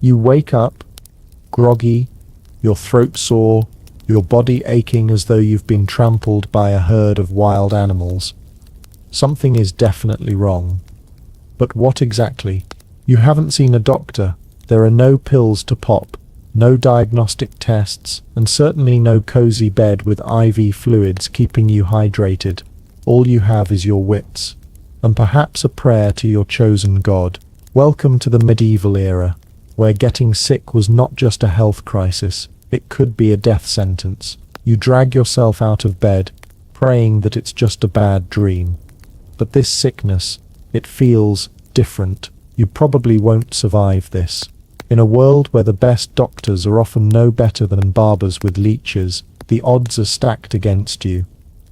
You wake up, groggy, your throat sore, your body aching as though you've been trampled by a herd of wild animals. Something is definitely wrong. But what exactly? You haven't seen a doctor. There are no pills to pop, no diagnostic tests, and certainly no cozy bed with IV fluids keeping you hydrated. All you have is your wits, and perhaps a prayer to your chosen god. Welcome to the medieval era, where getting sick was not just a health crisis, it could be a death sentence. You drag yourself out of bed, praying that it's just a bad dream. But this sickness, it feels different. You probably won't survive this. In a world where the best doctors are often no better than barbers with leeches, the odds are stacked against you.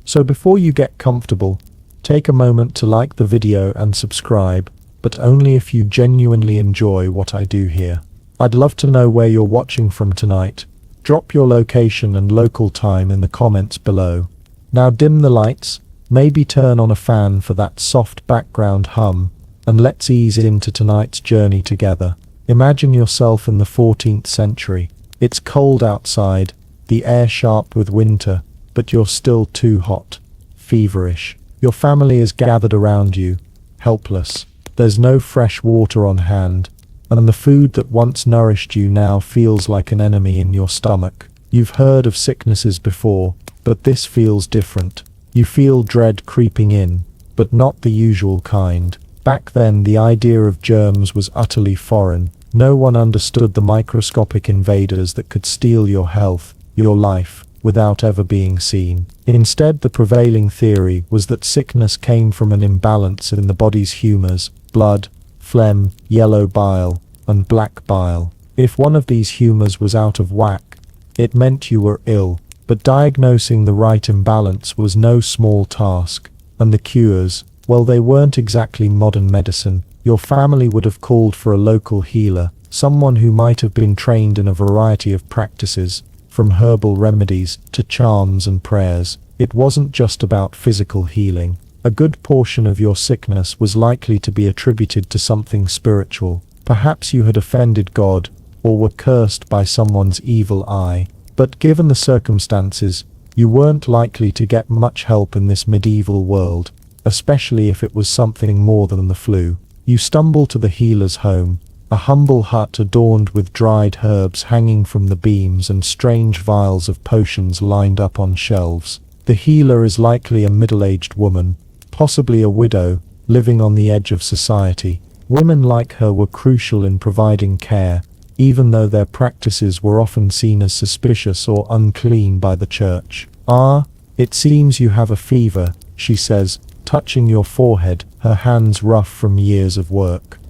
So before you get comfortable, take a moment to like the video and subscribe, but only if you genuinely enjoy what I do here. I'd love to know where you're watching from tonight. Drop your location and local time in the comments below. Now dim the lights, maybe turn on a fan for that soft background hum, and let's ease into tonight's journey together. Imagine yourself in the 14th century. It's cold outside, the air sharp with winter, but you're still too hot, feverish. Your family is gathered around you, helpless. There's no fresh water on hand, and the food that once nourished you now feels like an enemy in your stomach. You've heard of sicknesses before, but this feels different. You feel dread creeping in, but not the usual kind. Back then, the idea of germs was utterly foreign. No one understood the microscopic invaders that could steal your health, your life, without ever being seen. Instead, the prevailing theory was that sickness came from an imbalance in the body's humors: blood, phlegm, yellow bile, and black bile. If one of these humors was out of whack, it meant you were ill. But diagnosing the right imbalance was no small task, and the cures, well, they weren't exactly modern medicine. Your family would have called for a local healer, someone who might have been trained in a variety of practices, from herbal remedies to charms and prayers. It wasn't just about physical healing. A good portion of your sickness was likely to be attributed to something spiritual. Perhaps you had offended God, or were cursed by someone's evil eye. But given the circumstances, you weren't likely to get much help in this medieval world, especially if it was something more than the flu. You stumble to the healer's home, a humble hut adorned with dried herbs hanging from the beams and strange vials of potions lined up on shelves. The healer is likely a middle-aged woman, possibly a widow, living on the edge of society. Women like her were crucial in providing care, even though their practices were often seen as suspicious or unclean by the church. "Ah, it seems you have a fever," she says, touching your forehead, her hands rough from years of work.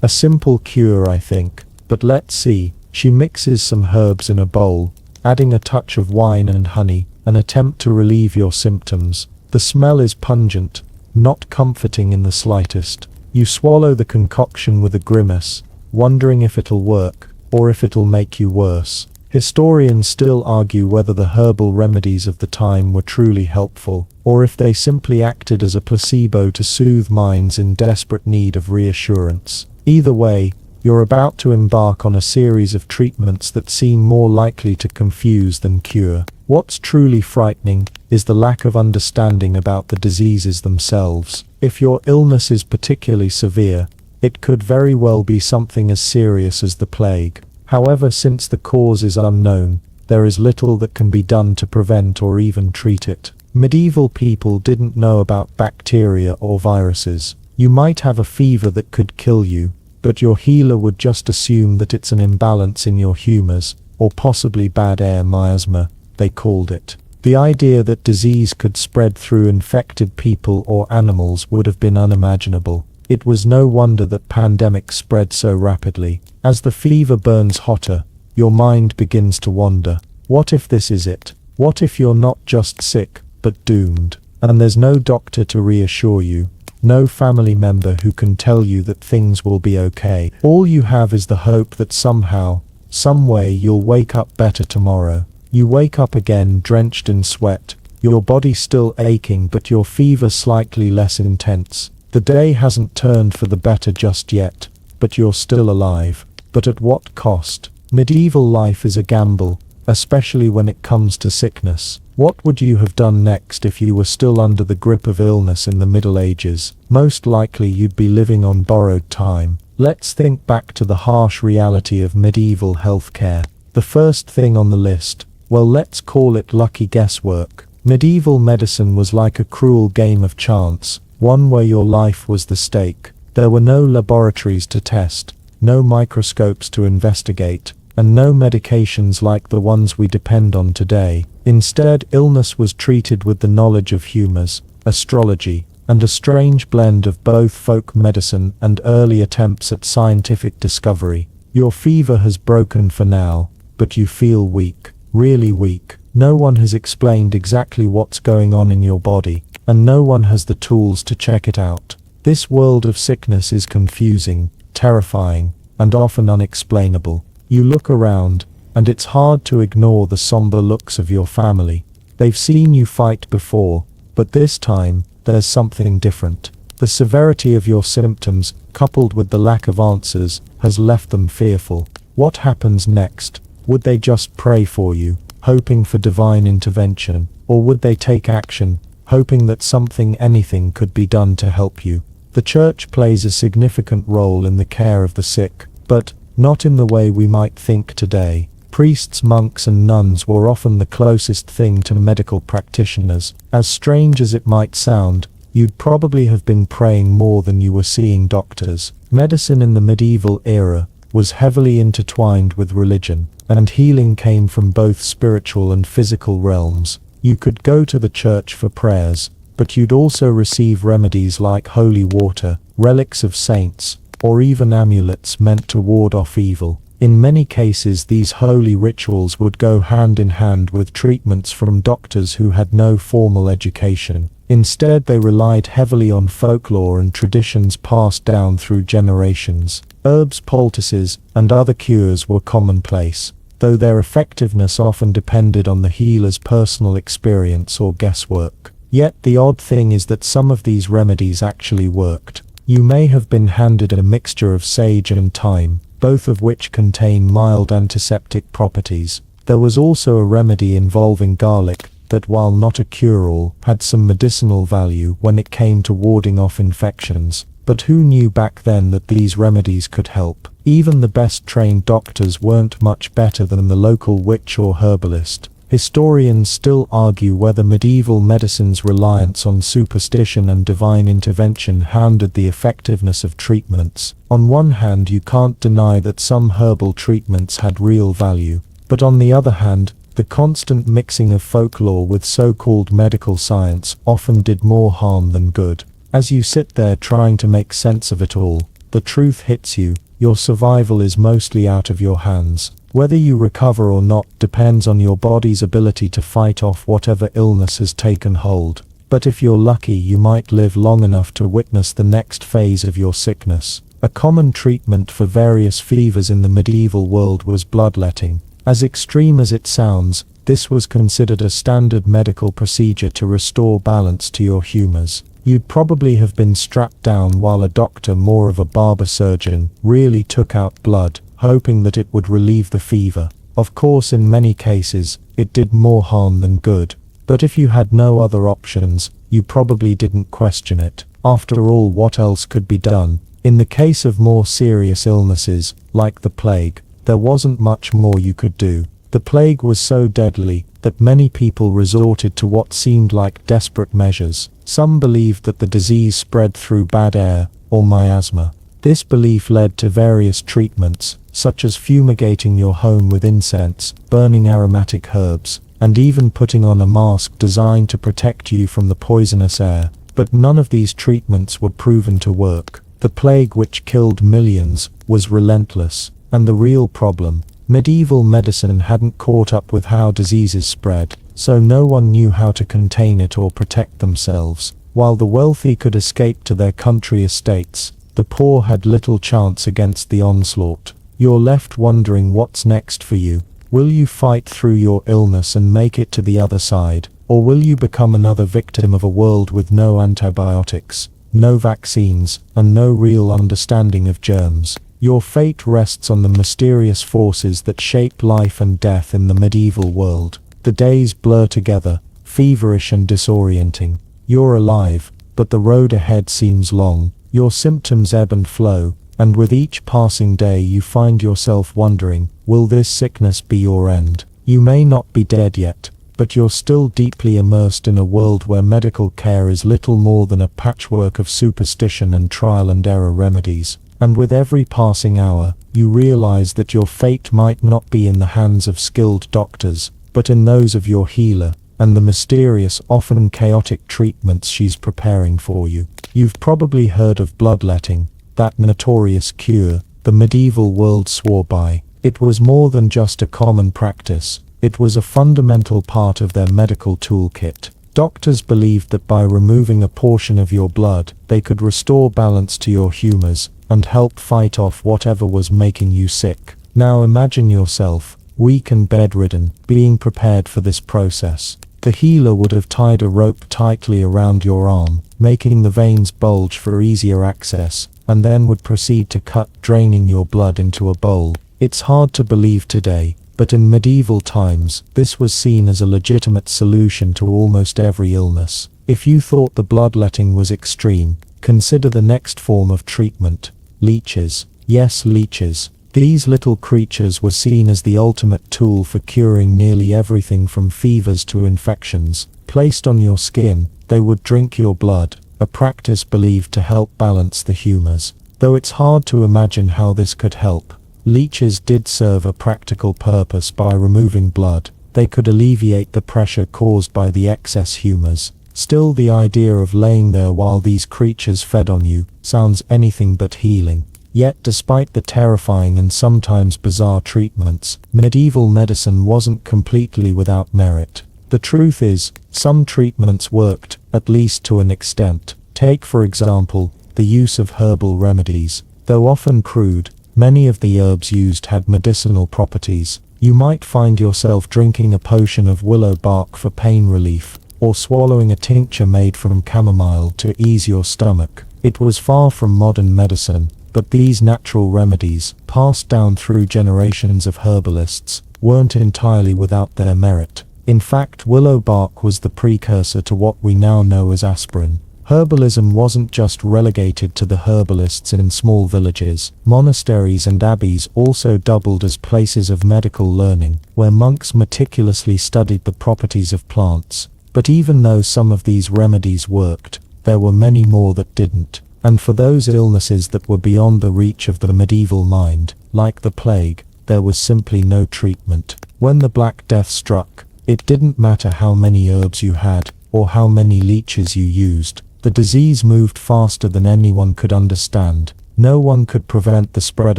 "A simple cure, I think, but let's see." She mixes some herbs in a bowl, adding a touch of wine and honey, an attempt to relieve your symptoms. The smell is pungent, not comforting in the slightest. You swallow the concoction with a grimace, wondering if it'll work, or if it'll make you worse. Historians still argue whether the herbal remedies of the time were truly helpful, or if they simply acted as a placebo to soothe minds in desperate need of reassurance. Either way, you're about to embark on a series of treatments that seem more likely to confuse than cure. What's truly frightening is the lack of understanding about the diseases themselves. If your illness is particularly severe, it could very well be something as serious as the plague. However, since the cause is unknown, there is little that can be done to prevent or even treat it. Medieval people didn't know about bacteria or viruses. You might have a fever that could kill you, but your healer would just assume that it's an imbalance in your humors, or possibly bad air miasma, they called it. The idea that disease could spread through infected people or animals would have been unimaginable. It was no wonder that pandemics spread so rapidly. As the fever burns hotter, your mind begins to wander. What if this is it? What if you're not just sick, but doomed? And there's no doctor to reassure you, no family member who can tell you that things will be okay. All you have is the hope that somehow, some way you'll wake up better tomorrow. You wake up again drenched in sweat, your body still aching but your fever slightly less intense. The day hasn't turned for the better just yet, but you're still alive. but at what cost? Medieval life is a gamble, especially when it comes to sickness. What would you have done next if you were still under the grip of illness in the Middle Ages? Most likely you'd be living on borrowed time. Let's think back to the harsh reality of medieval healthcare. The first thing on the list, well, let's call it lucky guesswork. Medieval medicine was like a cruel game of chance, one where your life was the stake. There were no laboratories to test, no microscopes to investigate, and no medications like the ones we depend on today. Instead, illness was treated with the knowledge of humors, astrology, and a strange blend of both folk medicine and early attempts at scientific discovery. Your fever has broken for now, but you feel weak, really weak. No one has explained exactly what's going on in your body, and no one has the tools to check it out. This world of sickness is confusing, terrifying, and often unexplainable. You look around, and it's hard to ignore the somber looks of your family. They've seen you fight before, but this time, there's something different. The severity of your symptoms, coupled with the lack of answers, has left them fearful. What happens next? Would they just pray for you, hoping for divine intervention, or would they take action, hoping that anything could be done to help you? The church plays a significant role in the care of the sick, but not in the way we might think today. Priests, monks, and nuns were often the closest thing to medical practitioners. As strange as it might sound, you'd probably have been praying more than you were seeing doctors. Medicine in the medieval era was heavily intertwined with religion, and healing came from both spiritual and physical realms. You could go to the church for prayers, but you'd also receive remedies like holy water, relics of saints, or even amulets meant to ward off evil. In many cases, these holy rituals would go hand in hand with treatments from doctors who had no formal education. Instead, they relied heavily on folklore and traditions passed down through generations. Herbs, poultices, and other cures were commonplace, though their effectiveness often depended on the healer's personal experience or guesswork. Yet the odd thing is that some of these remedies actually worked. You may have been handed a mixture of sage and thyme, both of which contain mild antiseptic properties. There was also a remedy involving garlic that, while not a cure-all, had some medicinal value when it came to warding off infections. But who knew back then that these remedies could help? Even the best trained doctors weren't much better than the local witch or herbalist. Historians still argue whether medieval medicine's reliance on superstition and divine intervention hindered the effectiveness of treatments. On one hand, you can't deny that some herbal treatments had real value, but on the other hand, the constant mixing of folklore with so-called medical science often did more harm than good. As you sit there trying to make sense of it all, the truth hits you. Your survival is mostly out of your hands. Whether you recover or not depends on your body's ability to fight off whatever illness has taken hold. But if you're lucky, you might live long enough to witness the next phase of your sickness. A common treatment for various fevers in the medieval world was bloodletting. As extreme as it sounds, this was considered a standard medical procedure to restore balance to your humors. You'd probably have been strapped down while a doctor, more of a barber surgeon, really took out blood, hoping that it would relieve the fever. Of course, in many cases, it did more harm than good. But if you had no other options, you probably didn't question it. After all, what else could be done? In the case of more serious illnesses, like the plague, there wasn't much more you could do. The plague was so deadly that many people resorted to what seemed like desperate measures. Some believed that the disease spread through bad air, or miasma. This belief led to various treatments, such as fumigating your home with incense, burning aromatic herbs, and even putting on a mask designed to protect you from the poisonous air. But none of these treatments were proven to work. The plague, which killed millions, was relentless. And the real problem, medieval medicine hadn't caught up with how diseases spread, so no one knew how to contain it or protect themselves. While the wealthy could escape to their country estates, the poor had little chance against the onslaught. You're left wondering what's next for you. Will you fight through your illness and make it to the other side, or will you become another victim of a world with no antibiotics, no vaccines, and no real understanding of germs? Your fate rests on the mysterious forces that shape life and death in the medieval world. The days blur together, feverish and disorienting. You're alive, but the road ahead seems long. Your symptoms ebb and flow, and with each passing day you find yourself wondering, will this sickness be your end? You may not be dead yet, but you're still deeply immersed in a world where medical care is little more than a patchwork of superstition and trial and error remedies. And with every passing hour, you realize that your fate might not be in the hands of skilled doctors, but in those of your healer, and the mysterious, often chaotic treatments she's preparing for you. You've probably heard of bloodletting, that notorious cure the medieval world swore by. It was more than just a common practice, it was a fundamental part of their medical toolkit. Doctors believed that by removing a portion of your blood, they could restore balance to your humors, and help fight off whatever was making you sick. Now imagine yourself, weak and bedridden, being prepared for this process. The healer would have tied a rope tightly around your arm, making the veins bulge for easier access, and then would proceed to cut, draining your blood into a bowl. It's hard to believe today, but in medieval times, this was seen as a legitimate solution to almost every illness. If you thought the bloodletting was extreme, consider the next form of treatment: leeches. Yes, leeches. These little creatures were seen as the ultimate tool for curing nearly everything from fevers to infections. Placed on your skin, they would drink your blood, a practice believed to help balance the humors. Though it's hard to imagine how this could help, leeches did serve a practical purpose. By removing blood, they could alleviate the pressure caused by the excess humors. Still, the idea of laying there while these creatures fed on you sounds anything but healing. Yet despite the terrifying and sometimes bizarre treatments, medieval medicine wasn't completely without merit. The truth is, some treatments worked, at least to an extent. Take for example, the use of herbal remedies. Though often crude, many of the herbs used had medicinal properties. You might find yourself drinking a potion of willow bark for pain relief, or swallowing a tincture made from chamomile to ease your stomach. It was far from modern medicine, but these natural remedies, passed down through generations of herbalists, weren't entirely without their merit. In fact, willow bark was the precursor to what we now know as aspirin. Herbalism wasn't just relegated to the herbalists in small villages. Monasteries and abbeys also doubled as places of medical learning, where monks meticulously studied the properties of plants. But even though some of these remedies worked, there were many more that didn't. And for those illnesses that were beyond the reach of the medieval mind, like the plague, there was simply no treatment. When the Black Death struck, it didn't matter how many herbs you had, or how many leeches you used. The disease moved faster than anyone could understand. No one could prevent the spread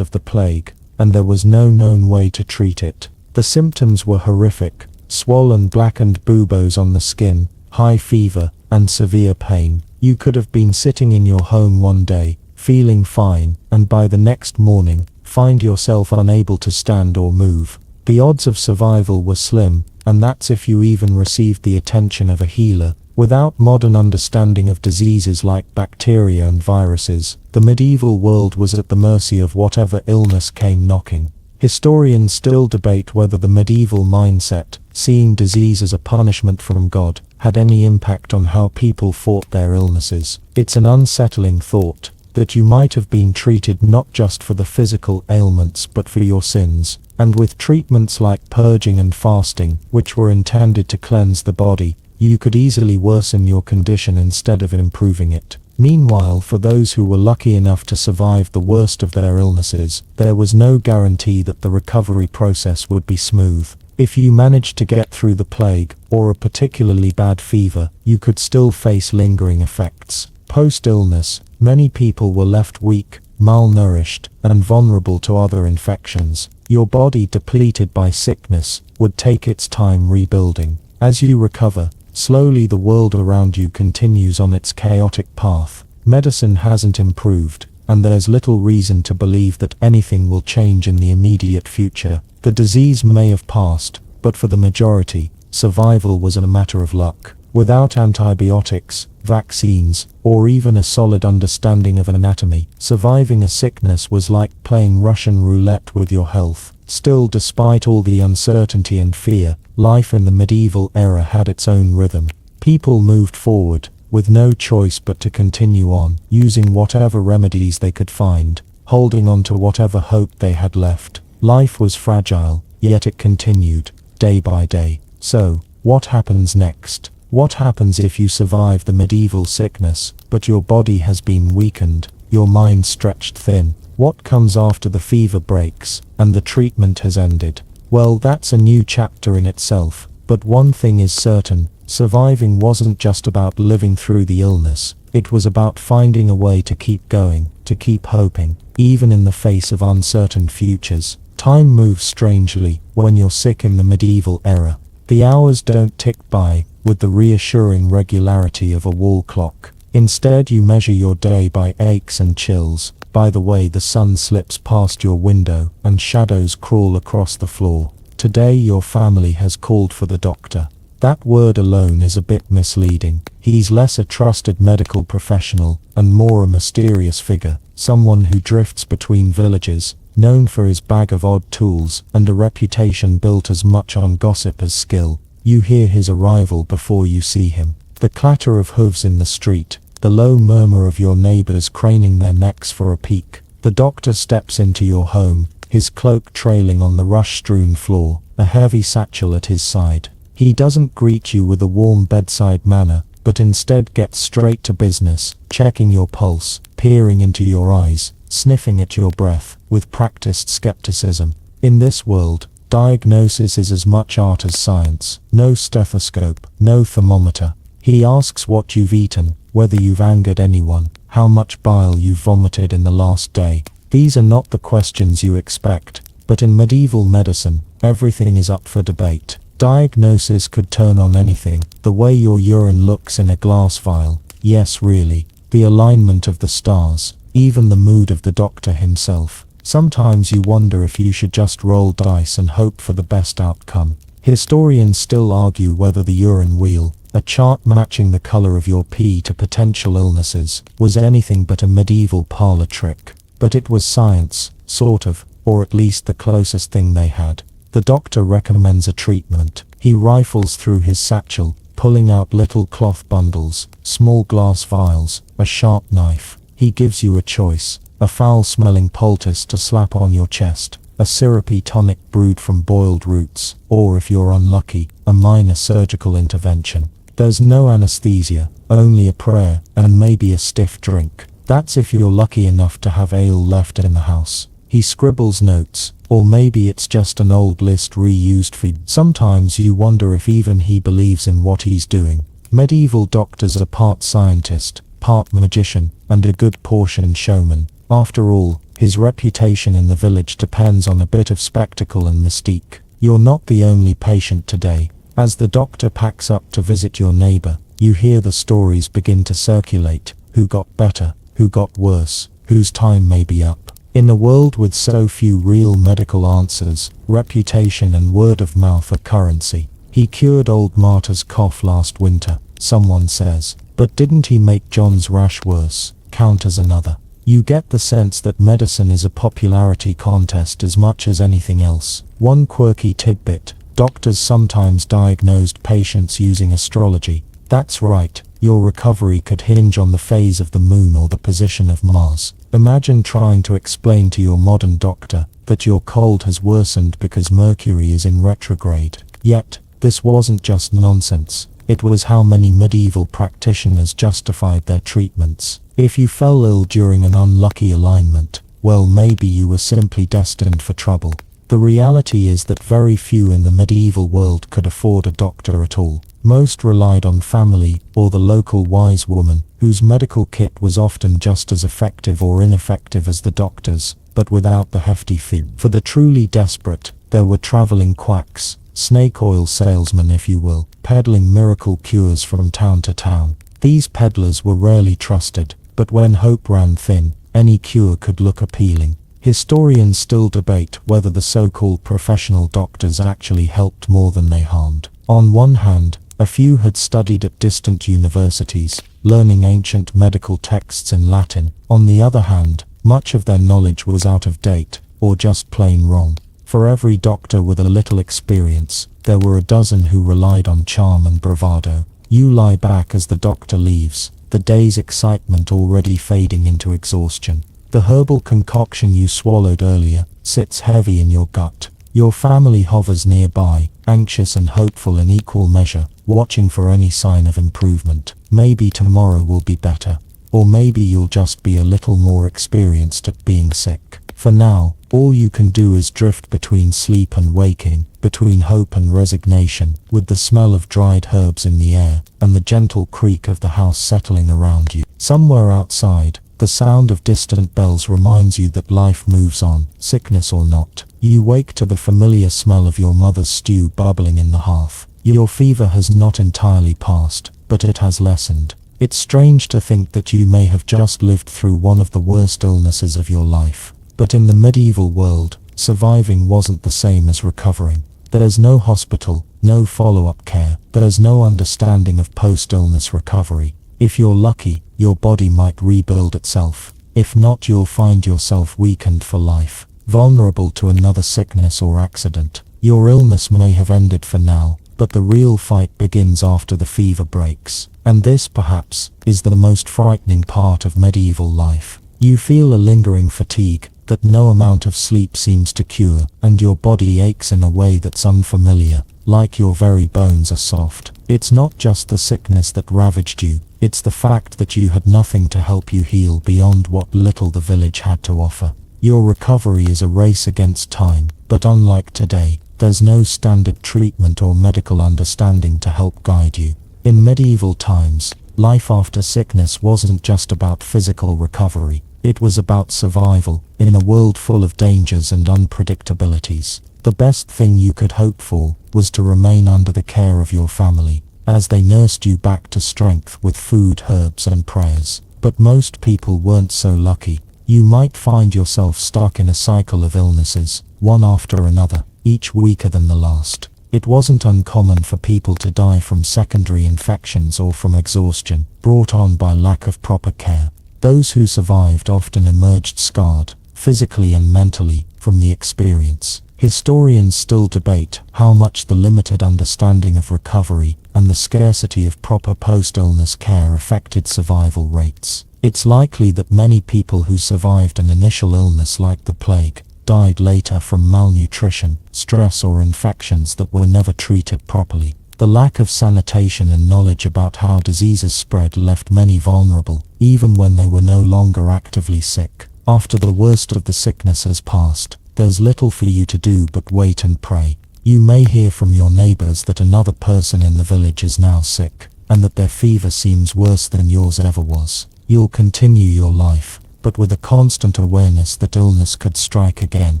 of the plague, and there was no known way to treat it. The symptoms were horrific: swollen blackened buboes on the skin, high fever, and severe pain. You could have been sitting in your home one day, feeling fine, and by the next morning, find yourself unable to stand or move. The odds of survival were slim, and that's if you even received the attention of a healer. Without modern understanding of diseases like bacteria and viruses, the medieval world was at the mercy of whatever illness came knocking. Historians still debate whether the medieval mindset, seeing disease as a punishment from God, had any impact on how people fought their illnesses. It's an unsettling thought, that you might have been treated not just for the physical ailments but for your sins, and with treatments like purging and fasting, which were intended to cleanse the body, you could easily worsen your condition instead of improving it. Meanwhile, for those who were lucky enough to survive the worst of their illnesses, there was no guarantee that the recovery process would be smooth. If you managed to get through the plague, or a particularly bad fever, you could still face lingering effects. Post-illness, many people were left weak, malnourished, and vulnerable to other infections. Your body, depleted by sickness, would take its time rebuilding. As you recover, slowly the world around you continues on its chaotic path. Medicine hasn't improved, and there's little reason to believe that anything will change in the immediate future. The disease may have passed, but for the majority, survival was a matter of luck. Without antibiotics, vaccines, or even a solid understanding of anatomy, surviving a sickness was like playing Russian roulette with your health. Still, despite all the uncertainty and fear, life in the medieval era had its own rhythm. People moved forward, with no choice but to continue on, using whatever remedies they could find, holding on to whatever hope they had left. Life was fragile, yet it continued, day by day. So, what happens next? What happens if you survive the medieval sickness, but your body has been weakened, your mind stretched thin? What comes after the fever breaks, and the treatment has ended? Well, that's a new chapter in itself, but one thing is certain, surviving wasn't just about living through the illness, it was about finding a way to keep going, to keep hoping, even in the face of uncertain futures. Time moves strangely when you're sick in the medieval era. The hours don't tick by with the reassuring regularity of a wall clock. Instead, you measure your day by aches and chills, by the way the sun slips past your window and shadows crawl across the floor. Today your family has called for the doctor. That word alone is a bit misleading. He's less a trusted medical professional and more a mysterious figure, someone who drifts between villages, known for his bag of odd tools and a reputation built as much on gossip as skill. You hear his arrival before you see him. The clatter of hooves in the street, the low murmur of your neighbors craning their necks for a peek. The doctor steps into your home, his cloak trailing on the rush-strewn floor, a heavy satchel at his side. He doesn't greet you with a warm bedside manner, but instead gets straight to business, checking your pulse, peering into your eyes, sniffing at your breath, with practiced skepticism. In this world, diagnosis is as much art as science. No stethoscope, no thermometer. He asks what you've eaten, whether you've angered anyone, how much bile you've vomited in the last day. These are not the questions you expect, but in medieval medicine, everything is up for debate. Diagnosis could turn on anything, the way your urine looks in a glass vial, yes really, the alignment of the stars, even the mood of the doctor himself. Sometimes you wonder if you should just roll dice and hope for the best outcome. Historians still argue whether the urine wheel, a chart matching the color of your pee to potential illnesses, was anything but a medieval parlor trick. But it was science, sort of, or at least the closest thing they had. The doctor recommends a treatment. He rifles through his satchel, pulling out little cloth bundles, small glass vials, a sharp knife. He gives you a choice: a foul-smelling poultice to slap on your chest, a syrupy tonic brewed from boiled roots, or if you're unlucky, a minor surgical intervention. There's no anesthesia, only a prayer, and maybe a stiff drink. That's if you're lucky enough to have ale left in the house. He scribbles notes, or maybe it's just an old list reused for you. Sometimes you wonder if even he believes in what he's doing. Medieval doctors are part scientist, part magician, and a good portion showman. After all, his reputation in the village depends on a bit of spectacle and mystique. You're not the only patient today. As the doctor packs up to visit your neighbor, you hear the stories begin to circulate. Who got better? Who got worse? Whose time may be up? In a world with so few real medical answers, reputation and word of mouth are currency. He cured old Marta's cough last winter, someone says. But didn't he make John's rash worse? Counters another. You get the sense that medicine is a popularity contest as much as anything else. One quirky tidbit: doctors sometimes diagnosed patients using astrology. That's right, your recovery could hinge on the phase of the moon or the position of Mars. Imagine trying to explain to your modern doctor that your cold has worsened because Mercury is in retrograde. Yet, this wasn't just nonsense. It was how many medieval practitioners justified their treatments. If you fell ill during an unlucky alignment, well, maybe you were simply destined for trouble. The reality is that very few in the medieval world could afford a doctor at all. Most relied on family or the local wise woman, whose medical kit was often just as effective or ineffective as the doctor's, but without the hefty fee. For the truly desperate, there were traveling quacks, snake oil salesmen if you will, peddling miracle cures from town to town. These peddlers were rarely trusted, but when hope ran thin, any cure could look appealing. Historians still debate whether the so-called professional doctors actually helped more than they harmed. On one hand, A few had studied at distant universities, learning ancient medical texts in Latin. On the other hand, much of their knowledge was out of date, or just plain wrong. For every doctor with a little experience, there were a dozen who relied on charm and bravado. You lie back as the doctor leaves, the day's excitement already fading into exhaustion. The herbal concoction you swallowed earlier sits heavy in your gut. Your family hovers nearby, anxious and hopeful in equal measure, watching for any sign of improvement. Maybe tomorrow will be better. Or maybe you'll just be a little more experienced at being sick. For now, all you can do is drift between sleep and waking, between hope and resignation, with the smell of dried herbs in the air, and the gentle creak of the house settling around you. Somewhere outside, the sound of distant bells reminds you that life moves on, sickness or not. You wake to the familiar smell of your mother's stew bubbling in the hearth. Your fever has not entirely passed, but it has lessened. It's strange to think that you may have just lived through one of the worst illnesses of your life. But in the medieval world, surviving wasn't the same as recovering. There's no hospital, no follow-up care, there's no understanding of post-illness recovery. If you're lucky, your body might rebuild itself. If not, you'll find yourself weakened for life, vulnerable to another sickness or accident. Your illness may have ended for now, but the real fight begins after the fever breaks. And this, perhaps, is the most frightening part of medieval life. You feel a lingering fatigue that no amount of sleep seems to cure, and your body aches in a way that's unfamiliar, like your very bones are soft. It's not just the sickness that ravaged you, it's the fact that you had nothing to help you heal beyond what little the village had to offer. Your recovery is a race against time, but unlike today, there's no standard treatment or medical understanding to help guide you. In medieval times, life after sickness wasn't just about physical recovery. It was about survival, in a world full of dangers and unpredictabilities. The best thing you could hope for was to remain under the care of your family, as they nursed you back to strength with food, herbs and prayers. But most people weren't so lucky. You might find yourself stuck in a cycle of illnesses, one after another, each weaker than the last. It wasn't uncommon for people to die from secondary infections or from exhaustion, brought on by lack of proper care. Those who survived often emerged scarred, physically and mentally, from the experience. Historians still debate how much the limited understanding of recovery and the scarcity of proper post-illness care affected survival rates. It's likely that many people who survived an initial illness like the plague died later from malnutrition, stress or infections that were never treated properly. The lack of sanitation and knowledge about how diseases spread left many vulnerable, even when they were no longer actively sick. After the worst of the sickness has passed, there's little for you to do but wait and pray. You may hear from your neighbors that another person in the village is now sick, and that their fever seems worse than yours ever was. You'll continue your life, but with a constant awareness that illness could strike again,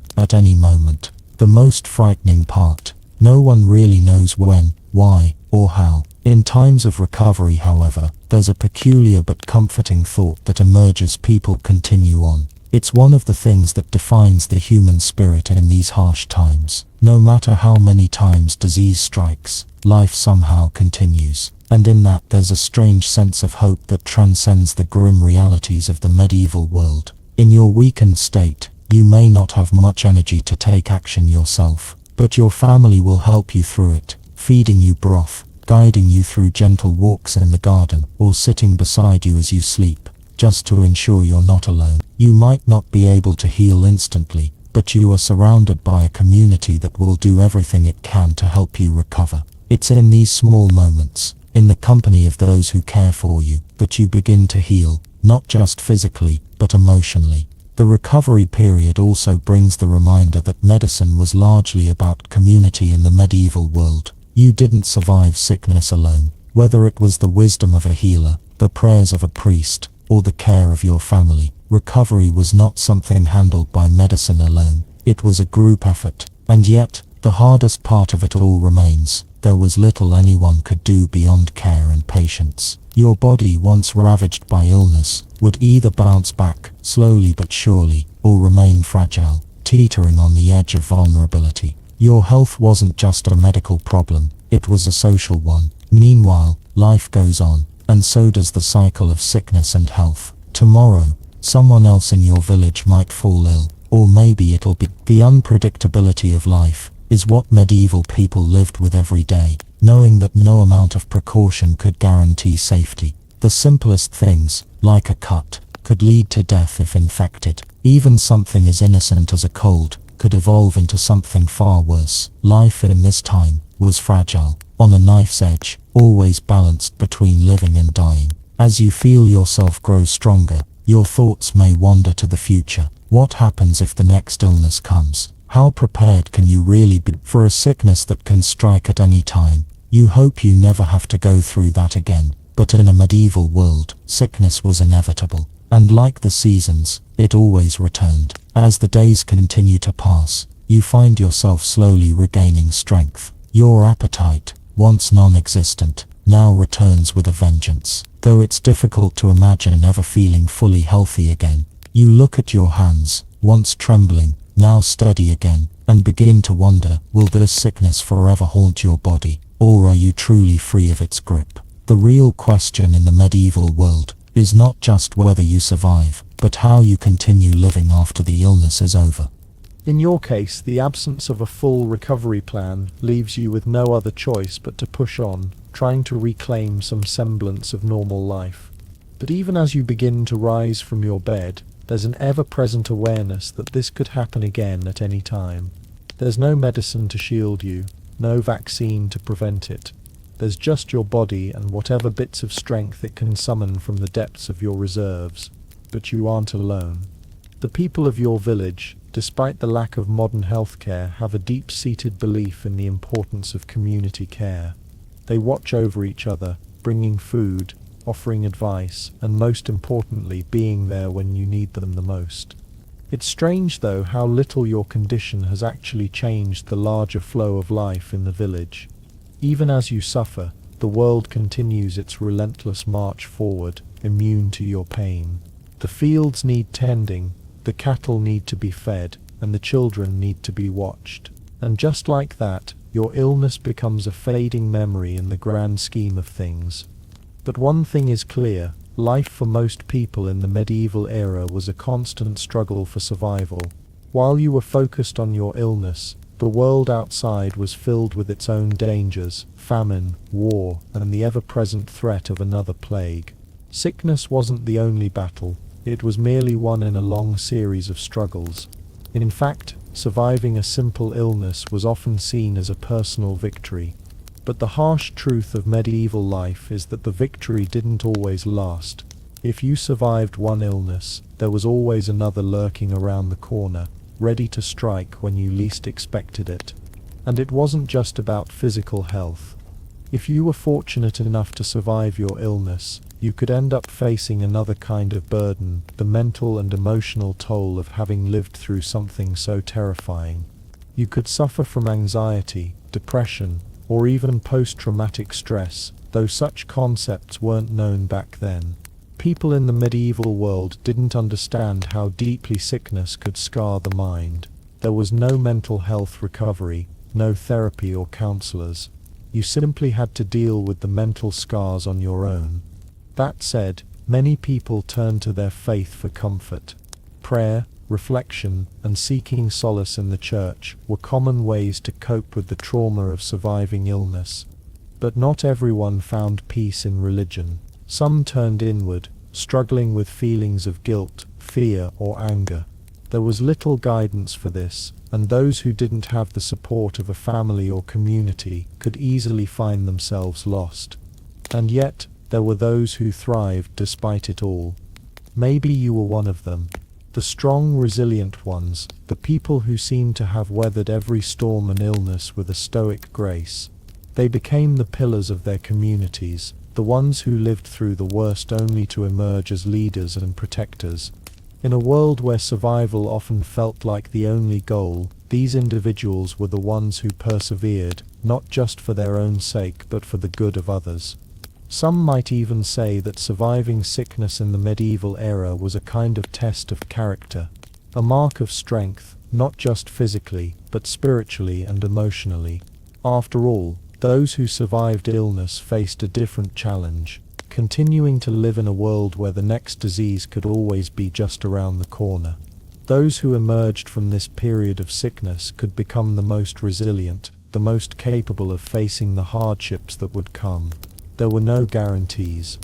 at any moment. The most frightening part: no one really knows when, why, or how. In times of recovery, however, there's a peculiar but comforting thought that emerges: people continue on. It's one of the things that defines the human spirit in these harsh times. No matter how many times disease strikes, life somehow continues. And in that there's a strange sense of hope that transcends the grim realities of the medieval world. In your weakened state, you may not have much energy to take action yourself, but your family will help you through it, feeding you broth, guiding you through gentle walks in the garden, or sitting beside you as you sleep, just to ensure you're not alone. You might not be able to heal instantly, but you are surrounded by a community that will do everything it can to help you recover. It's in these small moments, in the company of those who care for you, that you begin to heal, not just physically, but emotionally. The recovery period also brings the reminder that medicine was largely about community in the medieval world. You didn't survive sickness alone. Whether it was the wisdom of a healer, the prayers of a priest, or the care of your family, recovery was not something handled by medicine alone. It was a group effort. And yet, the hardest part of it all remains: there was little anyone could do beyond care and patience. Your body, once ravaged by illness, would either bounce back, slowly but surely, or remain fragile, teetering on the edge of vulnerability. Your health wasn't just a medical problem, it was a social one. Meanwhile, life goes on, and so does the cycle of sickness and health. Tomorrow, someone else in your village might fall ill, or maybe it'll be. The unpredictability of life is what medieval people lived with every day, knowing that no amount of precaution could guarantee safety. The simplest things, like a cut, could lead to death if infected. Even something as innocent as a cold could evolve into something far worse. Life in this time was fragile, on a knife's edge, always balanced between living and dying. As you feel yourself grow stronger, your thoughts may wander to the future. What happens if the next illness comes? How prepared can you really be for a sickness that can strike at any time? You hope you never have to go through that again. But in a medieval world, sickness was inevitable. And like the seasons, it always returned. As the days continue to pass, you find yourself slowly regaining strength. Your appetite, once non-existent, now returns with a vengeance. Though it's difficult to imagine ever feeling fully healthy again, you look at your hands, once trembling, now steady again, and begin to wonder, will this sickness forever haunt your body, or are you truly free of its grip? The real question in the medieval world is not just whether you survive, but how you continue living after the illness is over. In your case, the absence of a full recovery plan leaves you with no other choice but to push on, trying to reclaim some semblance of normal life. But even as you begin to rise from your bed, there's an ever-present awareness that this could happen again at any time. There's no medicine to shield you, no vaccine to prevent it. There's just your body and whatever bits of strength it can summon from the depths of your reserves. But you aren't alone. The people of your village, despite the lack of modern healthcare, have a deep-seated belief in the importance of community care. They watch over each other, bringing food, offering advice, and most importantly, being there when you need them the most. It's strange, though, how little your condition has actually changed the larger flow of life in the village. Even as you suffer, the world continues its relentless march forward, immune to your pain. The fields need tending, the cattle need to be fed, and the children need to be watched. And just like that, your illness becomes a fading memory in the grand scheme of things. But one thing is clear, life for most people in the medieval era was a constant struggle for survival. While you were focused on your illness, the world outside was filled with its own dangers, famine, war, and the ever-present threat of another plague. Sickness wasn't the only battle, it was merely one in a long series of struggles. In fact, surviving a simple illness was often seen as a personal victory. But the harsh truth of medieval life is that the victory didn't always last. If you survived one illness, there was always another lurking around the corner, ready to strike when you least expected it. And it wasn't just about physical health. If you were fortunate enough to survive your illness, you could end up facing another kind of burden, the mental and emotional toll of having lived through something so terrifying. You could suffer from anxiety, depression, or even post-traumatic stress, though such concepts weren't known back then. People in the medieval world didn't understand how deeply sickness could scar the mind. There was no mental health recovery, no therapy or counselors. You simply had to deal with the mental scars on your own. That said, many people turned to their faith for comfort. Prayer, reflection, and seeking solace in the church were common ways to cope with the trauma of surviving illness. But not everyone found peace in religion. Some turned inward, struggling with feelings of guilt, fear, or anger. There was little guidance for this, and those who didn't have the support of a family or community could easily find themselves lost. And yet, there were those who thrived despite it all. Maybe you were one of them. The strong, resilient ones, the people who seemed to have weathered every storm and illness with a stoic grace. They became the pillars of their communities, the ones who lived through the worst only to emerge as leaders and protectors. In a world where survival often felt like the only goal, these individuals were the ones who persevered, not just for their own sake but for the good of others. Some might even say that surviving sickness in the medieval era was a kind of test of character, a mark of strength, not just physically, but spiritually and emotionally. After all, Those who survived illness faced a different challenge, continuing to live in a world where the next disease could always be just around the corner. Those who emerged from this period of sickness could become the most resilient, the most capable of facing the hardships that would come. There were no guarantees.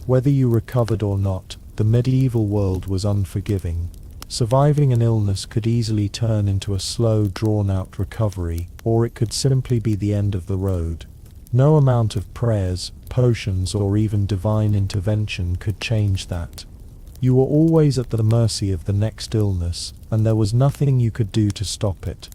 Whether you recovered or not, the medieval world was unforgiving. Surviving an illness could easily turn into a slow, drawn-out recovery, or it could simply be the end of the road. No amount of prayers, potions, or even divine intervention could change that. You were always at the mercy of the next illness, and there was nothing you could do to stop it.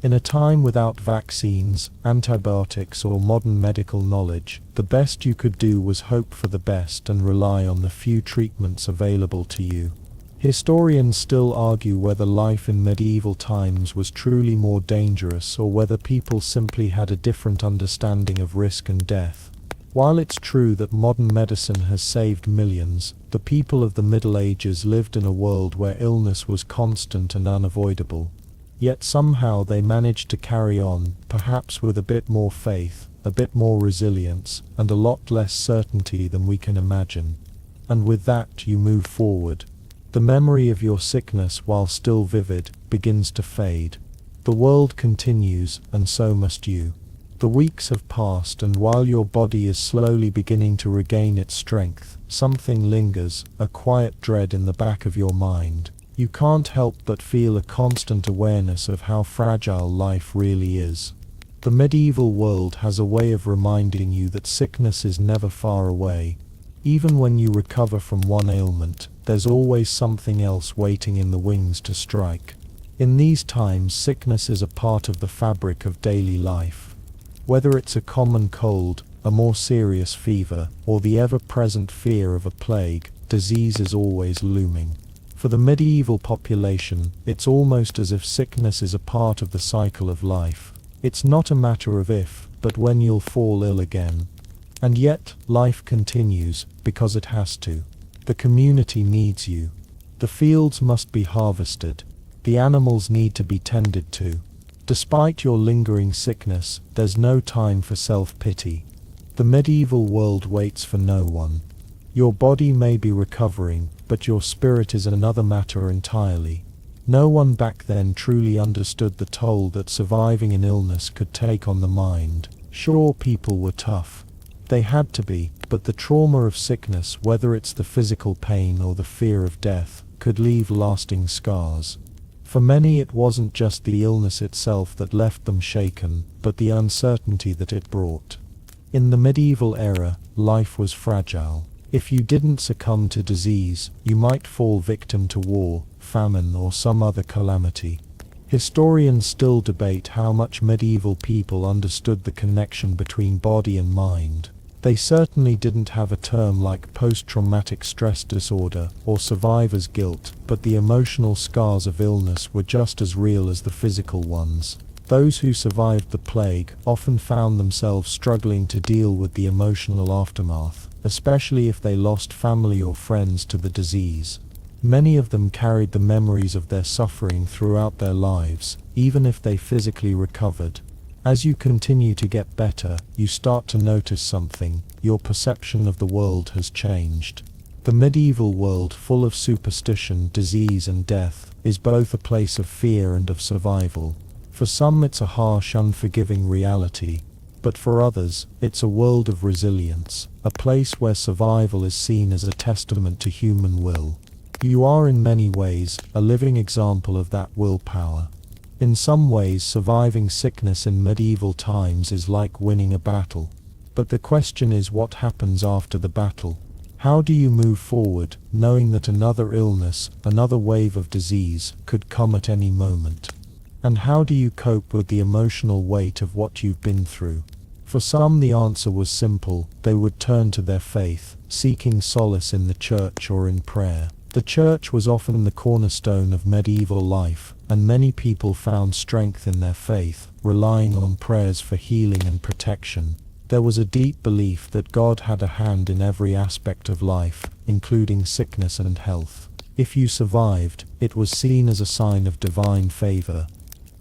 In a time without vaccines, antibiotics, or modern medical knowledge, the best you could do was hope for the best and rely on the few treatments available to you. Historians still argue whether life in medieval times was truly more dangerous or whether people simply had a different understanding of risk and death. While it's true that modern medicine has saved millions, the people of the Middle Ages lived in a world where illness was constant and unavoidable. Yet somehow they managed to carry on, perhaps with a bit more faith, a bit more resilience, and a lot less certainty than we can imagine. And with that you move forward. The memory of your sickness, while still vivid, begins to fade. The world continues, and so must you. The weeks have passed, and while your body is slowly beginning to regain its strength, something lingers, a quiet dread in the back of your mind. You can't help but feel a constant awareness of how fragile life really is. The medieval world has a way of reminding you that sickness is never far away. Even when you recover from one ailment, there's always something else waiting in the wings to strike. In these times, sickness is a part of the fabric of daily life. Whether it's a common cold, a more serious fever, or the ever-present fear of a plague, disease is always looming. For the medieval population, it's almost as if sickness is a part of the cycle of life. It's not a matter of if, but when you'll fall ill again. And yet, life continues, because it has to. The community needs you. The fields must be harvested. The animals need to be tended to. Despite your lingering sickness, there's no time for self-pity. The medieval world waits for no one. Your body may be recovering, but your spirit is another matter entirely. No one back then truly understood the toll that surviving an illness could take on the mind. Sure, people were tough. They had to be, but the trauma of sickness, whether it's the physical pain or the fear of death, could leave lasting scars. For many, it wasn't just the illness itself that left them shaken, but the uncertainty that it brought. In the medieval era, life was fragile. If you didn't succumb to disease, you might fall victim to war, famine, or some other calamity. Historians still debate how much medieval people understood the connection between body and mind. They certainly didn't have a term like post-traumatic stress disorder or survivor's guilt, but the emotional scars of illness were just as real as the physical ones. Those who survived the plague often found themselves struggling to deal with the emotional aftermath, especially if they lost family or friends to the disease. Many of them carried the memories of their suffering throughout their lives, even if they physically recovered. As you continue to get better, you start to notice something. Your perception of the world has changed. The medieval world, full of superstition, disease, and death, is both a place of fear and of survival. For some, it's a harsh, unforgiving reality. But for others, it's a world of resilience, a place where survival is seen as a testament to human will. You are in many ways a living example of that willpower. In some ways, surviving sickness in medieval times is like winning a battle. But the question is, what happens after the battle? How do you move forward, knowing that another illness, another wave of disease, could come at any moment? And how do you cope with the emotional weight of what you've been through? For some, the answer was simple. They would turn to their faith, seeking solace in the church or in prayer. The church was often the cornerstone of medieval life, and many people found strength in their faith, relying on prayers for healing and protection. There was a deep belief that God had a hand in every aspect of life, including sickness and health. If you survived, it was seen as a sign of divine favor.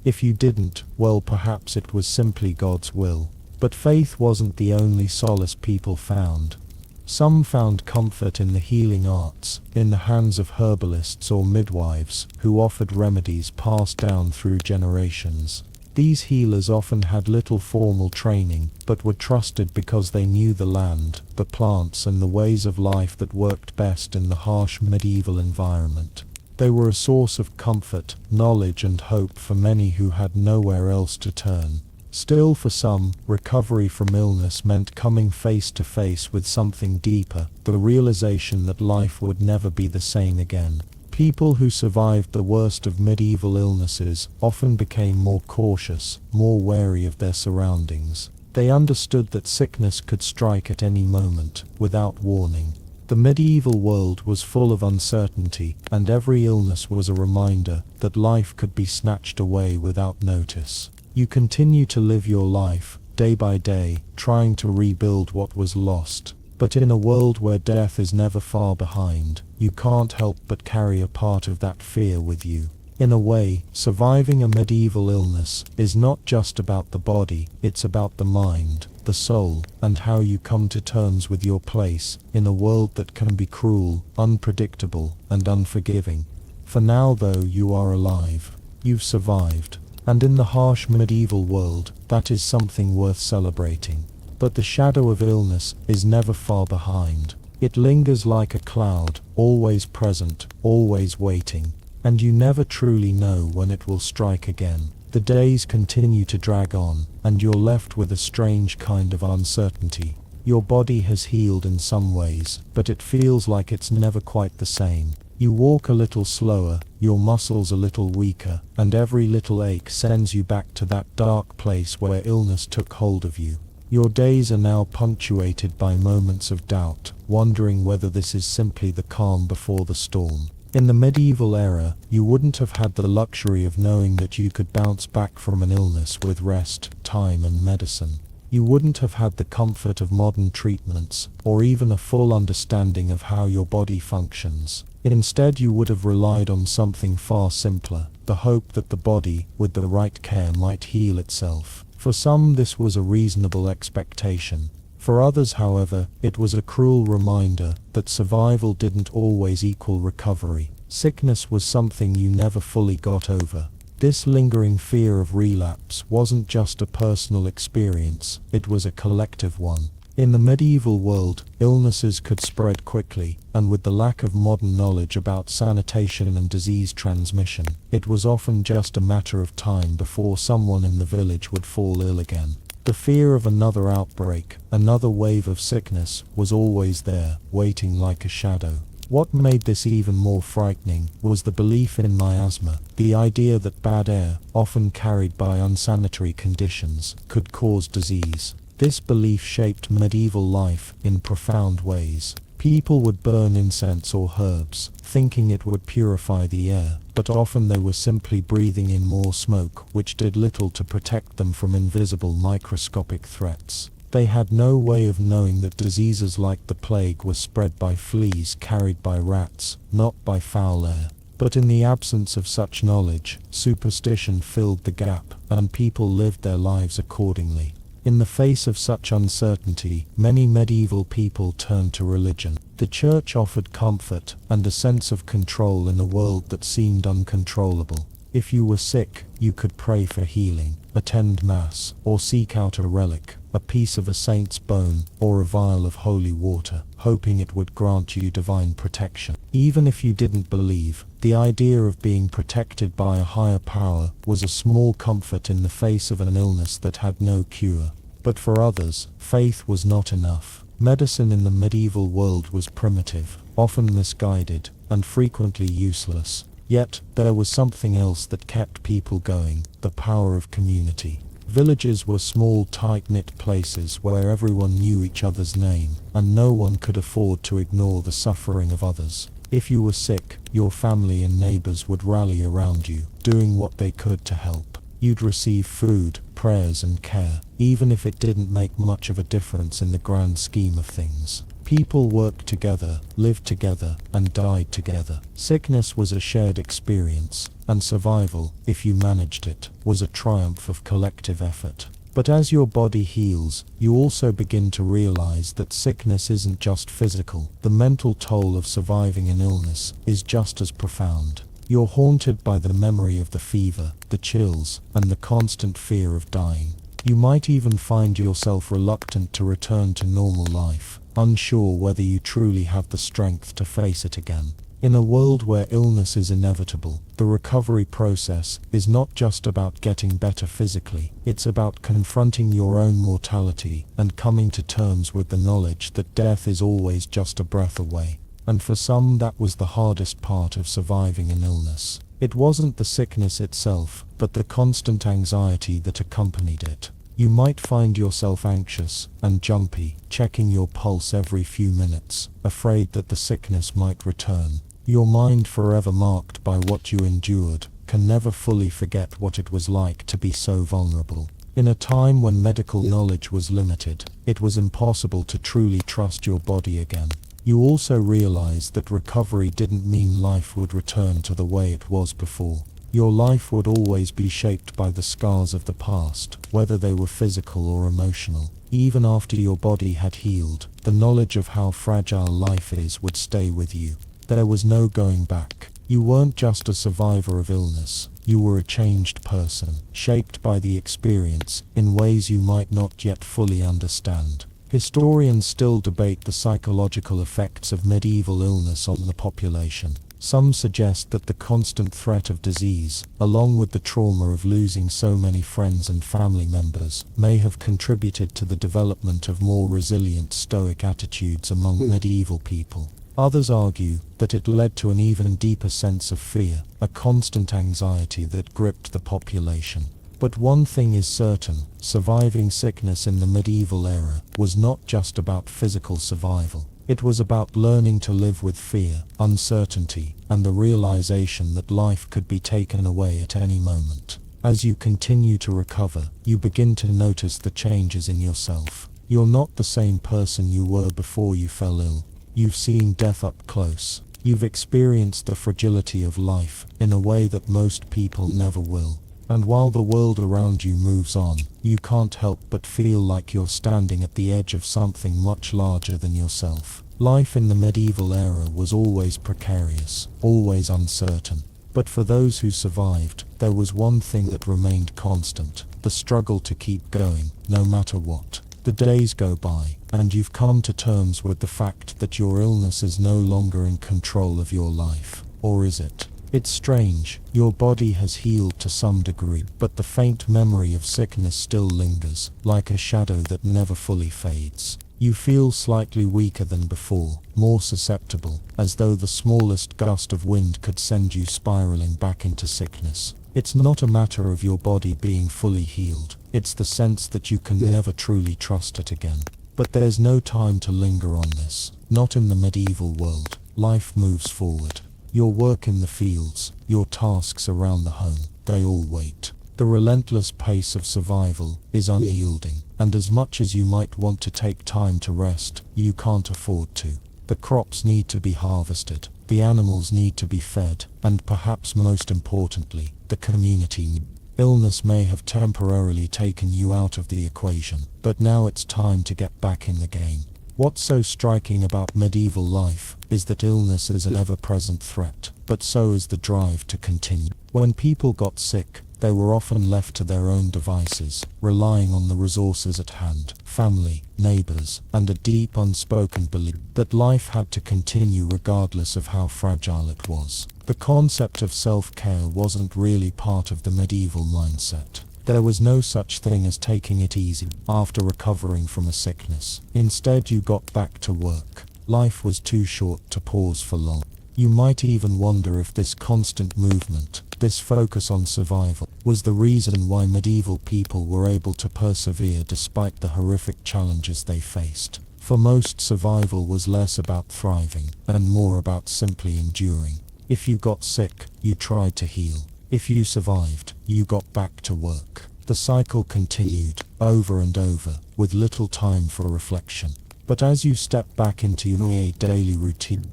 If you didn't, well, perhaps it was simply God's will. But faith wasn't the only solace people found. Some found comfort in the healing arts, in the hands of herbalists or midwives, who offered remedies passed down through generations. These healers often had little formal training, but were trusted because they knew the land, the plants and the ways of life that worked best in the harsh medieval environment. They were a source of comfort, knowledge and hope for many who had nowhere else to turn. Still, for some, recovery from illness meant coming face to face with something deeper, the realization that life would never be the same again. People who survived the worst of medieval illnesses often became more cautious, more wary of their surroundings. They understood that sickness could strike at any moment, without warning. The medieval world was full of uncertainty, and every illness was a reminder that life could be snatched away without notice. You continue to live your life, day by day, trying to rebuild what was lost. But in a world where death is never far behind, you can't help but carry a part of that fear with you. In a way, surviving a medieval illness is not just about the body, it's about the mind, the soul, and how you come to terms with your place in a world that can be cruel, unpredictable, and unforgiving. For now though, you are alive. You've survived. And in the harsh medieval world, that is something worth celebrating. But the shadow of illness is never far behind. It lingers like a cloud, always present, always waiting. And you never truly know when it will strike again. The days continue to drag on, and you're left with a strange kind of uncertainty. Your body has healed in some ways, but it feels like it's never quite the same. You walk a little slower, your muscles a little weaker, and every little ache sends you back to that dark place where illness took hold of you. Your days are now punctuated by moments of doubt, wondering whether this is simply the calm before the storm. In the medieval era, you wouldn't have had the luxury of knowing that you could bounce back from an illness with rest, time and medicine. You wouldn't have had the comfort of modern treatments, or even a full understanding of how your body functions. Instead, you would have relied on something far simpler, the hope that the body, with the right care, might heal itself. For some, this was a reasonable expectation. For others, however, it was a cruel reminder that survival didn't always equal recovery. Sickness was something you never fully got over. This lingering fear of relapse wasn't just a personal experience, it was a collective one. In the medieval world, illnesses could spread quickly, and with the lack of modern knowledge about sanitation and disease transmission, it was often just a matter of time before someone in the village would fall ill again. The fear of another outbreak, another wave of sickness, was always there, waiting like a shadow. What made this even more frightening was the belief in miasma, the idea that bad air, often carried by unsanitary conditions, could cause disease. This belief shaped medieval life in profound ways. People would burn incense or herbs, thinking it would purify the air, but often they were simply breathing in more smoke, which did little to protect them from invisible microscopic threats. They had no way of knowing that diseases like the plague were spread by fleas carried by rats, not by foul air. But in the absence of such knowledge, superstition filled the gap, and people lived their lives accordingly. In the face of such uncertainty, many medieval people turned to religion. The church offered comfort and a sense of control in a world that seemed uncontrollable. If you were sick, you could pray for healing, attend mass, or seek out a relic, a piece of a saint's bone, or a vial of holy water, hoping it would grant you divine protection. Even if you didn't believe, the idea of being protected by a higher power was a small comfort in the face of an illness that had no cure. But for others, faith was not enough. Medicine in the medieval world was primitive, often misguided, and frequently useless. Yet, there was something else that kept people going, the power of community. Villages were small, tight-knit places where everyone knew each other's name, and no one could afford to ignore the suffering of others. If you were sick, your family and neighbors would rally around you, doing what they could to help. You'd receive food, prayers and care, even if it didn't make much of a difference in the grand scheme of things. People worked together, lived together, and died together. Sickness was a shared experience, and survival, if you managed it, was a triumph of collective effort. But as your body heals, you also begin to realize that sickness isn't just physical. The mental toll of surviving an illness is just as profound. You're haunted by the memory of the fever, the chills, and the constant fear of dying. You might even find yourself reluctant to return to normal life, unsure whether you truly have the strength to face it again. In a world where illness is inevitable, the recovery process is not just about getting better physically, it's about confronting your own mortality and coming to terms with the knowledge that death is always just a breath away. And for some, that was the hardest part of surviving an illness. It wasn't the sickness itself, but the constant anxiety that accompanied it. You might find yourself anxious and jumpy, checking your pulse every few minutes, afraid that the sickness might return. Your mind, forever marked by what you endured, can never fully forget what it was like to be so vulnerable. In a time when medical knowledge was limited, it was impossible to truly trust your body again. You also realized that recovery didn't mean life would return to the way it was before. Your life would always be shaped by the scars of the past, whether they were physical or emotional. Even after your body had healed, the knowledge of how fragile life is would stay with you. There was no going back. You weren't just a survivor of illness, you were a changed person, shaped by the experience in ways you might not yet fully understand. Historians still debate the psychological effects of medieval illness on the population. Some suggest that the constant threat of disease, along with the trauma of losing so many friends and family members, may have contributed to the development of more resilient stoic attitudes among medieval people. Others argue that it led to an even deeper sense of fear, a constant anxiety that gripped the population. But one thing is certain, surviving sickness in the medieval era was not just about physical survival. It was about learning to live with fear, uncertainty, and the realization that life could be taken away at any moment. As you continue to recover, you begin to notice the changes in yourself. You're not the same person you were before you fell ill. You've seen death up close. You've experienced the fragility of life in a way that most people never will. And while the world around you moves on, you can't help but feel like you're standing at the edge of something much larger than yourself. Life in the medieval era was always precarious, always uncertain. But for those who survived, there was one thing that remained constant: the struggle to keep going, no matter what. The days go by, and you've come to terms with the fact that your illness is no longer in control of your life. Or is it? It's strange. Your body has healed to some degree, but the faint memory of sickness still lingers, like a shadow that never fully fades. You feel slightly weaker than before, more susceptible, as though the smallest gust of wind could send you spiraling back into sickness. It's not a matter of your body being fully healed, it's the sense that you can never truly trust it again. But there's no time to linger on this, not in the medieval world. Life moves forward. Your work in the fields, your tasks around the home, they all wait. The relentless pace of survival is unyielding, and as much as you might want to take time to rest, you can't afford to. The crops need to be harvested, the animals need to be fed, and perhaps most importantly, the community. Illness may have temporarily taken you out of the equation, but now it's time to get back in the game. What's so striking about medieval life is that illness is an ever-present threat, but so is the drive to continue. When people got sick, they were often left to their own devices, relying on the resources at hand, family, neighbors, and a deep unspoken belief that life had to continue regardless of how fragile it was. The concept of self-care wasn't really part of the medieval mindset. There was no such thing as taking it easy after recovering from a sickness. Instead, you got back to work. Life was too short to pause for long. You might even wonder if this constant movement, this focus on survival, was the reason why medieval people were able to persevere despite the horrific challenges they faced. For most, survival was less about thriving and more about simply enduring. If you got sick, you tried to heal. If you survived, you got back to work. The cycle continued, over and over, with little time for reflection. But as you step back into your daily routine,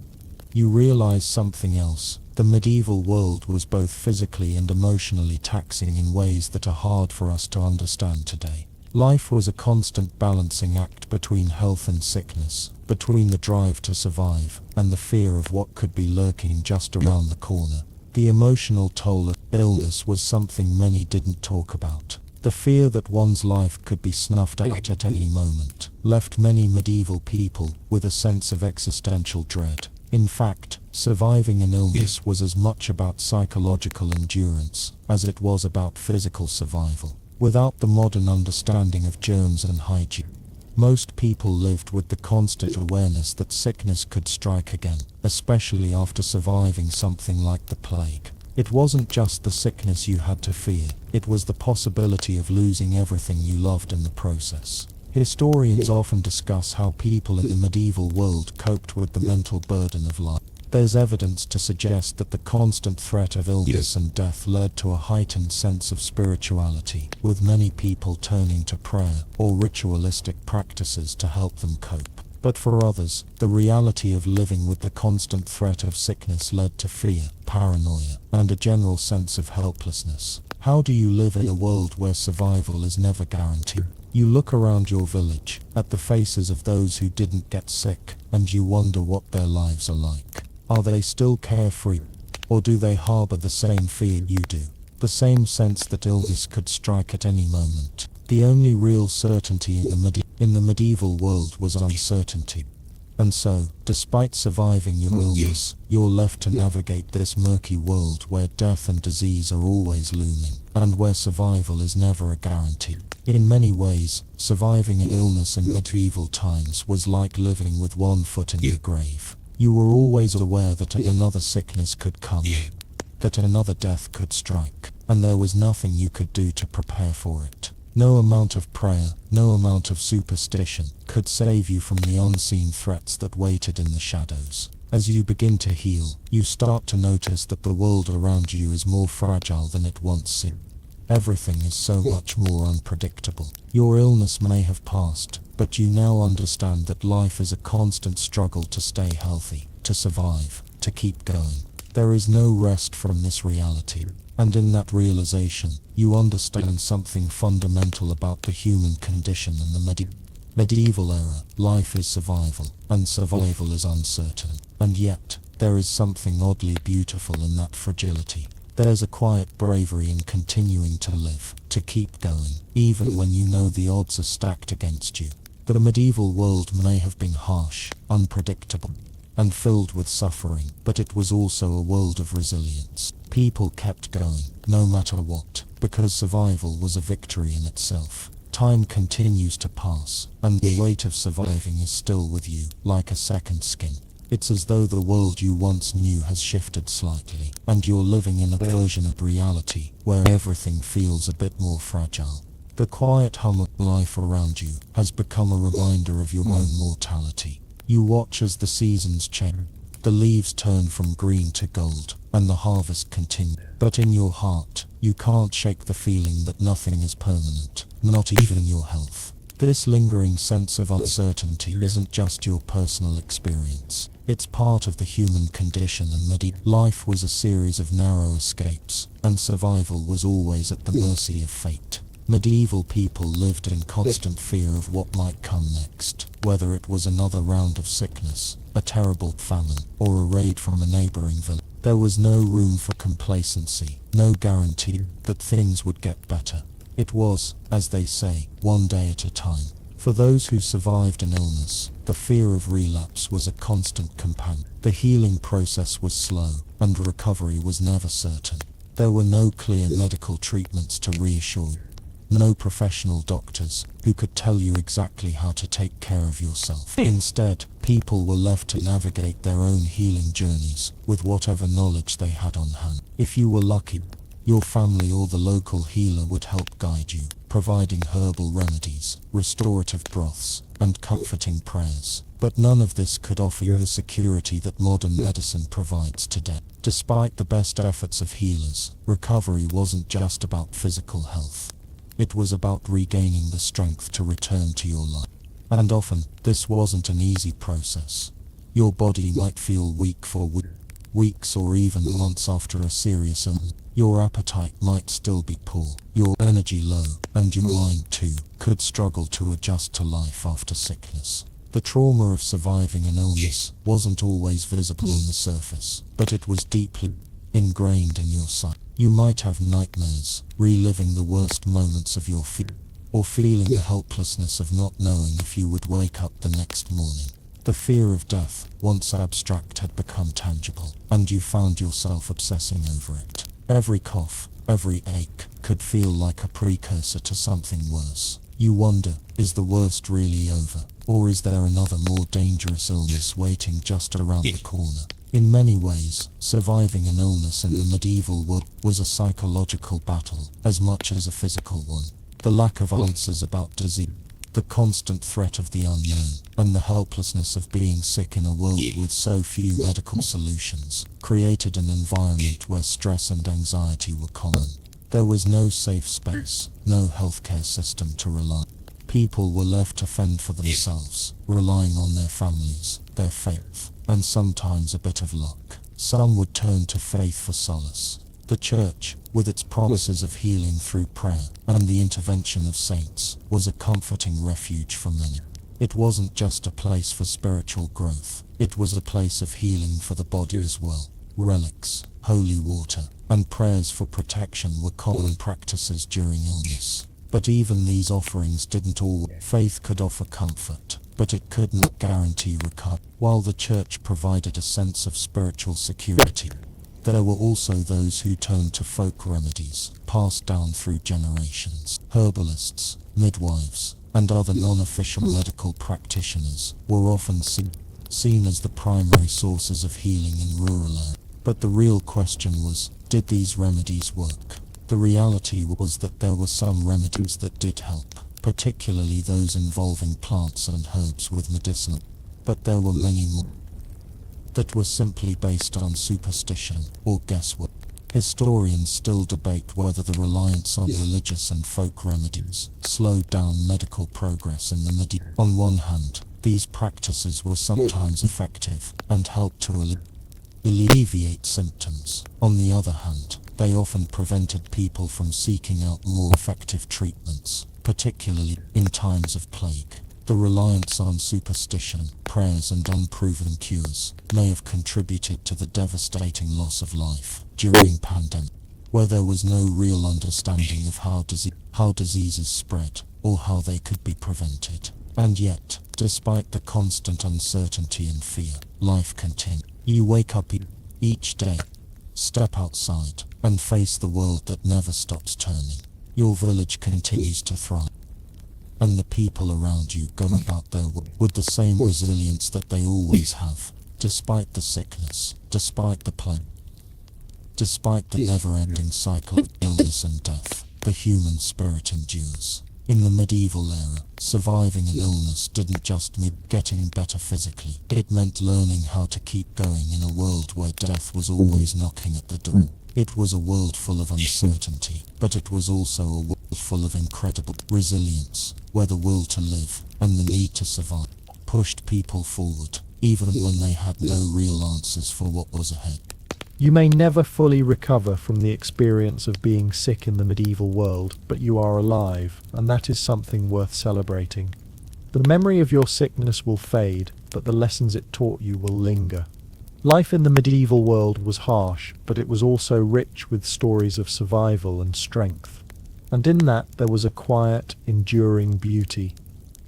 you realize something else. The medieval world was both physically and emotionally taxing in ways that are hard for us to understand today. Life was a constant balancing act between health and sickness, between the drive to survive and the fear of what could be lurking just around the corner. The emotional toll of illness was something many didn't talk about. The fear that one's life could be snuffed out at any moment left many medieval people with a sense of existential dread. In fact, surviving an illness was as much about psychological endurance as it was about physical survival. Without the modern understanding of germs and hygiene, most people lived with the constant awareness that sickness could strike again, especially after surviving something like the plague. It wasn't just the sickness you had to fear, it was the possibility of losing everything you loved in the process. Historians often discuss how people in the medieval world coped with the mental burden of life. There's evidence to suggest that the constant threat of illness and death led to a heightened sense of spirituality, with many people turning to prayer or ritualistic practices to help them cope. But for others, the reality of living with the constant threat of sickness led to fear, paranoia, and a general sense of helplessness. How do you live in a world where survival is never guaranteed? You look around your village, at the faces of those who didn't get sick, and you wonder what their lives are like. Are they still carefree? Or do they harbor the same fear you do? The same sense that illness could strike at any moment. The only real certainty in the medieval world was uncertainty. And so, despite surviving your illness, you're left to navigate this murky world where death and disease are always looming, and where survival is never a guarantee. In many ways, surviving an illness in medieval times was like living with one foot in the grave. You were always aware that another sickness could come, that another death could strike, and there was nothing you could do to prepare for it. No amount of prayer, no amount of superstition could save you from the unseen threats that waited in the shadows. As you begin to heal, you start to notice that the world around you is more fragile than it once seemed. Everything is so much more unpredictable. Your illness may have passed, but you now understand that life is a constant struggle to stay healthy, to survive, to keep going. There is no rest from this reality. And in that realization, you understand something fundamental about the human condition in the medieval era. Life is survival, and survival is uncertain. And yet, there is something oddly beautiful in that fragility. There's a quiet bravery in continuing to live, to keep going, even when you know the odds are stacked against you. The medieval world may have been harsh, unpredictable, and filled with suffering, but it was also a world of resilience. People kept going, no matter what, because survival was a victory in itself. Time continues to pass, and the weight of surviving is still with you, like a second skin. It's as though the world you once knew has shifted slightly, and you're living in a version of reality where everything feels a bit more fragile. The quiet hum of life around you has become a reminder of your own mortality. You watch as the seasons change. The leaves turn from green to gold, and the harvest continues. But in your heart, you can't shake the feeling that nothing is permanent, not even your health. This lingering sense of uncertainty isn't just your personal experience. It's part of the human condition, and medieval life was a series of narrow escapes, and survival was always at the mercy of fate. Medieval people lived in constant fear of what might come next, whether it was another round of sickness, a terrible famine, or a raid from a neighboring village. There was no room for complacency, no guarantee that things would get better. It was, as they say, one day at a time. For those who survived an illness, the fear of relapse was a constant companion. The healing process was slow, and recovery was never certain. There were no clear medical treatments to reassure you. No professional doctors who could tell you exactly how to take care of yourself. Instead, people were left to navigate their own healing journeys with whatever knowledge they had on hand. If you were lucky, your family or the local healer would help guide you, providing herbal remedies, restorative broths, and comforting prayers. But none of this could offer you the security that modern medicine provides today. Despite the best efforts of healers, recovery wasn't just about physical health. It was about regaining the strength to return to your life. And often, this wasn't an easy process. Your body might feel weak for weeks or even months after a serious illness. Your appetite might still be poor, your energy low, and your mind too could struggle to adjust to life after sickness. The trauma of surviving an illness wasn't always visible on the surface, but it was deeply ingrained in your psyche. You might have nightmares, reliving the worst moments of your fear, or feeling the helplessness of not knowing if you would wake up the next morning. The fear of death, once abstract, had become tangible, and you found yourself obsessing over it. Every cough, every ache, could feel like a precursor to something worse. You wonder, is the worst really over, or is there another more dangerous illness waiting just around the corner? In many ways, surviving an illness in the medieval world was a psychological battle, as much as a physical one. The lack of answers about disease, the constant threat of the unknown, and the helplessness of being sick in a world with so few medical solutions, created an environment where stress and anxiety were common. There was no safe space, no healthcare system to rely on. People were left to fend for themselves, relying on their families, their faith, and sometimes a bit of luck. Some would turn to faith for solace. The church, with its promises of healing through prayer and the intervention of saints, was a comforting refuge for many. It wasn't just a place for spiritual growth, it was a place of healing for the body as well. Relics, holy water, and prayers for protection were common practices during illness. But even these offerings didn't always. Faith could offer comfort, but it could not guarantee recovery. While the church provided a sense of spiritual security, there were also those who turned to folk remedies, passed down through generations. Herbalists, midwives, and other non-official medical practitioners were often seen as the primary sources of healing in rural areas. But the real question was, did these remedies work? The reality was that there were some remedies that did help, particularly those involving plants and herbs with medicinal, but there were many more that were simply based on superstition or guesswork. Historians still debate whether the reliance on religious and folk remedies slowed down medical progress in the medieval. On one hand, these practices were sometimes effective and helped to alleviate symptoms. On the other hand, they often prevented people from seeking out more effective treatments, particularly in times of plague. The reliance on superstition, prayers and unproven cures may have contributed to the devastating loss of life during pandemic, where there was no real understanding of how diseases spread or how they could be prevented. And yet, despite the constant uncertainty and fear, life continued. You wake up each day, step outside, and face the world that never stops turning. Your village continues to thrive, and the people around you go about their work with the same resilience that they always have, despite the sickness, despite the plague, despite the never-ending cycle of illness and death. The human spirit endures. In the medieval era, surviving an illness didn't just mean getting better physically. It meant learning how to keep going in a world where death was always knocking at the door. It was a world full of uncertainty, but it was also a world full of incredible resilience, where the will to live and the need to survive pushed people forward, even when they had no real answers for what was ahead. You may never fully recover from the experience of being sick in the medieval world, but you are alive, and that is something worth celebrating. The memory of your sickness will fade, but the lessons it taught you will linger. Life in the medieval world was harsh, but it was also rich with stories of survival and strength. And in that there was a quiet, enduring beauty.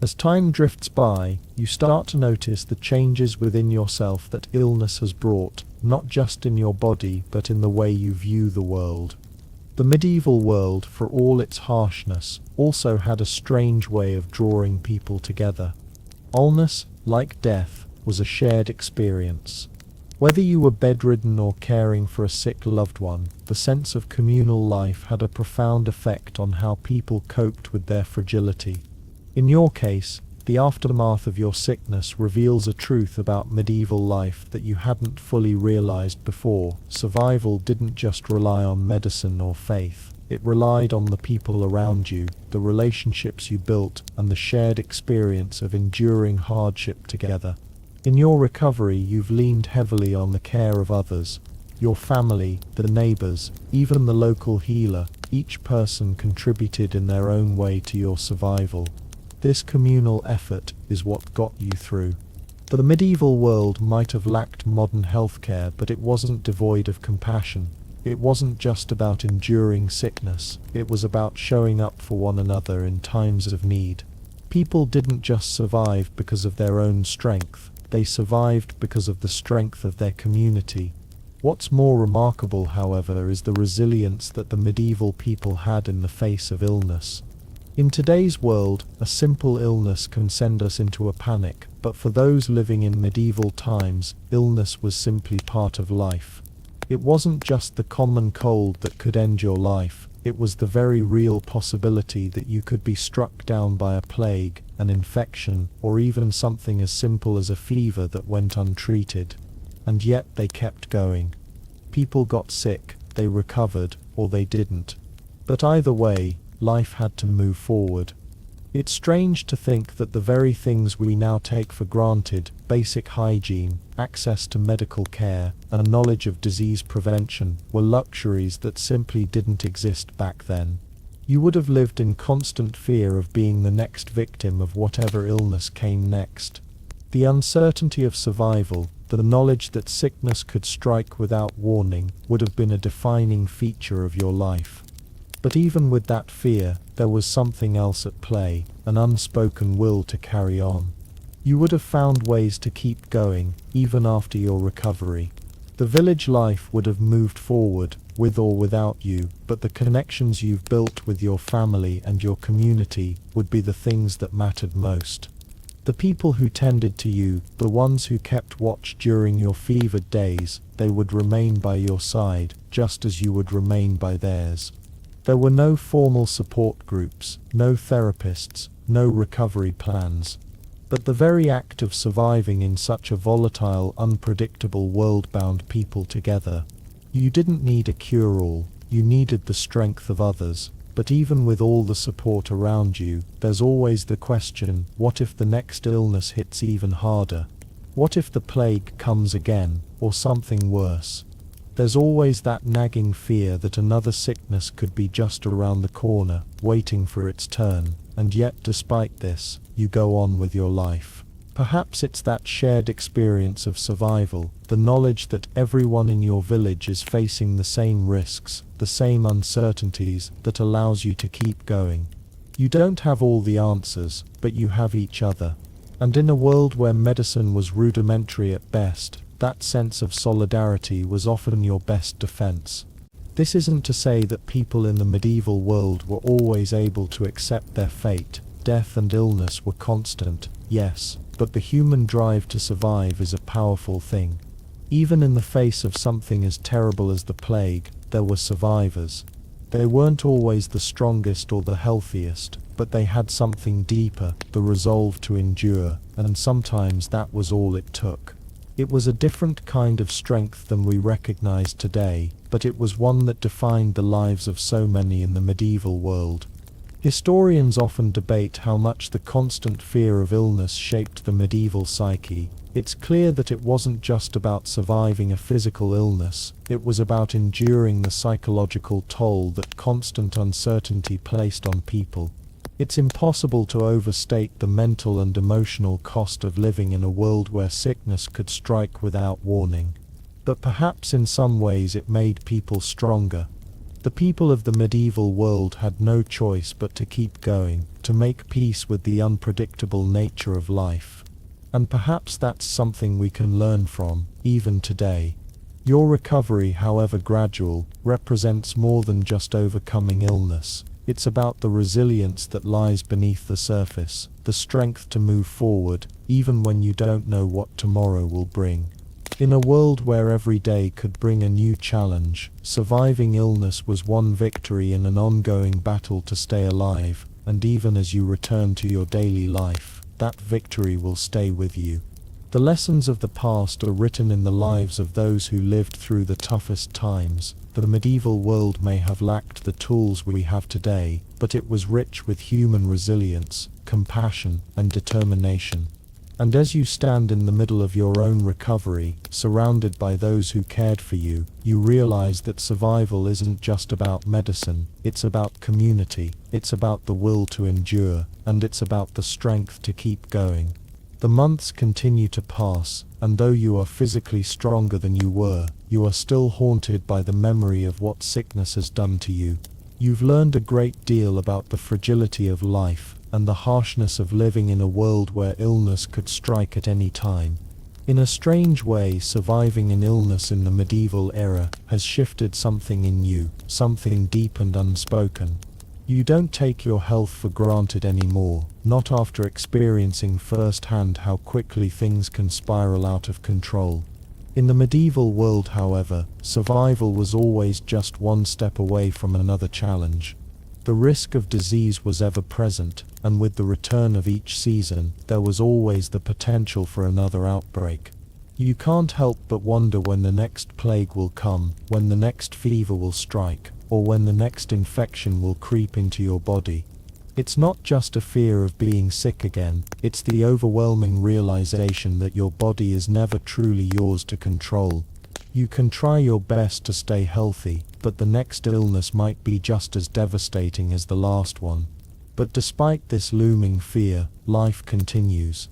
As time drifts by, you start to notice the changes within yourself that illness has brought, not just in your body, but in the way you view the world. The medieval world, for all its harshness, also had a strange way of drawing people together. Illness, like death, was a shared experience. Whether you were bedridden or caring for a sick loved one, the sense of communal life had a profound effect on how people coped with their fragility. In your case, the aftermath of your sickness reveals a truth about medieval life that you hadn't fully realized before. Survival didn't just rely on medicine or faith. It relied on the people around you, the relationships you built, and the shared experience of enduring hardship together. In your recovery, you've leaned heavily on the care of others, Your family, the neighbors, even the local healer, each person contributed in their own way to your survival. This communal effort is what got you through. The medieval world might have lacked modern healthcare, but it wasn't devoid of compassion. It wasn't just about enduring sickness, it was about showing up for one another in times of need. People didn't just survive because of their own strength, they survived because of the strength of their community. What's more remarkable, however, is the resilience that the medieval people had in the face of illness. In today's world, a simple illness can send us into a panic, but for those living in medieval times, illness was simply part of life. It wasn't just the common cold that could end your life, it was the very real possibility that you could be struck down by a plague, an infection, or even something as simple as a fever that went untreated. And yet they kept going. People got sick, they recovered, or they didn't. But either way, life had to move forward. It's strange to think that the very things we now take for granted, basic hygiene, access to medical care, and a knowledge of disease prevention, were luxuries that simply didn't exist back then. You would have lived in constant fear of being the next victim of whatever illness came next. The uncertainty of survival, the knowledge that sickness could strike without warning, would have been a defining feature of your life. But even with that fear, there was something else at play, an unspoken will to carry on. You would have found ways to keep going, even after your recovery. The village life would have moved forward, with or without you, but the connections you've built with your family and your community would be the things that mattered most. The people who tended to you, the ones who kept watch during your fevered days, they would remain by your side, just as you would remain by theirs. There were no formal support groups, no therapists, no recovery plans. But the very act of surviving in such a volatile, unpredictable world bound people together. You didn't need a cure-all, you needed the strength of others. But even with all the support around you, there's always the question, what if the next illness hits even harder? What if the plague comes again, or something worse? There's always that nagging fear that another sickness could be just around the corner, waiting for its turn, and yet despite this, you go on with your life. Perhaps it's that shared experience of survival, the knowledge that everyone in your village is facing the same risks, the same uncertainties, that allows you to keep going. You don't have all the answers, but you have each other. And in a world where medicine was rudimentary at best, that sense of solidarity was often your best defense. This isn't to say that people in the medieval world were always able to accept their fate. Death and illness were constant, yes, but the human drive to survive is a powerful thing. Even in the face of something as terrible as the plague, there were survivors. They weren't always the strongest or the healthiest, but they had something deeper, the resolve to endure, and sometimes that was all it took. It was a different kind of strength than we recognize today, but it was one that defined the lives of so many in the medieval world. Historians often debate how much the constant fear of illness shaped the medieval psyche. It's clear that it wasn't just about surviving a physical illness, it was about enduring the psychological toll that constant uncertainty placed on people. It's impossible to overstate the mental and emotional cost of living in a world where sickness could strike without warning. But perhaps in some ways it made people stronger. The people of the medieval world had no choice but to keep going, to make peace with the unpredictable nature of life. And perhaps that's something we can learn from, even today. Your recovery, however gradual, represents more than just overcoming illness. It's about the resilience that lies beneath the surface, the strength to move forward, even when you don't know what tomorrow will bring. In a world where every day could bring a new challenge, surviving illness was one victory in an ongoing battle to stay alive, and even as you return to your daily life, that victory will stay with you. The lessons of the past are written in the lives of those who lived through the toughest times. The medieval world may have lacked the tools we have today, but it was rich with human resilience, compassion, and determination. And as you stand in the middle of your own recovery, surrounded by those who cared for you, you realize that survival isn't just about medicine, it's about community, it's about the will to endure, and it's about the strength to keep going. The months continue to pass, and though you are physically stronger than you were, you are still haunted by the memory of what sickness has done to you. You've learned a great deal about the fragility of life, and the harshness of living in a world where illness could strike at any time. In a strange way, surviving an illness in the medieval era has shifted something in you, something deep and unspoken. You don't take your health for granted anymore, not after experiencing firsthand how quickly things can spiral out of control. In the medieval world, however, survival was always just one step away from another challenge. The risk of disease was ever present, and with the return of each season, there was always the potential for another outbreak. You can't help but wonder when the next plague will come, when the next fever will strike, or when the next infection will creep into your body. It's not just a fear of being sick again, it's the overwhelming realization that your body is never truly yours to control. You can try your best to stay healthy, but the next illness might be just as devastating as the last one. But despite this looming fear, life continues.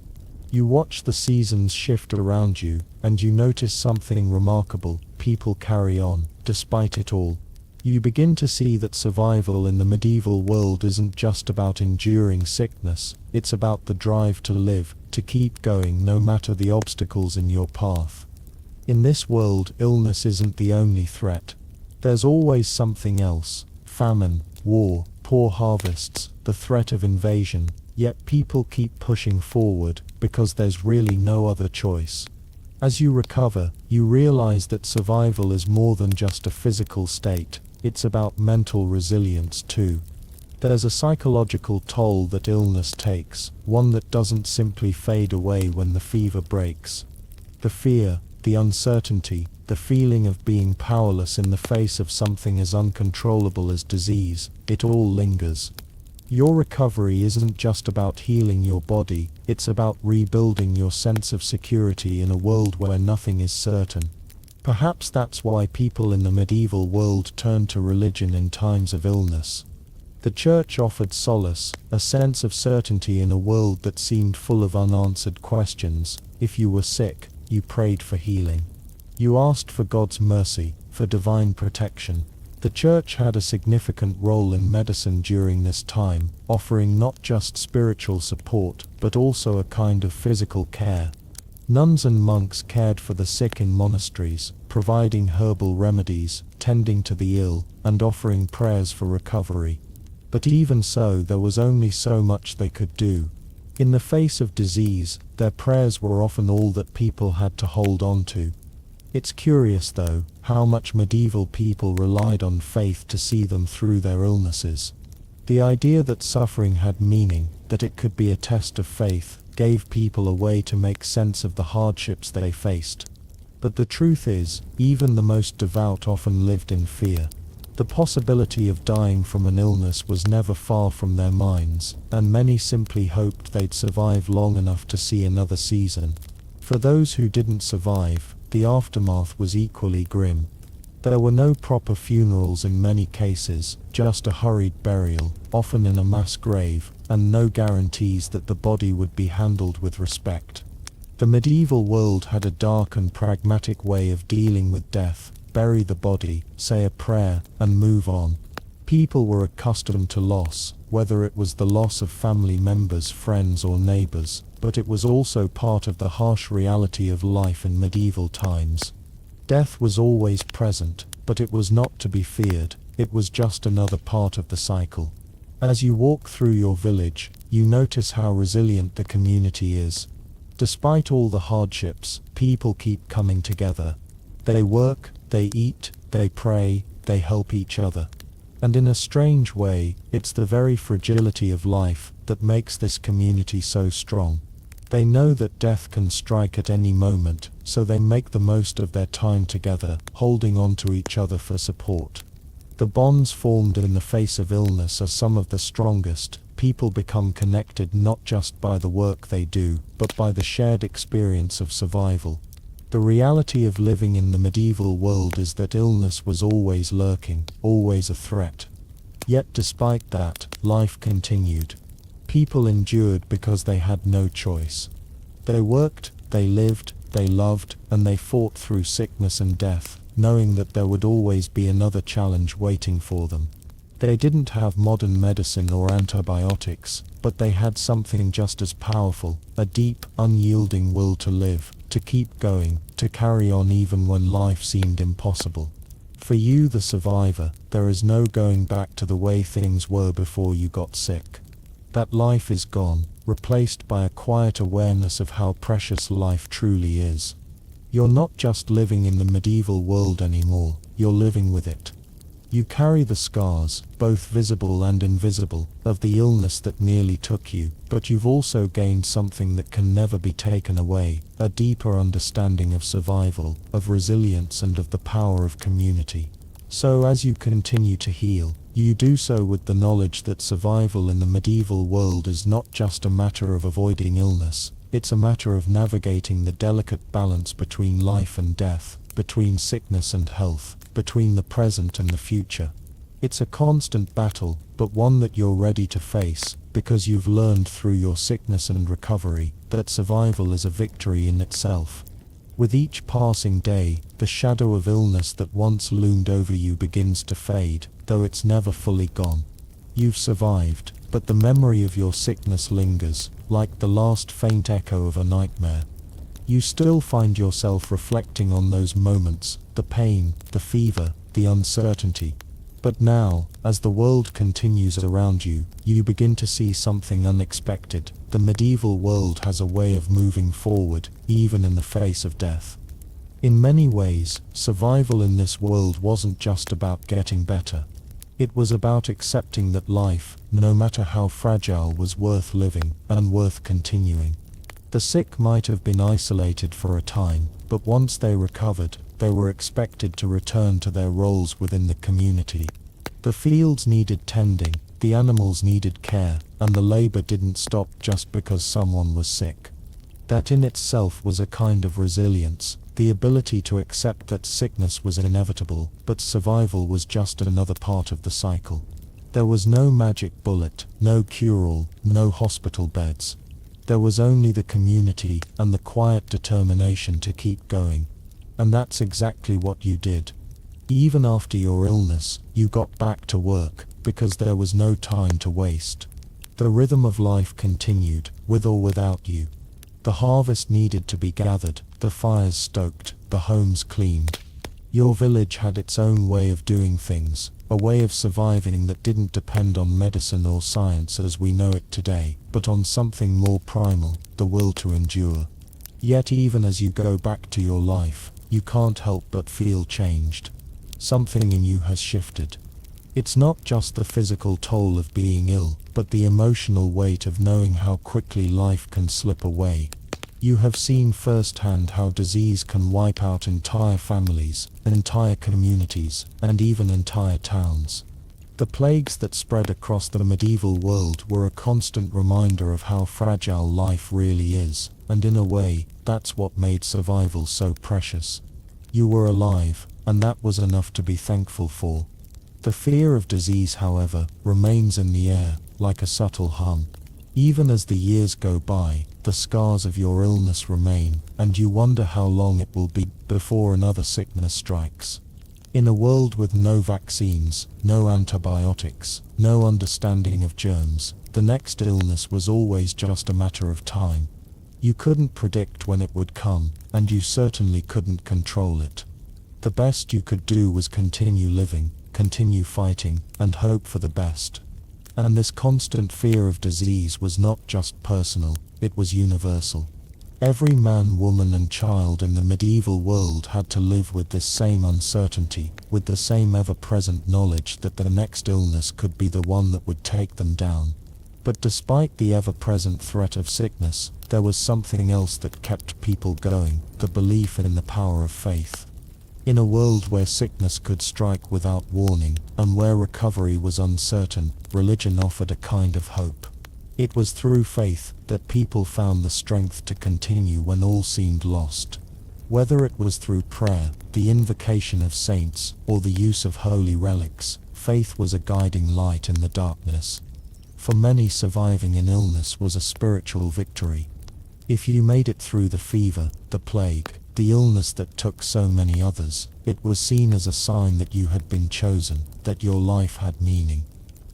You watch the seasons shift around you, and you notice something remarkable: people carry on, despite it all. You begin to see that survival in the medieval world isn't just about enduring sickness, it's about the drive to live, to keep going no matter the obstacles in your path. In this world, illness isn't the only threat. There's always something else: famine, war, poor harvests, the threat of invasion. Yet people keep pushing forward, because there's really no other choice. As you recover, you realize that survival is more than just a physical state, it's about mental resilience too. There's a psychological toll that illness takes, one that doesn't simply fade away when the fever breaks. The fear, the uncertainty, the feeling of being powerless in the face of something as uncontrollable as disease, it all lingers. Your recovery isn't just about healing your body, it's about rebuilding your sense of security in a world where nothing is certain. Perhaps that's why people in the medieval world turned to religion in times of illness. The church offered solace, a sense of certainty in a world that seemed full of unanswered questions. If you were sick, you prayed for healing. You asked for God's mercy, for divine protection. The church had a significant role in medicine during this time, offering not just spiritual support, but also a kind of physical care. Nuns and monks cared for the sick in monasteries, providing herbal remedies, tending to the ill, and offering prayers for recovery. But even so, there was only so much they could do. In the face of disease, their prayers were often all that people had to hold on to. It's curious, though, how much medieval people relied on faith to see them through their illnesses. The idea that suffering had meaning, that it could be a test of faith, gave people a way to make sense of the hardships they faced. But the truth is, even the most devout often lived in fear. The possibility of dying from an illness was never far from their minds, and many simply hoped they'd survive long enough to see another season. For those who didn't survive, the aftermath was equally grim. There were no proper funerals in many cases, just a hurried burial, often in a mass grave, and no guarantees that the body would be handled with respect. The medieval world had a dark and pragmatic way of dealing with death: bury the body, say a prayer, and move on. People were accustomed to loss, whether it was the loss of family members, friends, or neighbors, but it was also part of the harsh reality of life in medieval times. Death was always present, but it was not to be feared, it was just another part of the cycle. As you walk through your village, you notice how resilient the community is. Despite all the hardships, people keep coming together. They work, they eat, they pray, they help each other. And in a strange way, it's the very fragility of life that makes this community so strong. They know that death can strike at any moment, so they make the most of their time together, holding on to each other for support. The bonds formed in the face of illness are some of the strongest, people become connected not just by the work they do, but by the shared experience of survival. The reality of living in the medieval world is that illness was always lurking, always a threat. Yet despite that, life continued. People endured because they had no choice. They worked, they lived, they loved, and they fought through sickness and death, knowing that there would always be another challenge waiting for them. They didn't have modern medicine or antibiotics, but they had something just as powerful, a deep, unyielding will to live, to keep going, to carry on even when life seemed impossible. For you, the survivor, there is no going back to the way things were before you got sick. That life is gone, replaced by a quiet awareness of how precious life truly is. You're not just living in the medieval world anymore, you're living with it. You carry the scars, both visible and invisible, of the illness that nearly took you, but you've also gained something that can never be taken away, a deeper understanding of survival, of resilience, and of the power of community. So as you continue to heal, you do so with the knowledge that survival in the medieval world is not just a matter of avoiding illness, it's a matter of navigating the delicate balance between life and death, between sickness and health, between the present and the future. It's a constant battle, but one that you're ready to face, because you've learned through your sickness and recovery that survival is a victory in itself. With each passing day, the shadow of illness that once loomed over you begins to fade, though it's never fully gone. You've survived, but the memory of your sickness lingers, like the last faint echo of a nightmare. You still find yourself reflecting on those moments, the pain, the fever, the uncertainty. But now, as the world continues around you, you begin to see something unexpected. The medieval world has a way of moving forward, even in the face of death. In many ways, survival in this world wasn't just about getting better. It was about accepting that life, no matter how fragile, was worth living, and worth continuing. The sick might have been isolated for a time, but once they recovered, they were expected to return to their roles within the community. The fields needed tending, the animals needed care, and the labor didn't stop just because someone was sick. That in itself was a kind of resilience, the ability to accept that sickness was inevitable, but survival was just another part of the cycle. There was no magic bullet, no cure-all, no hospital beds. There was only the community and the quiet determination to keep going. And that's exactly what you did. Even after your illness, you got back to work, because there was no time to waste. The rhythm of life continued, with or without you. The harvest needed to be gathered, the fires stoked, the homes cleaned. Your village had its own way of doing things, a way of surviving that didn't depend on medicine or science as we know it today, but on something more primal, the will to endure. Yet even as you go back to your life, you can't help but feel changed. Something in you has shifted. It's not just the physical toll of being ill, but the emotional weight of knowing how quickly life can slip away. You have seen firsthand how disease can wipe out entire families, entire communities, and even entire towns. The plagues that spread across the medieval world were a constant reminder of how fragile life really is, and in a way, that's what made survival so precious. You were alive, and that was enough to be thankful for. The fear of disease, however, remains in the air, like a subtle hum. Even as the years go by, the scars of your illness remain, and you wonder how long it will be before another sickness strikes. In a world with no vaccines, no antibiotics, no understanding of germs, the next illness was always just a matter of time. You couldn't predict when it would come, and you certainly couldn't control it. The best you could do was continue living, continue fighting, and hope for the best. And this constant fear of disease was not just personal, it was universal. Every man, woman, and child in the medieval world had to live with this same uncertainty, with the same ever-present knowledge that their next illness could be the one that would take them down. But despite the ever-present threat of sickness, there was something else that kept people going, the belief in the power of faith. In a world where sickness could strike without warning, and where recovery was uncertain, religion offered a kind of hope. It was through faith that people found the strength to continue when all seemed lost. Whether it was through prayer, the invocation of saints, or the use of holy relics, faith was a guiding light in the darkness. For many, surviving an illness was a spiritual victory. If you made it through the fever, the plague, the illness that took so many others, it was seen as a sign that you had been chosen, that your life had meaning.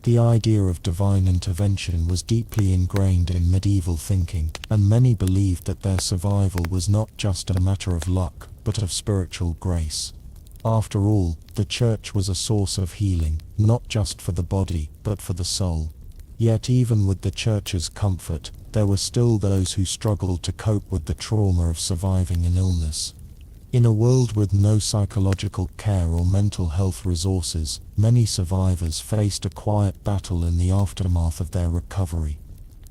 The idea of divine intervention was deeply ingrained in medieval thinking, and many believed that their survival was not just a matter of luck, but of spiritual grace. After all, the church was a source of healing, not just for the body, but for the soul. Yet even with the church's comfort, there were still those who struggled to cope with the trauma of surviving an illness. In a world with no psychological care or mental health resources, many survivors faced a quiet battle in the aftermath of their recovery.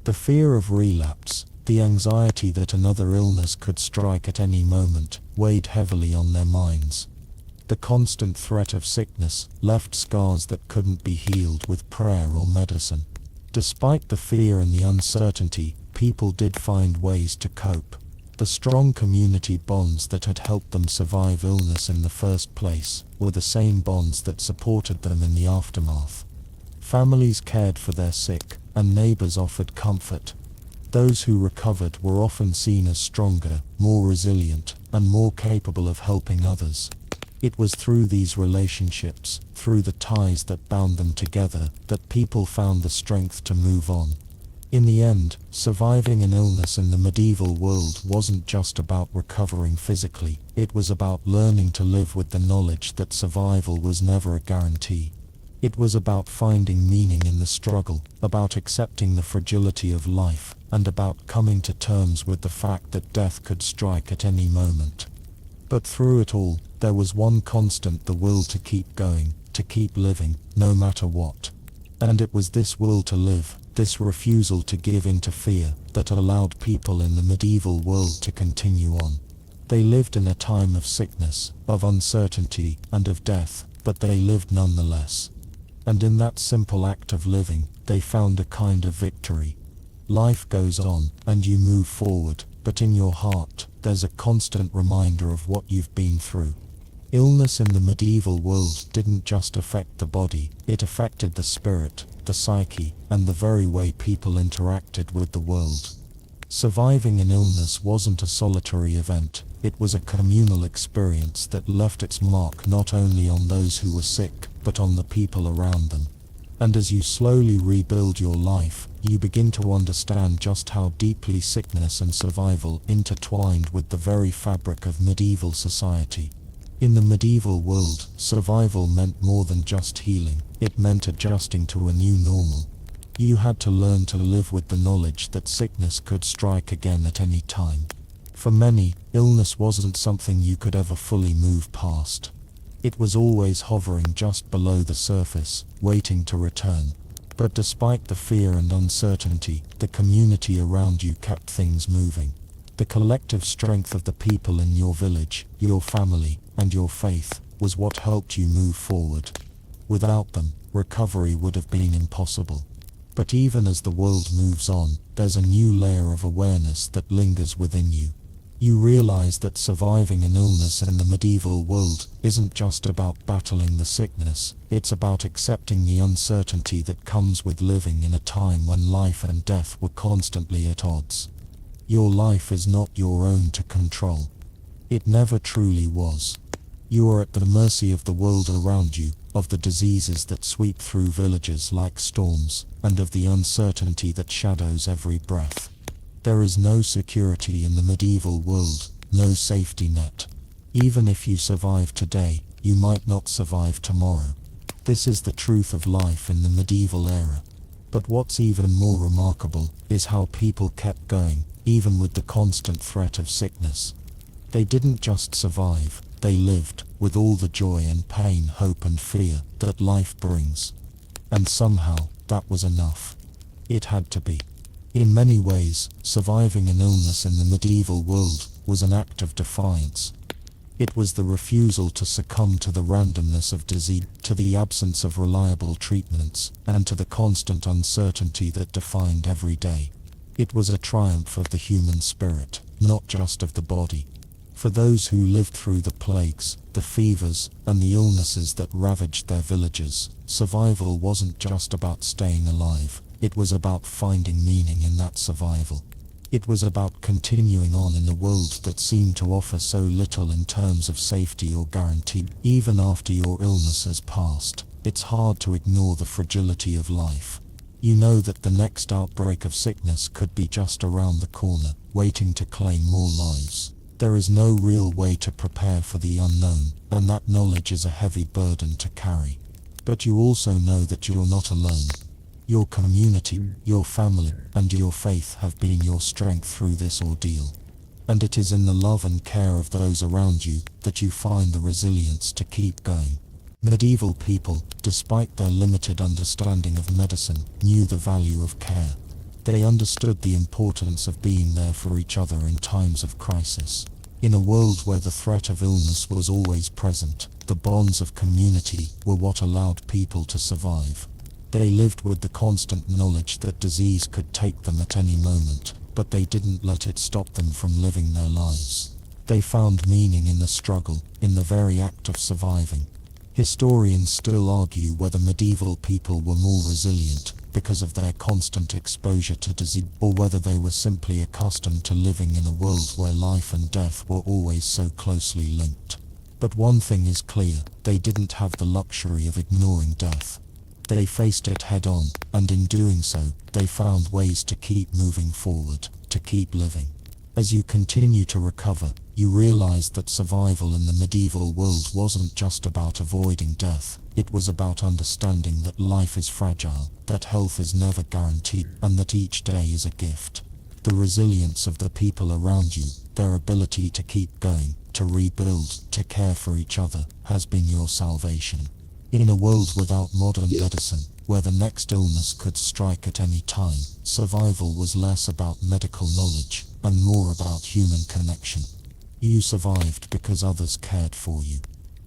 The fear of relapse, the anxiety that another illness could strike at any moment, weighed heavily on their minds. The constant threat of sickness left scars that couldn't be healed with prayer or medicine. Despite the fear and the uncertainty, people did find ways to cope. The strong community bonds that had helped them survive illness in the first place were the same bonds that supported them in the aftermath. Families cared for their sick, and neighbors offered comfort. Those who recovered were often seen as stronger, more resilient, and more capable of helping others. It was through these relationships, through the ties that bound them together, that people found the strength to move on. In the end, surviving an illness in the medieval world wasn't just about recovering physically, it was about learning to live with the knowledge that survival was never a guarantee. It was about finding meaning in the struggle, about accepting the fragility of life, and about coming to terms with the fact that death could strike at any moment. But through it all, there was one constant: the will to keep going, to keep living, no matter what. And it was this will to live, this refusal to give in to fear, that allowed people in the medieval world to continue on. They lived in a time of sickness, of uncertainty, and of death, but they lived nonetheless. And in that simple act of living, they found a kind of victory. Life goes on, and you move forward, but in your heart, there's a constant reminder of what you've been through. Illness in the medieval world didn't just affect the body, it affected the spirit, the psyche, and the very way people interacted with the world. Surviving an illness wasn't a solitary event, it was a communal experience that left its mark not only on those who were sick, but on the people around them. And as you slowly rebuild your life, you begin to understand just how deeply sickness and survival intertwined with the very fabric of medieval society. In the medieval world, survival meant more than just healing, it meant adjusting to a new normal. You had to learn to live with the knowledge that sickness could strike again at any time. For many, illness wasn't something you could ever fully move past. It was always hovering just below the surface, waiting to return. But despite the fear and uncertainty, the community around you kept things moving. The collective strength of the people in your village, your family, and your faith was what helped you move forward. Without them, recovery would have been impossible. But even as the world moves on, there's a new layer of awareness that lingers within you. You realize that surviving an illness in the medieval world isn't just about battling the sickness, it's about accepting the uncertainty that comes with living in a time when life and death were constantly at odds. Your life is not your own to control. It never truly was. You are at the mercy of the world around you, of the diseases that sweep through villages like storms, and of the uncertainty that shadows every breath. There is no security in the medieval world, no safety net. Even if you survive today, you might not survive tomorrow. This is the truth of life in the medieval era. But what's even more remarkable is how people kept going, even with the constant threat of sickness. They didn't just survive, they lived, with all the joy and pain, hope and fear that life brings. And somehow, that was enough. It had to be. In many ways, surviving an illness in the medieval world was an act of defiance. It was the refusal to succumb to the randomness of disease, to the absence of reliable treatments, and to the constant uncertainty that defined every day. It was a triumph of the human spirit, not just of the body. For those who lived through the plagues, the fevers, and the illnesses that ravaged their villages, survival wasn't just about staying alive, it was about finding meaning in that survival. It was about continuing on in a world that seemed to offer so little in terms of safety or guarantee. Even after your illness has passed, it's hard to ignore the fragility of life. You know that the next outbreak of sickness could be just around the corner, waiting to claim more lives. There is no real way to prepare for the unknown, and that knowledge is a heavy burden to carry. But you also know that you're not alone. Your community, your family, and your faith have been your strength through this ordeal. And it is in the love and care of those around you that you find the resilience to keep going. Medieval people, despite their limited understanding of medicine, knew the value of care. They understood the importance of being there for each other in times of crisis. In a world where the threat of illness was always present, the bonds of community were what allowed people to survive. They lived with the constant knowledge that disease could take them at any moment, but they didn't let it stop them from living their lives. They found meaning in the struggle, in the very act of surviving. Historians still argue whether medieval people were more resilient because of their constant exposure to disease, or whether they were simply accustomed to living in a world where life and death were always so closely linked. But one thing is clear, they didn't have the luxury of ignoring death. They faced it head-on, and in doing so, they found ways to keep moving forward, to keep living. As you continue to recover, you realize that survival in the medieval world wasn't just about avoiding death, it was about understanding that life is fragile, that health is never guaranteed, and that each day is a gift. The resilience of the people around you, their ability to keep going, to rebuild, to care for each other, has been your salvation. In a world without modern medicine, where the next illness could strike at any time, survival was less about medical knowledge, and more about human connection. You survived because others cared for you.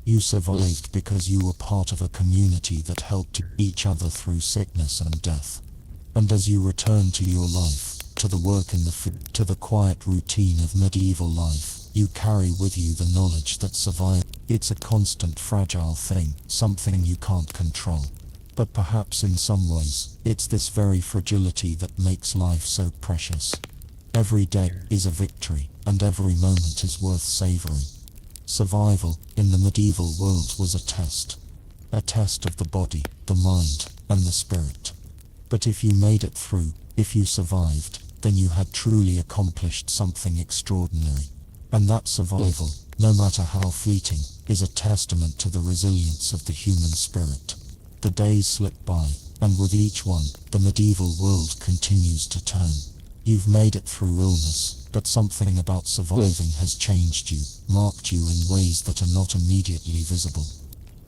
You survived because you were part of a community that helped each other through sickness and death. And as you return to your life, to the work in the field, to the quiet routine of medieval life, you carry with you the knowledge that survival, it's a constant fragile thing, something you can't control. But perhaps in some ways, it's this very fragility that makes life so precious. Every day is a victory, and every moment is worth savoring. Survival, in the medieval world, was a test of the body, the mind, and the spirit. But if you made it through, if you survived, then you had truly accomplished something extraordinary. And that survival, no matter how fleeting, is a testament to the resilience of the human spirit. The days slip by, and with each one, the medieval world continues to turn. You've made it through illness, but something about surviving has changed you, marked you in ways that are not immediately visible.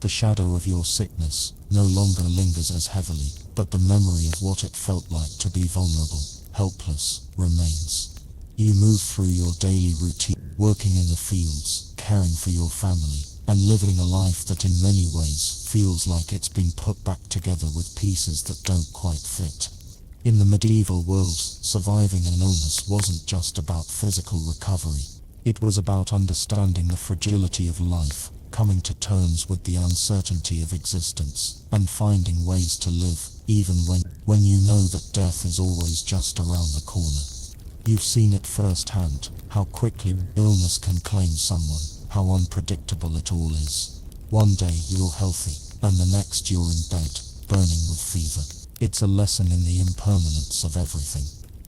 The shadow of your sickness no longer lingers as heavily, but the memory of what it felt like to be vulnerable, helpless, remains. You move through your daily routine, working in the fields, caring for your family, and living a life that in many ways feels like it's been put back together with pieces that don't quite fit. In the medieval world, surviving an illness wasn't just about physical recovery. It was about understanding the fragility of life, coming to terms with the uncertainty of existence, and finding ways to live, even when you know that death is always just around the corner. You've seen it firsthand, how quickly illness can claim someone, how unpredictable it all is. One day you're healthy, and the next you're in bed, burning with fever. It's a lesson in the impermanence of everything.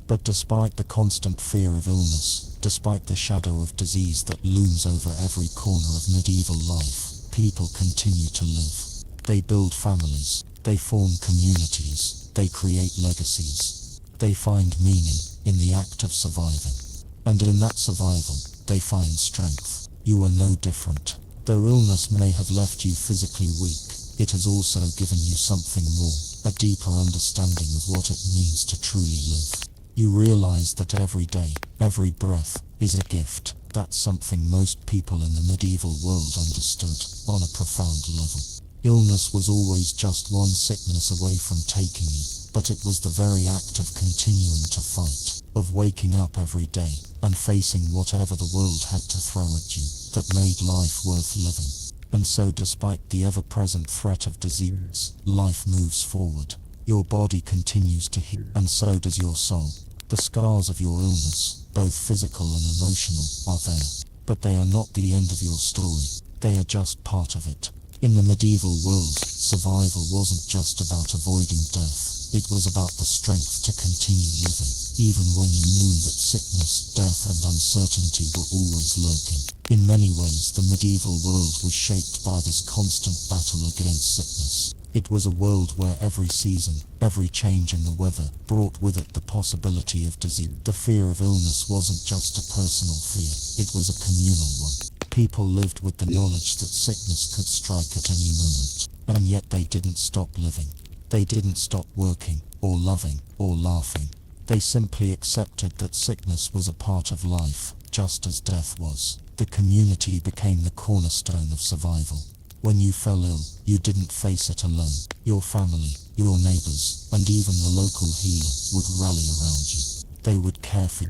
But despite the constant fear of illness, despite the shadow of disease that looms over every corner of medieval life, people continue to live. They build families, they form communities, they create legacies. They find meaning in the act of surviving. And in that survival, they find strength. You are no different. Though illness may have left you physically weak, it has also given you something more, a deeper understanding of what it means to truly live. You realize that every day, every breath, is a gift, That's something most people in the medieval world understood on a profound level. Illness was always just one sickness away from taking you, but it was the very act of continuing to fight, of waking up every day and facing whatever the world had to throw at you, that made life worth living. And so, despite the ever-present threat of disease, life moves forward. Your body continues to heal, and so does your soul. The scars of your illness, both physical and emotional, are there, but they are not the end of your story. They are just part of it. In the medieval world, survival wasn't just about avoiding death. It was about the strength to continue living, even when you knew that sickness, death and uncertainty were always lurking. In many ways, the medieval world was shaped by this constant battle against sickness. It was a world where every season, every change in the weather, brought with it the possibility of disease. The fear of illness wasn't just a personal fear, it was a communal one. People lived with the knowledge that sickness could strike at any moment, and yet they didn't stop living. They didn't stop working, or loving, or laughing. They simply accepted that sickness was a part of life, just as death was. The community became the cornerstone of survival. When you fell ill, you didn't face it alone. Your family, your neighbors, and even the local healer would rally around you. They would care for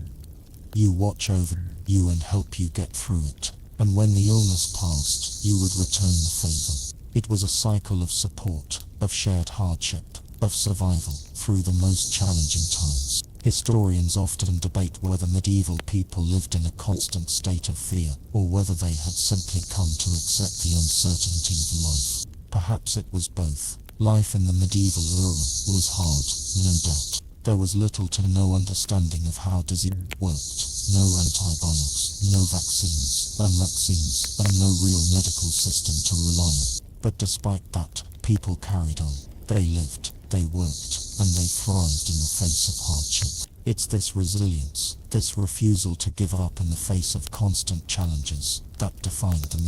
you, watch over you and help you get through it. And when the illness passed, you would return the favor. It was a cycle of support, of shared hardship, of survival through the most challenging times. Historians often debate whether medieval people lived in a constant state of fear, or whether they had simply come to accept the uncertainty of life. Perhaps it was both. Life in the medieval era was hard, no doubt. There was little to no understanding of how disease worked. No antibiotics, no vaccines, and no real medical system to rely on. But despite that, people carried on. They lived, they worked, and they thrived in the face of hardship. It's this resilience, this refusal to give up in the face of constant challenges, that defined the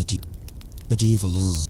medieval era.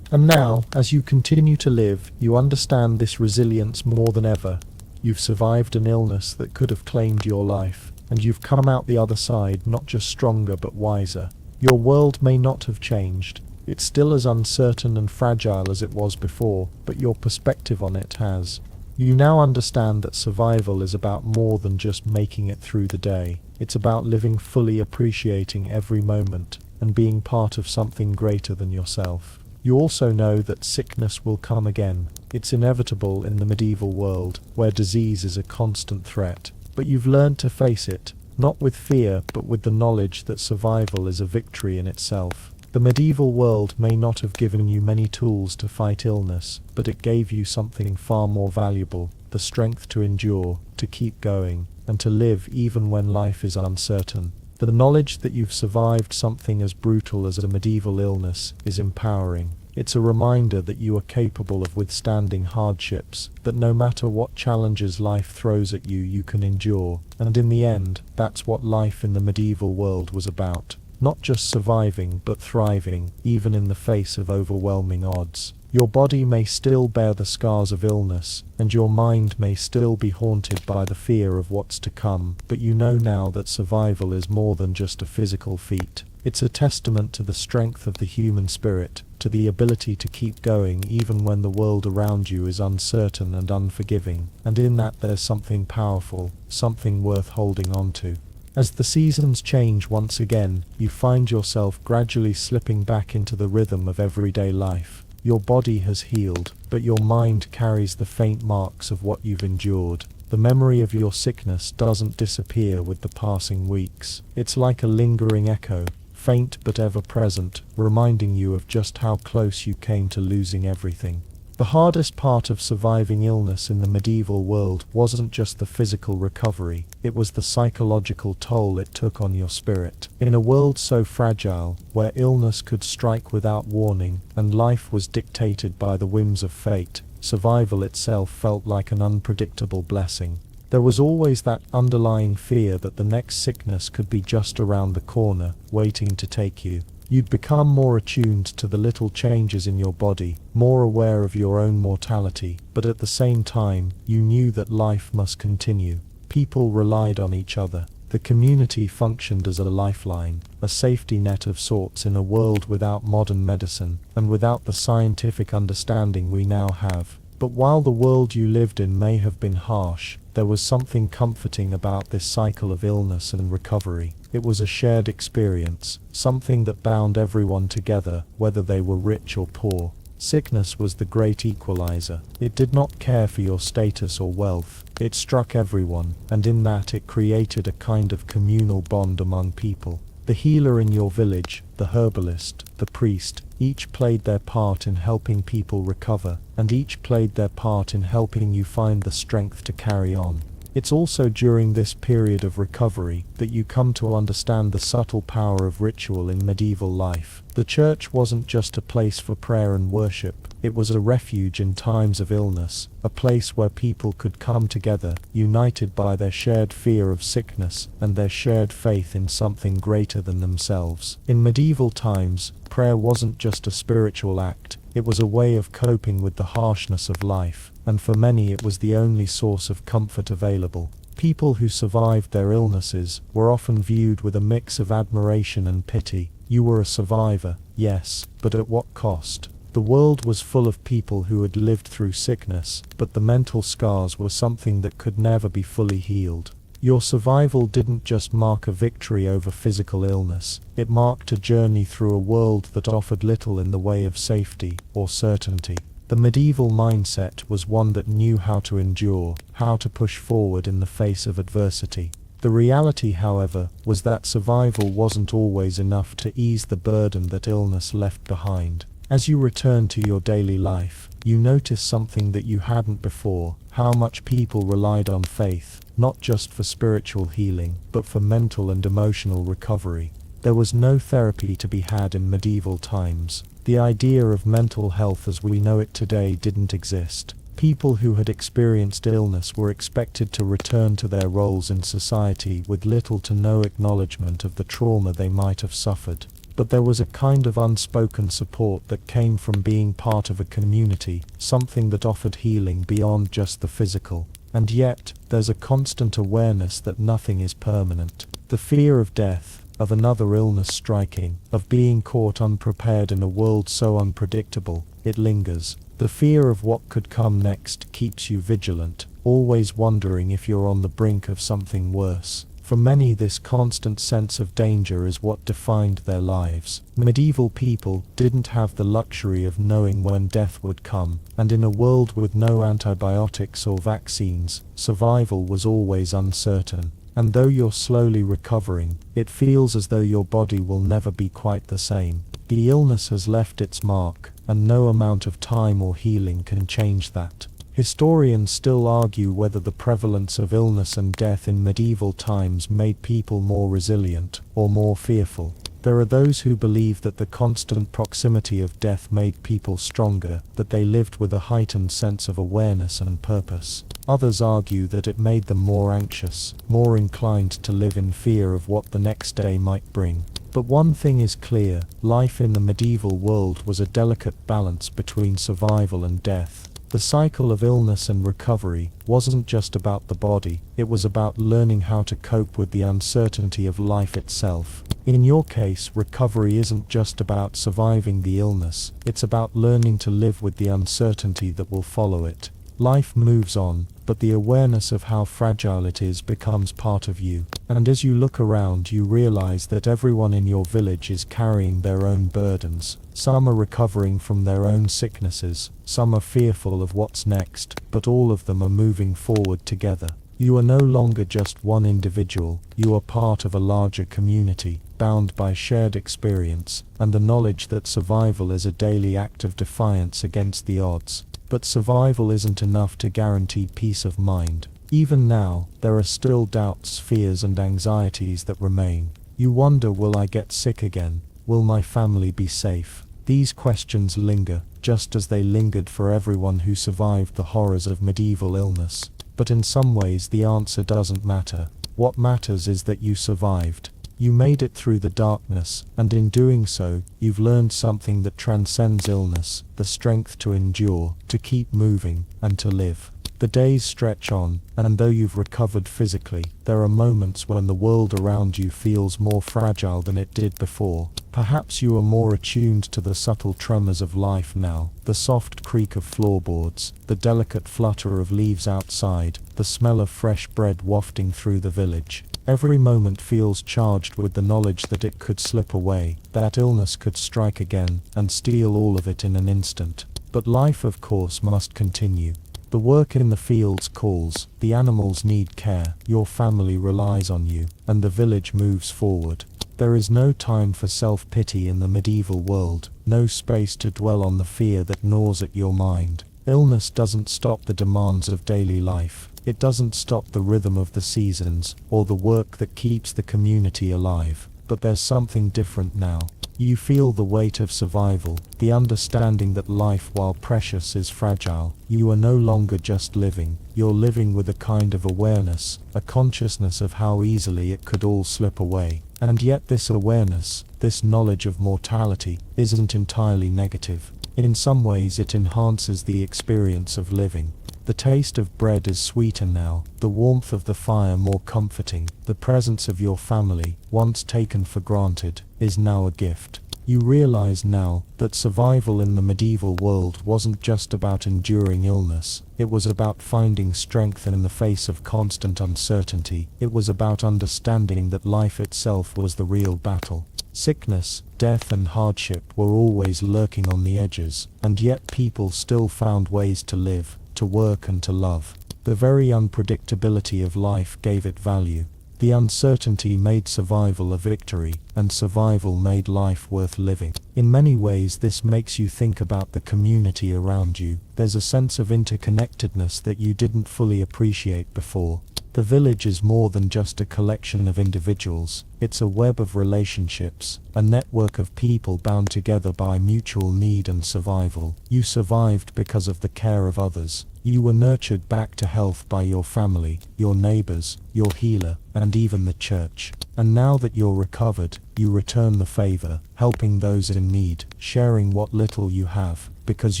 And now, as you continue to live, you understand this resilience more than ever. You've survived an illness that could have claimed your life, and you've come out the other side not just stronger but wiser. Your world may not have changed. It's still as uncertain and fragile as it was before, but your perspective on it has. You now understand that survival is about more than just making it through the day. It's about living fully, appreciating every moment, and being part of something greater than yourself. You also know that sickness will come again. It's inevitable in the medieval world, where disease is a constant threat. But you've learned to face it, not with fear, but with the knowledge that survival is a victory in itself. The medieval world may not have given you many tools to fight illness, but it gave you something far more valuable, the strength to endure, to keep going, and to live even when life is uncertain. The knowledge that you've survived something as brutal as a medieval illness is empowering. It's a reminder that you are capable of withstanding hardships, that no matter what challenges life throws at you, you can endure. And in the end, that's what life in the medieval world was about. Not just surviving, but thriving, even in the face of overwhelming odds. Your body may still bear the scars of illness, and your mind may still be haunted by the fear of what's to come, but you know now that survival is more than just a physical feat. It's a testament to the strength of the human spirit, to the ability to keep going even when the world around you is uncertain and unforgiving, and in that there's something powerful, something worth holding on to. As the seasons change once again, you find yourself gradually slipping back into the rhythm of everyday life. Your body has healed, but your mind carries the faint marks of what you've endured. The memory of your sickness doesn't disappear with the passing weeks. It's like a lingering echo, faint but ever present, reminding you of just how close you came to losing everything. The hardest part of surviving illness in the medieval world wasn't just the physical recovery, it was the psychological toll it took on your spirit. In a world so fragile, where illness could strike without warning, and life was dictated by the whims of fate, survival itself felt like an unpredictable blessing. There was always that underlying fear that the next sickness could be just around the corner, waiting to take you. You'd become more attuned to the little changes in your body, more aware of your own mortality, but at the same time, you knew that life must continue. People relied on each other. The community functioned as a lifeline, a safety net of sorts in a world without modern medicine, and without the scientific understanding we now have. But while the world you lived in may have been harsh, there was something comforting about this cycle of illness and recovery. It was a shared experience, something that bound everyone together, whether they were rich or poor. Sickness was the great equalizer. It did not care for your status or wealth. It struck everyone, and in that it created a kind of communal bond among people. The healer in your village, the herbalist, the priest, each played their part in helping people recover, and each played their part in helping you find the strength to carry on. It's also during this period of recovery that you come to understand the subtle power of ritual in medieval life. The church wasn't just a place for prayer and worship, it was a refuge in times of illness, a place where people could come together, united by their shared fear of sickness and their shared faith in something greater than themselves. In medieval times, prayer wasn't just a spiritual act, it was a way of coping with the harshness of life, and for many it was the only source of comfort available. People who survived their illnesses were often viewed with a mix of admiration and pity. You were a survivor, yes, but at what cost? The world was full of people who had lived through sickness, but the mental scars were something that could never be fully healed. Your survival didn't just mark a victory over physical illness, it marked a journey through a world that offered little in the way of safety or certainty. The medieval mindset was one that knew how to endure, how to push forward in the face of adversity. The reality, however, was that survival wasn't always enough to ease the burden that illness left behind. As you return to your daily life, you notice something that you hadn't before: how much people relied on faith, not just for spiritual healing, but for mental and emotional recovery. There was no therapy to be had in medieval times. The idea of mental health as we know it today didn't exist. People who had experienced illness were expected to return to their roles in society with little to no acknowledgement of the trauma they might have suffered. But there was a kind of unspoken support that came from being part of a community, something that offered healing beyond just the physical. And yet, there's a constant awareness that nothing is permanent. The fear of death, of another illness striking, of being caught unprepared in a world so unpredictable, it lingers. The fear of what could come next keeps you vigilant, always wondering if you're on the brink of something worse. For many, this constant sense of danger is what defined their lives. Medieval people didn't have the luxury of knowing when death would come, and in a world with no antibiotics or vaccines, survival was always uncertain. And though you're slowly recovering, it feels as though your body will never be quite the same. The illness has left its mark, and no amount of time or healing can change that. Historians still argue whether the prevalence of illness and death in medieval times made people more resilient or more fearful. There are those who believe that the constant proximity of death made people stronger, that they lived with a heightened sense of awareness and purpose. Others argue that it made them more anxious, more inclined to live in fear of what the next day might bring. But one thing is clear: life in the medieval world was a delicate balance between survival and death. The cycle of illness and recovery wasn't just about the body, it was about learning how to cope with the uncertainty of life itself. In your case, recovery isn't just about surviving the illness, it's about learning to live with the uncertainty that will follow it. Life moves on, but the awareness of how fragile it is becomes part of you. And as you look around, you realize that everyone in your village is carrying their own burdens. Some are recovering from their own sicknesses, some are fearful of what's next, but all of them are moving forward together. You are no longer just one individual, you are part of a larger community, bound by shared experience, and the knowledge that survival is a daily act of defiance against the odds. But survival isn't enough to guarantee peace of mind. Even now, there are still doubts, fears, and anxieties that remain. You wonder, will I get sick again? Will my family be safe? These questions linger, just as they lingered for everyone who survived the horrors of medieval illness. But in some ways the answer doesn't matter. What matters is that you survived. You made it through the darkness, and in doing so, you've learned something that transcends illness: the strength to endure, to keep moving, and to live. The days stretch on, and though you've recovered physically, there are moments when the world around you feels more fragile than it did before. Perhaps you are more attuned to the subtle tremors of life now, the soft creak of floorboards, the delicate flutter of leaves outside, the smell of fresh bread wafting through the village. Every moment feels charged with the knowledge that it could slip away, that illness could strike again, and steal all of it in an instant. But life, of course, must continue. The work in the fields calls, the animals need care, your family relies on you, and the village moves forward. There is no time for self-pity in the medieval world, no space to dwell on the fear that gnaws at your mind. Illness doesn't stop the demands of daily life. It doesn't stop the rhythm of the seasons, or the work that keeps the community alive. But there's something different now. You feel the weight of survival, the understanding that life, while precious, is fragile. You are no longer just living, you're living with a kind of awareness, a consciousness of how easily it could all slip away. And yet this awareness, this knowledge of mortality, isn't entirely negative. In some ways it enhances the experience of living. The taste of bread is sweeter now, the warmth of the fire more comforting, the presence of your family, once taken for granted, is now a gift. You realize now that survival in the medieval world wasn't just about enduring illness, it was about finding strength in the face of constant uncertainty, it was about understanding that life itself was the real battle. Sickness, death and hardship were always lurking on the edges, and yet people still found ways to live, to work and to love. The very unpredictability of life gave it value. The uncertainty made survival a victory, and survival made life worth living. In many ways this makes you think about the community around you. There's a sense of interconnectedness that you didn't fully appreciate before. The village is more than just a collection of individuals, it's a web of relationships, a network of people bound together by mutual need and survival. You survived because of the care of others. You were nurtured back to health by your family, your neighbors, your healer, and even the church. And now that you're recovered, you return the favor, helping those in need, sharing what little you have, because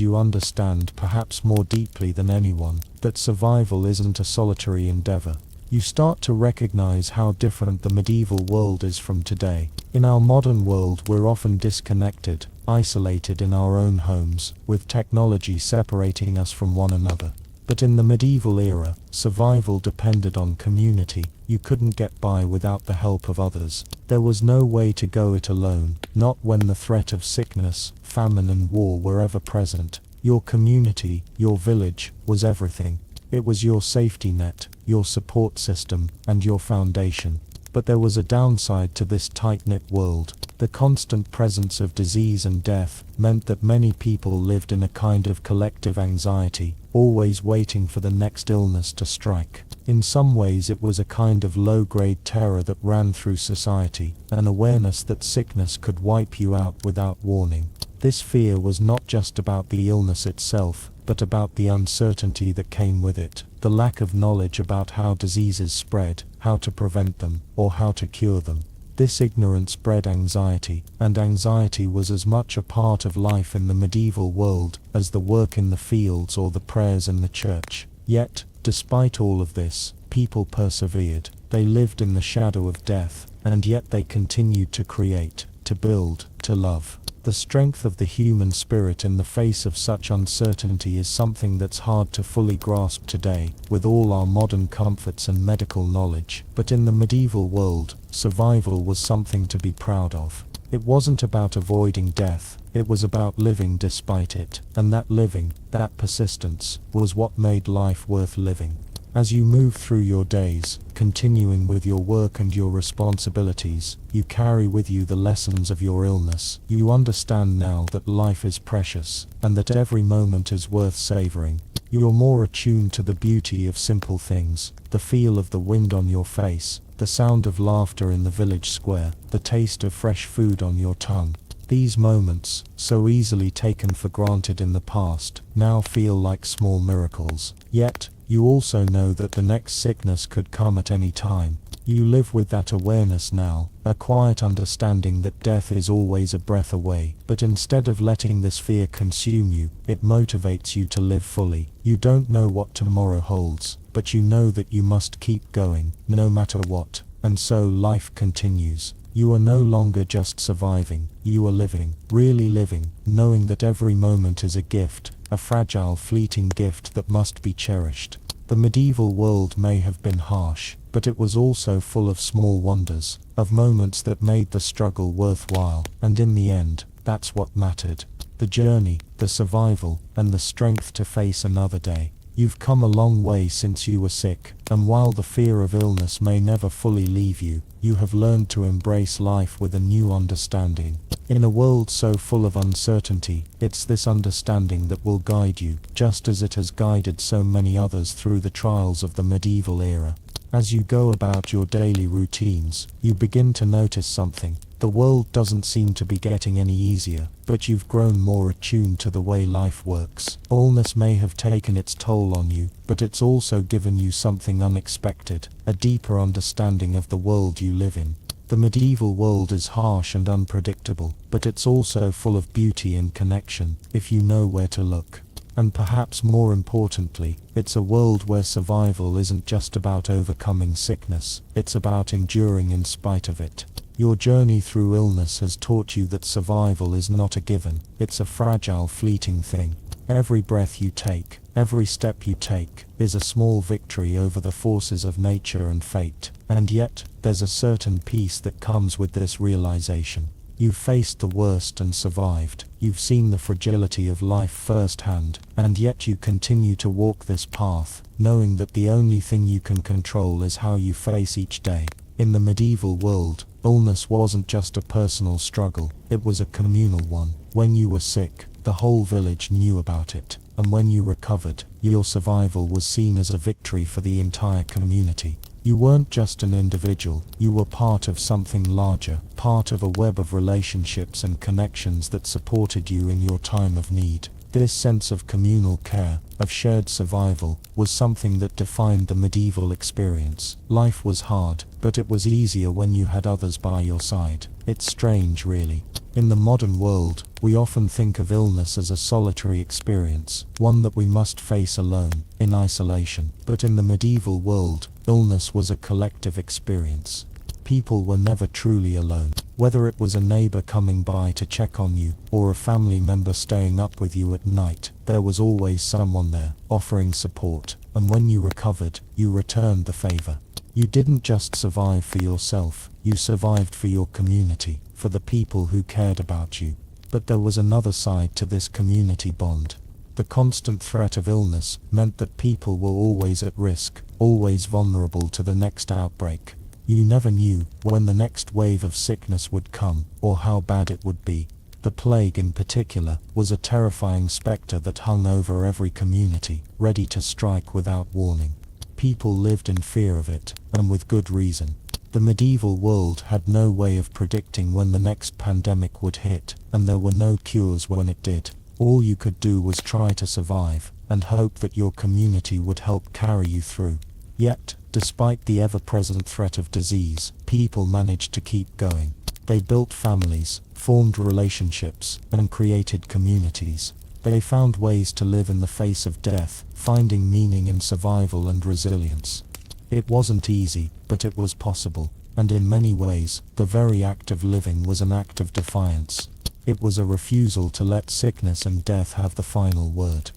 you understand, perhaps more deeply than anyone, that survival isn't a solitary endeavor. You start to recognize how different the medieval world is from today. In our modern world, we're often disconnected, isolated in our own homes, with technology separating us from one another. But in the medieval era, survival depended on community. You couldn't get by without the help of others. There was no way to go it alone, not when the threat of sickness, famine and war were ever present. Your community, your village, was everything. It was your safety net, your support system, and your foundation. But there was a downside to this tight-knit world. The constant presence of disease and death meant that many people lived in a kind of collective anxiety, always waiting for the next illness to strike. In some ways it was a kind of low-grade terror that ran through society, an awareness that sickness could wipe you out without warning. This fear was not just about the illness itself, but about the uncertainty that came with it, the lack of knowledge about how diseases spread, how to prevent them, or how to cure them. This ignorance bred anxiety, and anxiety was as much a part of life in the medieval world as the work in the fields or the prayers in the church. Yet, despite all of this, people persevered. They lived in the shadow of death, and yet they continued to create, to build, to love. The strength of the human spirit in the face of such uncertainty is something that's hard to fully grasp today, with all our modern comforts and medical knowledge. But in the medieval world, survival was something to be proud of. It wasn't about avoiding death, it was about living despite it. And that living, that persistence, was what made life worth living. As you move through your days, continuing with your work and your responsibilities, you carry with you the lessons of your illness. You understand now that life is precious, and that every moment is worth savoring. You're more attuned to the beauty of simple things, the feel of the wind on your face, the sound of laughter in the village square, the taste of fresh food on your tongue. These moments, so easily taken for granted in the past, now feel like small miracles. Yet, you also know that the next sickness could come at any time. You live with that awareness now, a quiet understanding that death is always a breath away, but instead of letting this fear consume you, it motivates you to live fully. You don't know what tomorrow holds, but you know that you must keep going, no matter what, and so life continues. You are no longer just surviving, you are living, really living, knowing that every moment is a gift, a fragile, fleeting gift that must be cherished. The medieval world may have been harsh, but it was also full of small wonders, of moments that made the struggle worthwhile, and in the end, that's what mattered. The journey, the survival, and the strength to face another day. You've come a long way since you were sick, and while the fear of illness may never fully leave you, you have learned to embrace life with a new understanding. In a world so full of uncertainty, it's this understanding that will guide you, just as it has guided so many others through the trials of the medieval era. As you go about your daily routines, you begin to notice something. The world doesn't seem to be getting any easier, but you've grown more attuned to the way life works. Illness may have taken its toll on you, but it's also given you something unexpected, a deeper understanding of the world you live in. The medieval world is harsh and unpredictable, but it's also full of beauty and connection, if you know where to look. And perhaps more importantly, it's a world where survival isn't just about overcoming sickness, it's about enduring in spite of it. Your journey through illness has taught you that survival is not a given, it's a fragile, fleeting thing. Every breath you take, every step you take, is a small victory over the forces of nature and fate. And yet, there's a certain peace that comes with this realization. You've faced the worst and survived. You've seen the fragility of life firsthand, and yet you continue to walk this path, knowing that the only thing you can control is how you face each day. In the medieval world, illness wasn't just a personal struggle, it was a communal one. When you were sick, the whole village knew about it, and when you recovered, your survival was seen as a victory for the entire community. You weren't just an individual, you were part of something larger, part of a web of relationships and connections that supported you in your time of need. This sense of communal care, of shared survival, was something that defined the medieval experience. Life was hard, but it was easier when you had others by your side. It's strange, really. In the modern world, we often think of illness as a solitary experience, one that we must face alone, in isolation. But in the medieval world, illness was a collective experience. People were never truly alone. Whether it was a neighbor coming by to check on you, or a family member staying up with you at night, there was always someone there, offering support, and when you recovered, you returned the favor. You didn't just survive for yourself, you survived for your community, for the people who cared about you. But there was another side to this community bond. The constant threat of illness meant that people were always at risk, always vulnerable to the next outbreak. You never knew when the next wave of sickness would come, or how bad it would be. The plague in particular was a terrifying specter that hung over every community, ready to strike without warning. People lived in fear of it, and with good reason. The medieval world had no way of predicting when the next pandemic would hit, and there were no cures when it did. All you could do was try to survive, and hope that your community would help carry you through. Yet, despite the ever-present threat of disease, people managed to keep going. They built families, formed relationships, and created communities. They found ways to live in the face of death, finding meaning in survival and resilience. It wasn't easy, but it was possible, and in many ways, the very act of living was an act of defiance. It was a refusal to let sickness and death have the final word.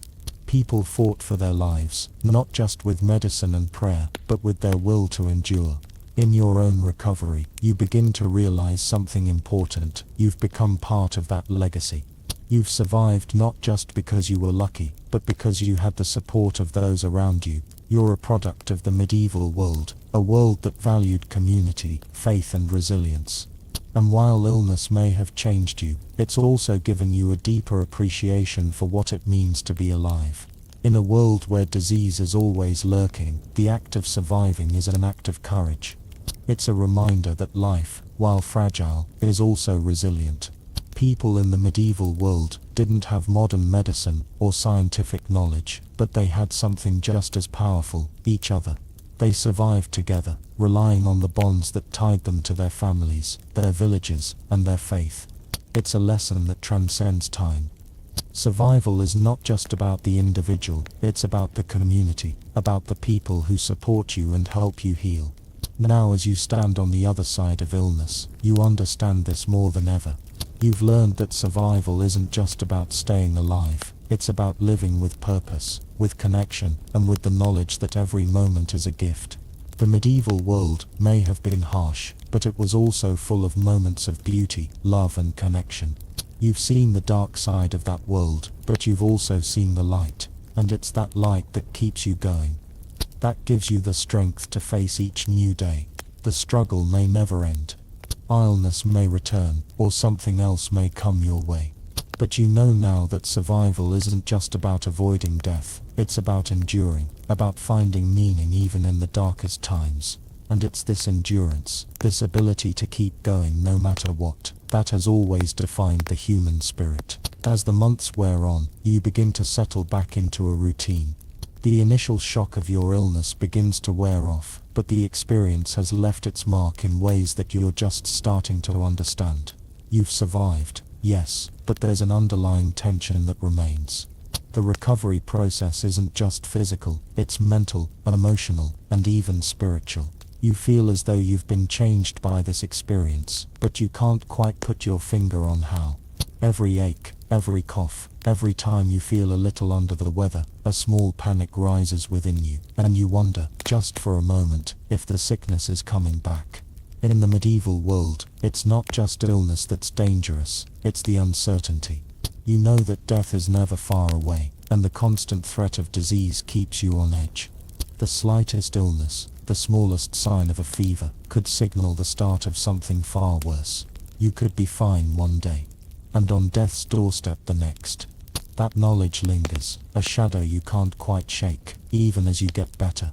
People fought for their lives, not just with medicine and prayer, but with their will to endure. In your own recovery, you begin to realize something important. You've become part of that legacy. You've survived not just because you were lucky, but because you had the support of those around you. You're a product of the medieval world, a world that valued community, faith and resilience. And while illness may have changed you, it's also given you a deeper appreciation for what it means to be alive. In a world where disease is always lurking, the act of surviving is an act of courage. It's a reminder that life, while fragile, is also resilient. People in the medieval world didn't have modern medicine or scientific knowledge, but they had something just as powerful: each other. They survived together, relying on the bonds that tied them to their families, their villages, and their faith. It's a lesson that transcends time. Survival is not just about the individual, it's about the community, about the people who support you and help you heal. Now as you stand on the other side of illness, you understand this more than ever. You've learned that survival isn't just about staying alive, it's about living with purpose, with connection, and with the knowledge that every moment is a gift. The medieval world may have been harsh, but it was also full of moments of beauty, love and connection. You've seen the dark side of that world, but you've also seen the light, and it's that light that keeps you going. That gives you the strength to face each new day. The struggle may never end. Illness may return, or something else may come your way. But you know now that survival isn't just about avoiding death, it's about enduring, about finding meaning even in the darkest times. And it's this endurance, this ability to keep going no matter what, that has always defined the human spirit. As the months wear on, you begin to settle back into a routine. The initial shock of your illness begins to wear off, but the experience has left its mark in ways that you're just starting to understand. You've survived, yes, but there's an underlying tension that remains. The recovery process isn't just physical, it's mental, emotional, and even spiritual. You feel as though you've been changed by this experience, but you can't quite put your finger on how. Every ache, every cough, every time you feel a little under the weather, a small panic rises within you, and you wonder, just for a moment, if the sickness is coming back. In the medieval world, it's not just illness that's dangerous, it's the uncertainty. You know that death is never far away, and the constant threat of disease keeps you on edge. The slightest illness, the smallest sign of a fever, could signal the start of something far worse. You could be fine one day, and on death's doorstep the next. That knowledge lingers, a shadow you can't quite shake, even as you get better.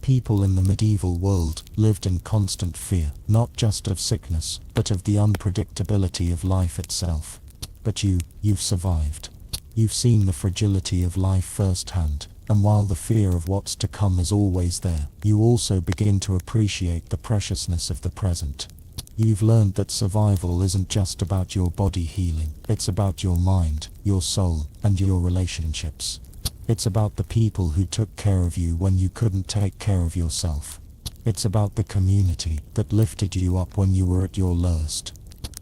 People in the medieval world lived in constant fear, not just of sickness, but of the unpredictability of life itself. But you've survived. You've seen the fragility of life firsthand, and while the fear of what's to come is always there, you also begin to appreciate the preciousness of the present. You've learned that survival isn't just about your body healing, it's about your mind, your soul, and your relationships. It's about the people who took care of you when you couldn't take care of yourself. It's about the community that lifted you up when you were at your lowest.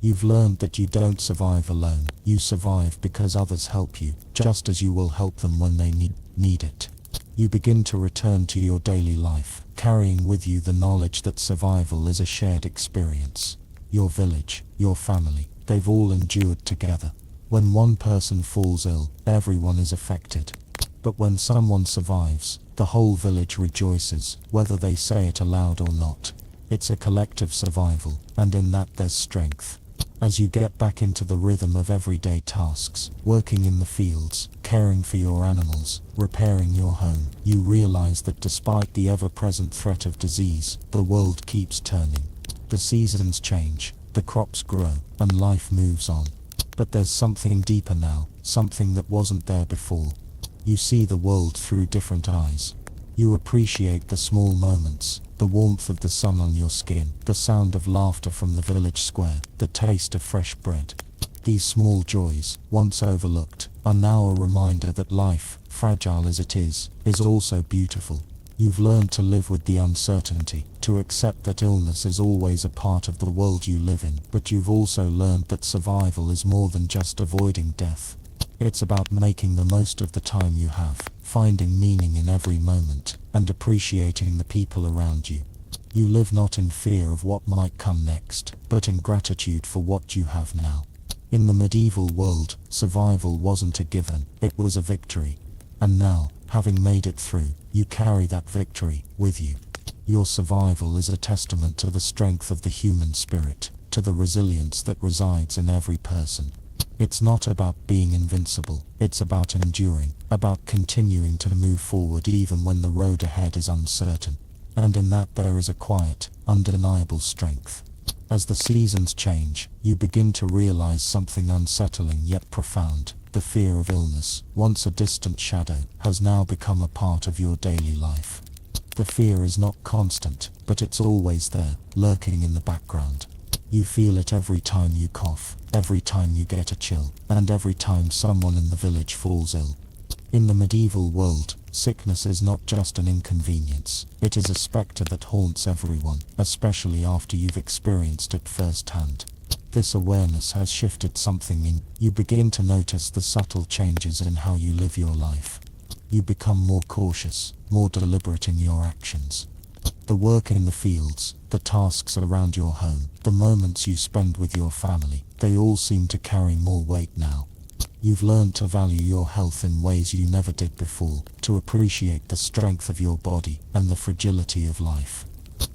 You've learned that you don't survive alone, you survive because others help you, just as you will help them when they need it. You begin to return to your daily life, carrying with you the knowledge that survival is a shared experience. Your village, your family, they've all endured together. When one person falls ill, everyone is affected. But when someone survives, the whole village rejoices, whether they say it aloud or not. It's a collective survival, and in that there's strength. As you get back into the rhythm of everyday tasks, working in the fields, caring for your animals, repairing your home, you realize that despite the ever-present threat of disease, the world keeps turning. The seasons change, the crops grow, and life moves on. But there's something deeper now, something that wasn't there before. You see the world through different eyes. You appreciate the small moments, the warmth of the sun on your skin, the sound of laughter from the village square, the taste of fresh bread. These small joys, once overlooked, are now a reminder that life, fragile as it is also beautiful. You've learned to live with the uncertainty, to accept that illness is always a part of the world you live in, but you've also learned that survival is more than just avoiding death. It's about making the most of the time you have, finding meaning in every moment, and appreciating the people around you. You live not in fear of what might come next, but in gratitude for what you have now. In the medieval world, survival wasn't a given, it was a victory. And now, having made it through, you carry that victory with you. Your survival is a testament to the strength of the human spirit, to the resilience that resides in every person. It's not about being invincible, it's about enduring, about continuing to move forward even when the road ahead is uncertain. And in that there is a quiet, undeniable strength. As the seasons change, you begin to realize something unsettling yet profound. The fear of illness, once a distant shadow, has now become a part of your daily life. The fear is not constant, but it's always there, lurking in the background. You feel it every time you cough, every time you get a chill, and every time someone in the village falls ill. In the medieval world, sickness is not just an inconvenience, it is a spectre that haunts everyone, especially after you've experienced it firsthand. This awareness has shifted something in you. Begin to notice the subtle changes in how you live your life. You become more cautious, more deliberate in your actions. The work in the fields, the tasks around your home, the moments you spend with your family, they all seem to carry more weight now. You've learned to value your health in ways you never did before, to appreciate the strength of your body and the fragility of life.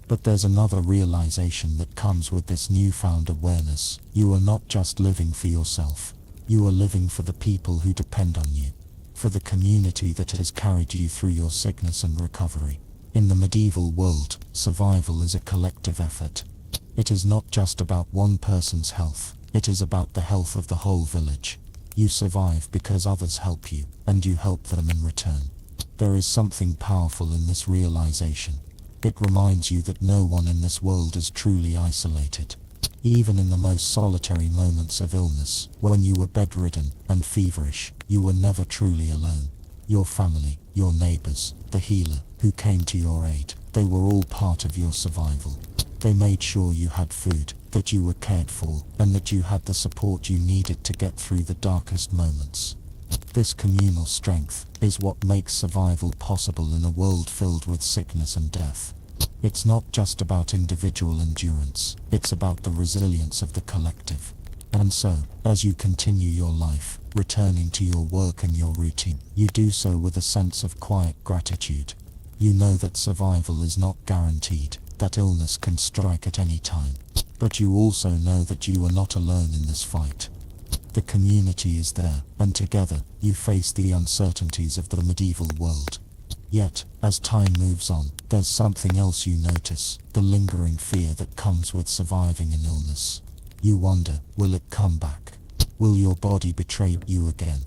But there's another realization that comes with this newfound awareness. You are not just living for yourself. You are living for the people who depend on you, for the community that has carried you through your sickness and recovery. In the medieval world, survival is a collective effort. It is not just about one person's health, it is about the health of the whole village. You survive because others help you, and you help them in return. There is something powerful in this realization. It reminds you that no one in this world is truly isolated. Even in the most solitary moments of illness, when you were bedridden and feverish, you were never truly alone. Your family, your neighbors, the healer who came to your aid, they were all part of your survival. They made sure you had food, that you were cared for, and that you had the support you needed to get through the darkest moments. This communal strength is what makes survival possible in a world filled with sickness and death. It's not just about individual endurance, it's about the resilience of the collective. And so, as you continue your life, returning to your work and your routine, you do so with a sense of quiet gratitude. You know that survival is not guaranteed, that illness can strike at any time. But you also know that you are not alone in this fight. The community is there, and together, you face the uncertainties of the medieval world. Yet, as time moves on, there's something else you notice, the lingering fear that comes with surviving an illness. You wonder, will it come back? Will your body betray you again?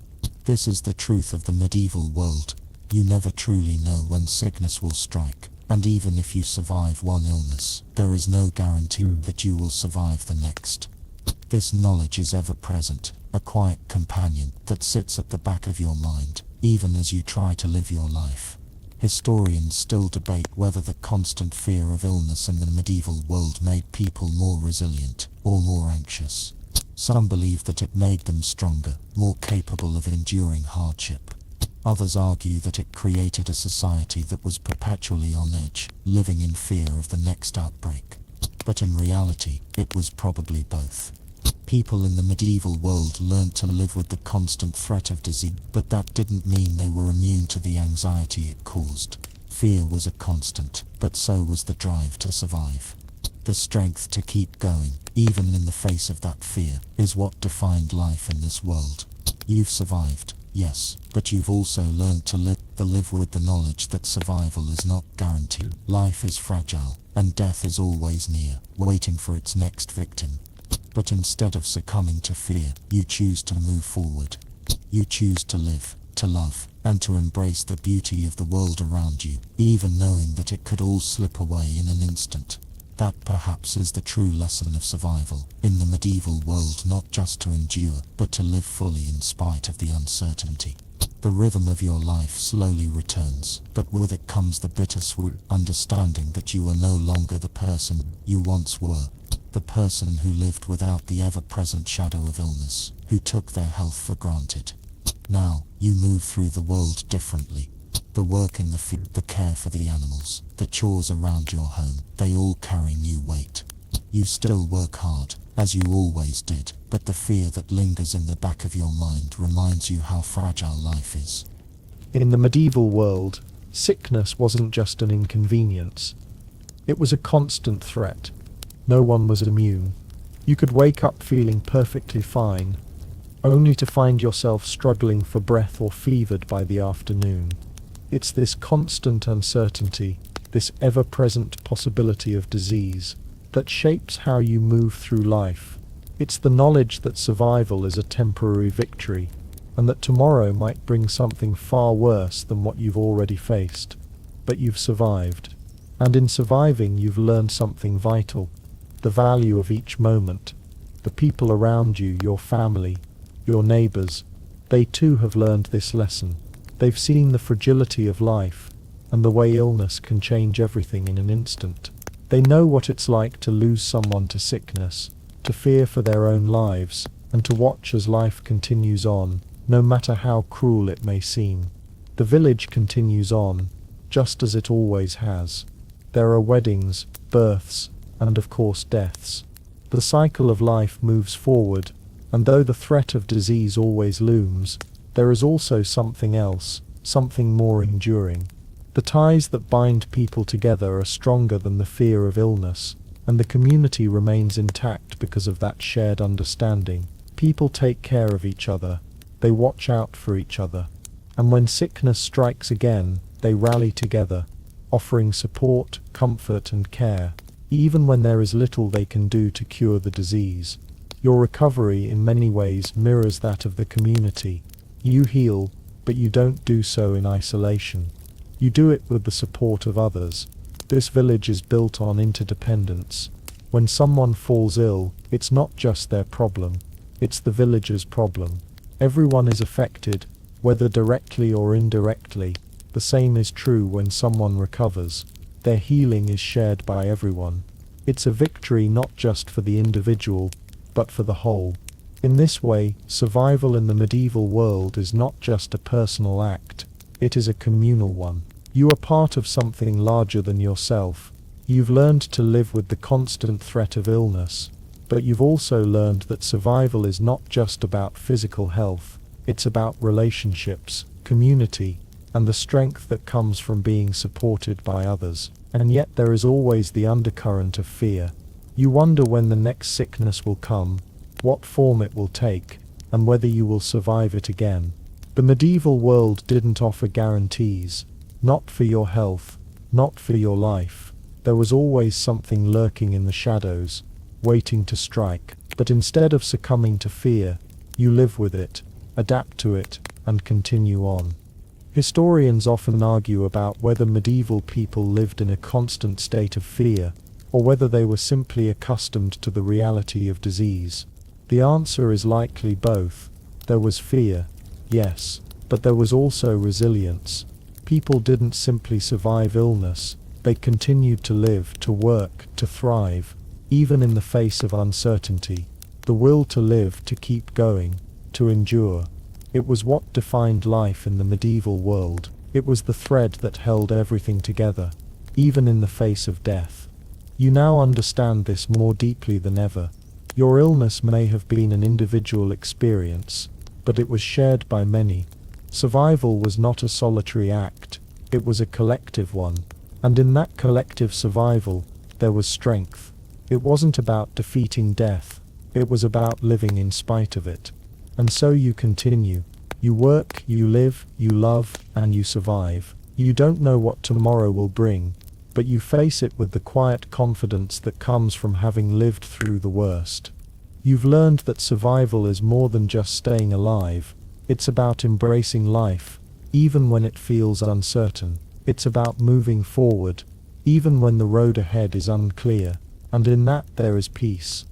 This is the truth of the medieval world. You never truly know when sickness will strike, and even if you survive one illness, there is no guarantee that you will survive the next. This knowledge is ever present, a quiet companion that sits at the back of your mind, even as you try to live your life. Historians still debate whether the constant fear of illness in the medieval world made people more resilient or more anxious. Some believe that it made them stronger, more capable of enduring hardship. Others argue that it created a society that was perpetually on edge, living in fear of the next outbreak. But in reality, it was probably both. People in the medieval world learned to live with the constant threat of disease, but that didn't mean they were immune to the anxiety it caused. Fear was a constant, but so was the drive to survive. The strength to keep going, even in the face of that fear, is what defined life in this world. You've survived, yes, but you've also learned to live with the knowledge that survival is not guaranteed. Life is fragile, and death is always near, waiting for its next victim. But instead of succumbing to fear, you choose to move forward. You choose to live, to love, and to embrace the beauty of the world around you, even knowing that it could all slip away in an instant. That perhaps is the true lesson of survival in the medieval world, not just to endure, but to live fully in spite of the uncertainty. The rhythm of your life slowly returns, but with it comes the bittersweet understanding that you are no longer the person you once were. The person who lived without the ever-present shadow of illness, who took their health for granted. Now, you move through the world differently. The work in the field, the care for the animals, the chores around your home, they all carry new weight. You still work hard, as you always did, but the fear that lingers in the back of your mind reminds you how fragile life is. In the medieval world, sickness wasn't just an inconvenience. It was a constant threat. No one was immune. You could wake up feeling perfectly fine, only to find yourself struggling for breath or fevered by the afternoon. It's this constant uncertainty, this ever-present possibility of disease, that shapes how you move through life. It's the knowledge that survival is a temporary victory, and that tomorrow might bring something far worse than what you've already faced. but you've survived. And in surviving, you've learned something vital: the value of each moment. The people around you, your family, your neighbors, they too have learned this lesson. They've seen the fragility of life, and the way illness can change everything in an instant. They know what it's like to lose someone to sickness, to fear for their own lives, and to watch as life continues on, no matter how cruel it may seem. The village continues on, just as it always has. There are weddings, births, and of course deaths. The cycle of life moves forward, and though the threat of disease always looms, there is also something else, something more enduring. The ties that bind people together are stronger than the fear of illness, and the community remains intact because of that shared understanding. People take care of each other, they watch out for each other, and when sickness strikes again, they rally together, offering support, comfort, and care, even when there is little they can do to cure the disease. Your recovery in many ways mirrors that of the community. You heal, but you don't do so in isolation. You do it with the support of others. This village is built on interdependence. When someone falls ill, it's not just their problem, it's the village's problem. Everyone is affected, whether directly or indirectly. The same is true when someone recovers. Their healing is shared by everyone. It's a victory not just for the individual, but for the whole. In this way, survival in the medieval world is not just a personal act, it is a communal one. You are part of something larger than yourself. You've learned to live with the constant threat of illness, but you've also learned that survival is not just about physical health, it's about relationships, community, and the strength that comes from being supported by others. And yet there is always the undercurrent of fear. You wonder when the next sickness will come, what form it will take, and whether you will survive it again. The medieval world didn't offer guarantees, not for your health, not for your life. There was always something lurking in the shadows, waiting to strike. But instead of succumbing to fear, you live with it, adapt to it, and continue on. Historians often argue about whether medieval people lived in a constant state of fear, or whether they were simply accustomed to the reality of disease. The answer is likely both. There was fear, yes, but there was also resilience. People didn't simply survive illness, they continued to live, to work, to thrive, even in the face of uncertainty. The will to live, to keep going, to endure. It was what defined life in the medieval world. It was the thread that held everything together, even in the face of death. You now understand this more deeply than ever. Your illness may have been an individual experience, but it was shared by many. Survival was not a solitary act, it was a collective one. And in that collective survival, there was strength. It wasn't about defeating death, it was about living in spite of it. And so you continue. You work, you live, you love, and you survive. You don't know what tomorrow will bring, but you face it with the quiet confidence that comes from having lived through the worst. You've learned that survival is more than just staying alive. It's about embracing life, even when it feels uncertain. It's about moving forward, even when the road ahead is unclear, and in that there is peace.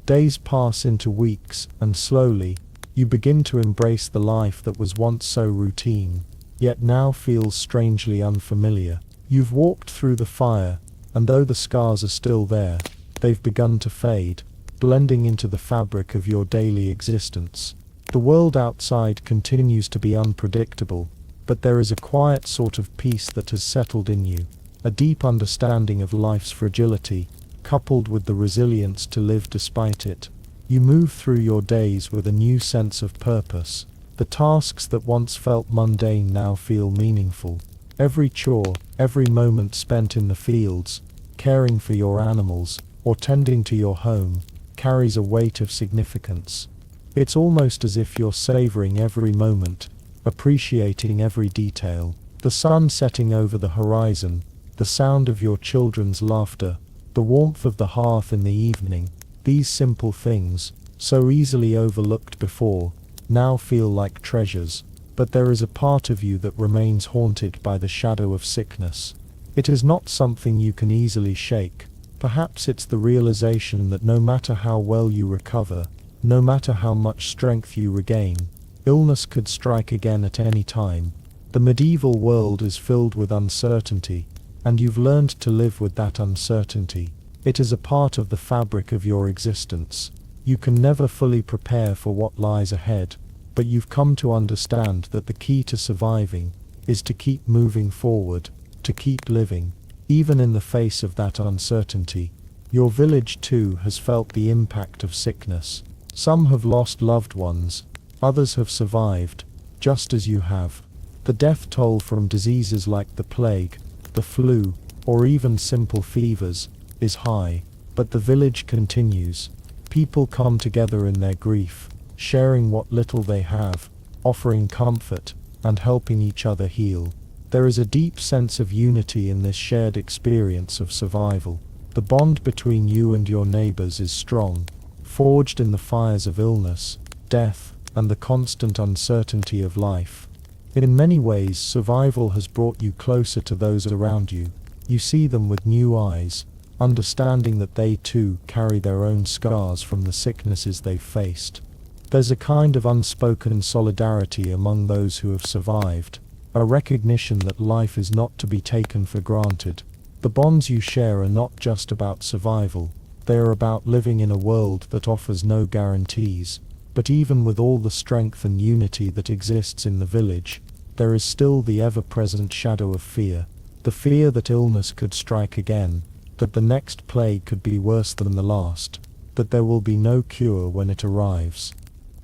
Days pass into weeks, and slowly, you begin to embrace the life that was once so routine, yet now feels strangely unfamiliar. You've walked through the fire, and though the scars are still there, they've begun to fade, blending into the fabric of your daily existence. The world outside continues to be unpredictable, but there is a quiet sort of peace that has settled in you, a deep understanding of life's fragility, coupled with the resilience to live despite it. You move through your days with a new sense of purpose. The tasks that once felt mundane now feel meaningful. Every chore, every moment spent in the fields, caring for your animals, or tending to your home, carries a weight of significance. It's almost as if you're savoring every moment, appreciating every detail. The sun setting over the horizon, the sound of your children's laughter, the warmth of the hearth in the evening. These simple things, so easily overlooked before, now feel like treasures. But there is a part of you that remains haunted by the shadow of sickness. It is not something you can easily shake. Perhaps it's the realization that no matter how well you recover, no matter how much strength you regain, illness could strike again at any time. The medieval world is filled with uncertainty, and you've learned to live with that uncertainty. It is a part of the fabric of your existence. You can never fully prepare for what lies ahead, but you've come to understand that the key to surviving is to keep moving forward, to keep living, even in the face of that uncertainty. Your village too has felt the impact of sickness. Some have lost loved ones, others have survived, just as you have. The death toll from diseases like the plague, the flu, or even simple fevers, is high, but the village continues. People come together in their grief, sharing what little they have, offering comfort, and helping each other heal. There is a deep sense of unity in this shared experience of survival. The bond between you and your neighbors is strong, forged in the fires of illness, death, and the constant uncertainty of life. In many ways, survival has brought you closer to those around you. You see them with new eyes, understanding that they too carry their own scars from the sicknesses they've faced. There's a kind of unspoken solidarity among those who have survived, a recognition that life is not to be taken for granted. The bonds you share are not just about survival, they are about living in a world that offers no guarantees. But even with all the strength and unity that exists in the village, there is still the ever-present shadow of fear. The fear that illness could strike again, that the next plague could be worse than the last, that there will be no cure when it arrives.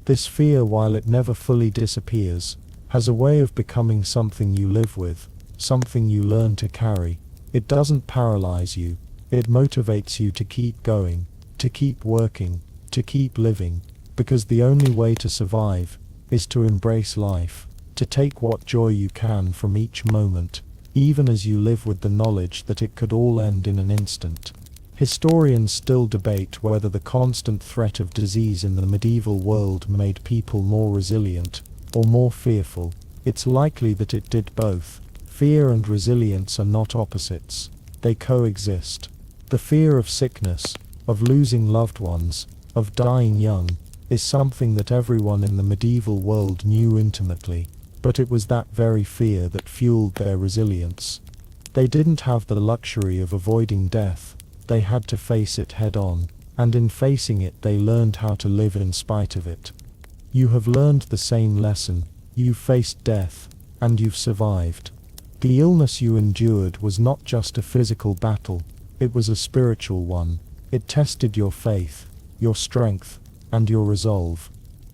This fear, while it never fully disappears, has a way of becoming something you live with, something you learn to carry. It doesn't paralyze you, it motivates you to keep going, to keep working, to keep living, because the only way to survive is to embrace life, to take what joy you can from each moment, even as you live with the knowledge that it could all end in an instant. Historians still debate whether the constant threat of disease in the medieval world made people more resilient or more fearful. It's likely that it did both. Fear and resilience are not opposites. They coexist. The fear of sickness, of losing loved ones, of dying young, is something that everyone in the medieval world knew intimately, but it was that very fear that fueled their resilience. They didn't have the luxury of avoiding death, they had to face it head-on, and in facing it they learned how to live in spite of it. You have learned the same lesson. You've faced death, and you've survived. The illness you endured was not just a physical battle, it was a spiritual one. It tested your faith, your strength, and your resolve.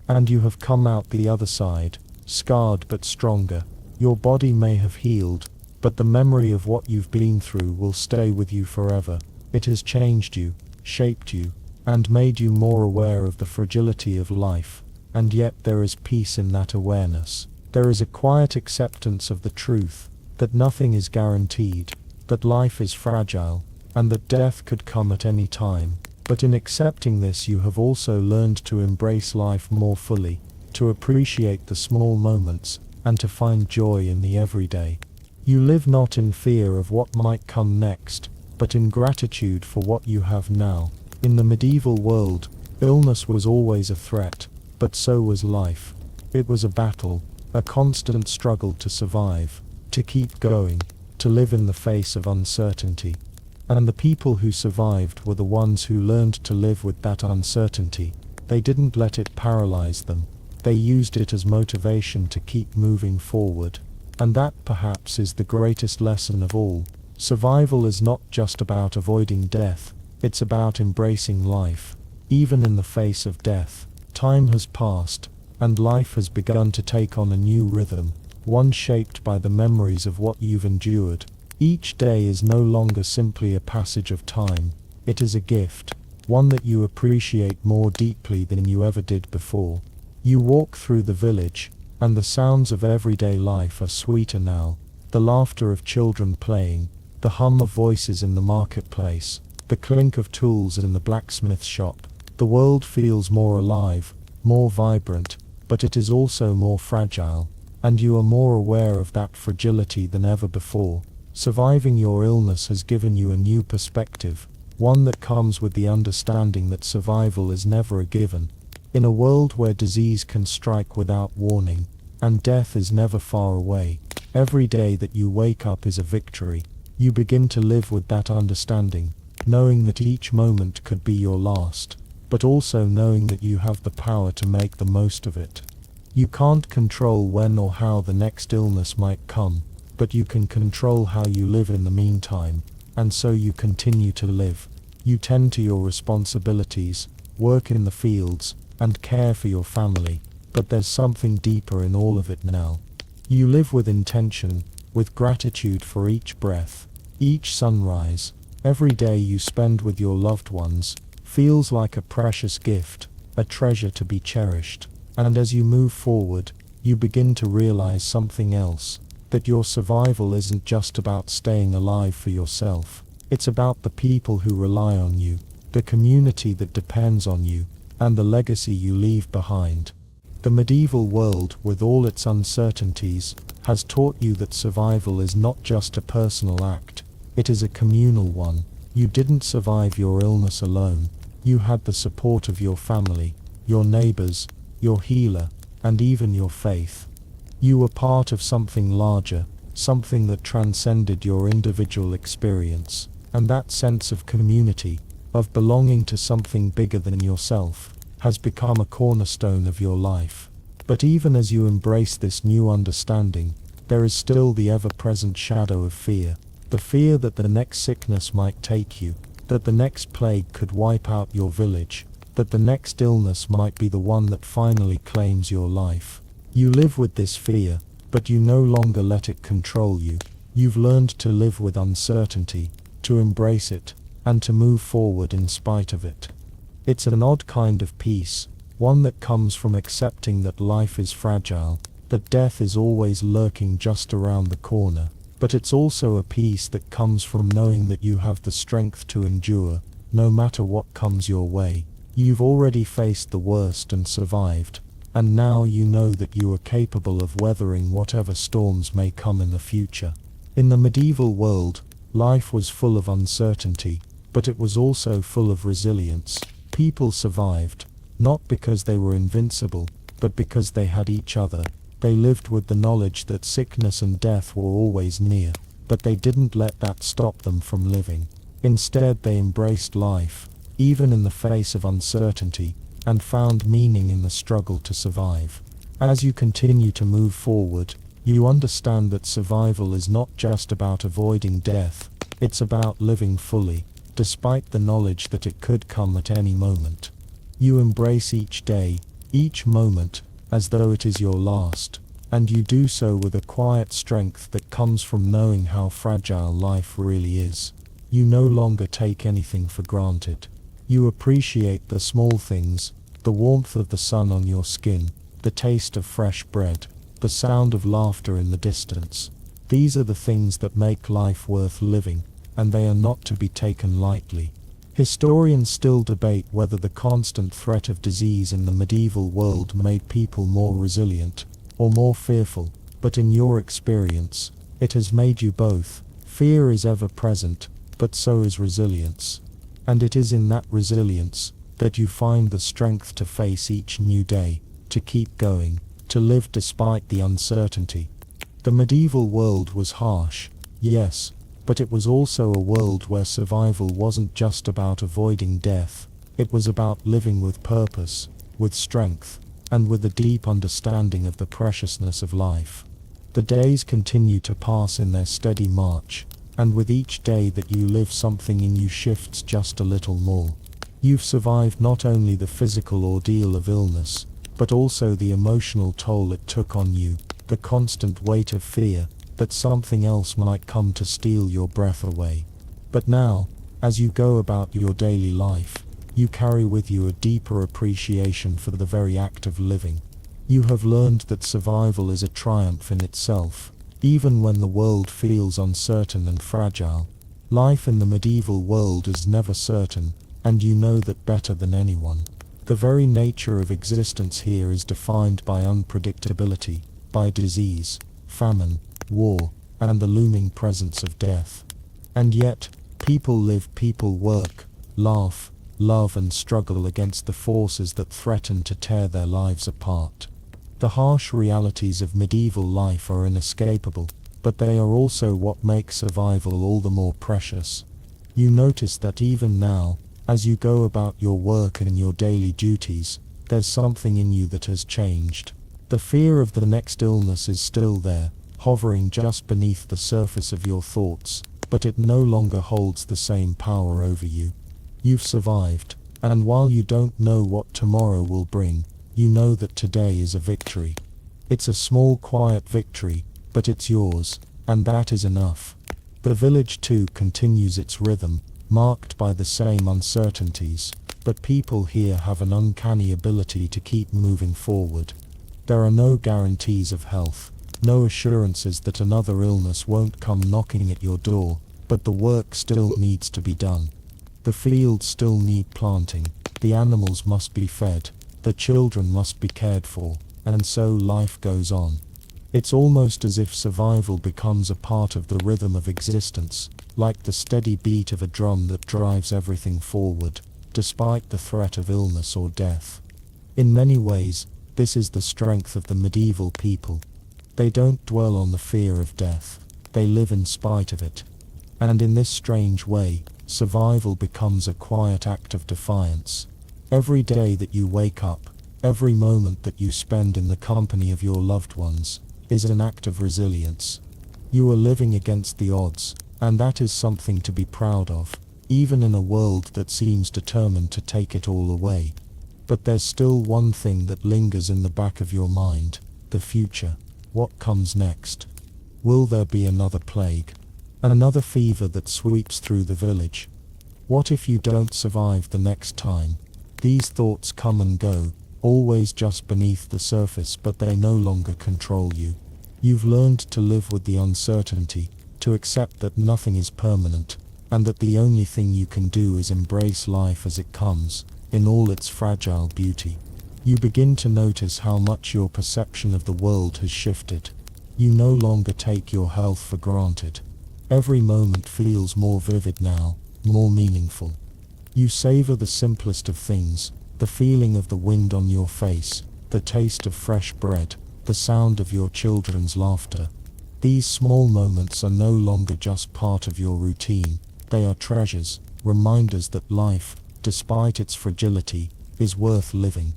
And you have come out the other side, scarred but stronger. Your body may have healed, but the memory of what you've been through will stay with you forever. It has changed you, shaped you, and made you more aware of the fragility of life. And yet there is peace in that awareness. There is a quiet acceptance of the truth that nothing is guaranteed, that life is fragile, and that death could come at any time. But in accepting this, you have also learned to embrace life more fully, to appreciate the small moments, and to find joy in the everyday. You live not in fear of what might come next, but in gratitude for what you have now. In the medieval world, illness was always a threat, but so was life. It was a battle, a constant struggle to survive, to keep going, to live in the face of uncertainty. And the people who survived were the ones who learned to live with that uncertainty. They didn't let it paralyze them. They used it as motivation to keep moving forward. And that perhaps is the greatest lesson of all. Survival is not just about avoiding death, it's about embracing life. Even in the face of death, time has passed, and life has begun to take on a new rhythm, one shaped by the memories of what you've endured. Each day is no longer simply a passage of time, it is a gift, one that you appreciate more deeply than you ever did before. You walk through the village, and the sounds of everyday life are sweeter now, the laughter of children playing, the hum of voices in the marketplace, the clink of tools in the blacksmith shop. The world feels more alive, more vibrant, but it is also more fragile, and you are more aware of that fragility than ever before. Surviving your illness has given you a new perspective, one that comes with the understanding that survival is never a given. In a world where disease can strike without warning, and death is never far away, every day that you wake up is a victory. You begin to live with that understanding, knowing that each moment could be your last, but also knowing that you have the power to make the most of it. You can't control when or how the next illness might come, but you can control how you live in the meantime, and so you continue to live. You tend to your responsibilities, work in the fields, and care for your family, but there's something deeper in all of it now. You live with intention, with gratitude for each breath, each sunrise. Every day you spend with your loved ones feels like a precious gift, a treasure to be cherished. And as you move forward, you begin to realize something else, that your survival isn't just about staying alive for yourself. It's about the people who rely on you, the community that depends on you, and the legacy you leave behind. The medieval world, with all its uncertainties, has taught you that survival is not just a personal act, it is a communal one. You didn't survive your illness alone. You had the support of your family, your neighbors, your healer, and even your faith. You were part of something larger, something that transcended your individual experience, and that sense of community, of belonging to something bigger than yourself, has become a cornerstone of your life. But even as you embrace this new understanding, there is still the ever-present shadow of fear, the fear that the next sickness might take you, that the next plague could wipe out your village, that the next illness might be the one that finally claims your life. You live with this fear, but you no longer let it control you. You've learned to live with uncertainty, to embrace it, and to move forward in spite of it. It's an odd kind of peace, one that comes from accepting that life is fragile, that death is always lurking just around the corner, but it's also a peace that comes from knowing that you have the strength to endure, no matter what comes your way. You've already faced the worst and survived, and now you know that you are capable of weathering whatever storms may come in the future. In the medieval world, life was full of uncertainty, but it was also full of resilience. People survived, not because they were invincible, but because they had each other. They lived with the knowledge that sickness and death were always near, but they didn't let that stop them from living. Instead, they embraced life, even in the face of uncertainty, and found meaning in the struggle to survive. As you continue to move forward, you understand that survival is not just about avoiding death, it's about living fully, despite the knowledge that it could come at any moment. You embrace each day, each moment, as though it is your last, and you do so with a quiet strength that comes from knowing how fragile life really is. You no longer take anything for granted. You appreciate the small things, the warmth of the sun on your skin, the taste of fresh bread, the sound of laughter in the distance. These are the things that make life worth living, and they are not to be taken lightly. Historians still debate whether the constant threat of disease in the medieval world made people more resilient, or more fearful, but in your experience, it has made you both. Fear is ever present, but so is resilience. And it is in that resilience that you find the strength to face each new day, to keep going, to live despite the uncertainty. The medieval world was harsh, yes, but it was also a world where survival wasn't just about avoiding death. It was about living with purpose, with strength, and with a deep understanding of the preciousness of life. The days continue to pass in their steady march, and with each day that you live, something in you shifts just a little more. You've survived not only the physical ordeal of illness, but also the emotional toll it took on you, the constant weight of fear that something else might come to steal your breath away. But now, as you go about your daily life, you carry with you a deeper appreciation for the very act of living. You have learned that survival is a triumph in itself, even when the world feels uncertain and fragile. Life in the medieval world is never certain, and you know that better than anyone. The very nature of existence here is defined by unpredictability, by disease, famine, war, and the looming presence of death. And yet, people live, people work, laugh, love and struggle against the forces that threaten to tear their lives apart. The harsh realities of medieval life are inescapable, but they are also what makes survival all the more precious. You notice that even now, as you go about your work and your daily duties, there's something in you that has changed. The fear of the next illness is still there, hovering just beneath the surface of your thoughts, but it no longer holds the same power over you. You've survived, and while you don't know what tomorrow will bring, you know that today is a victory. It's a small, quiet victory, but it's yours, and that is enough. The village too continues its rhythm, marked by the same uncertainties, but people here have an uncanny ability to keep moving forward. There are no guarantees of health, no assurances that another illness won't come knocking at your door, but the work still needs to be done. The fields still need planting, the animals must be fed, the children must be cared for, and so life goes on. It's almost as if survival becomes a part of the rhythm of existence, like the steady beat of a drum that drives everything forward, despite the threat of illness or death. In many ways, this is the strength of the medieval people. They don't dwell on the fear of death, they live in spite of it. And in this strange way, survival becomes a quiet act of defiance. Every day that you wake up, every moment that you spend in the company of your loved ones, is an act of resilience. You are living against the odds, and that is something to be proud of, even in a world that seems determined to take it all away. But there's still one thing that lingers in the back of your mind: the future. What comes next? Will there be another plague? Another fever that sweeps through the village? What if you don't survive the next time? These thoughts come and go, always just beneath the surface, but they no longer control you. You've learned to live with the uncertainty, to accept that nothing is permanent, and that the only thing you can do is embrace life as it comes, in all its fragile beauty. You begin to notice how much your perception of the world has shifted. You no longer take your health for granted. Every moment feels more vivid now, more meaningful. You savor the simplest of things: the feeling of the wind on your face, the taste of fresh bread, the sound of your children's laughter. These small moments are no longer just part of your routine, they are treasures, reminders that life, despite its fragility, is worth living.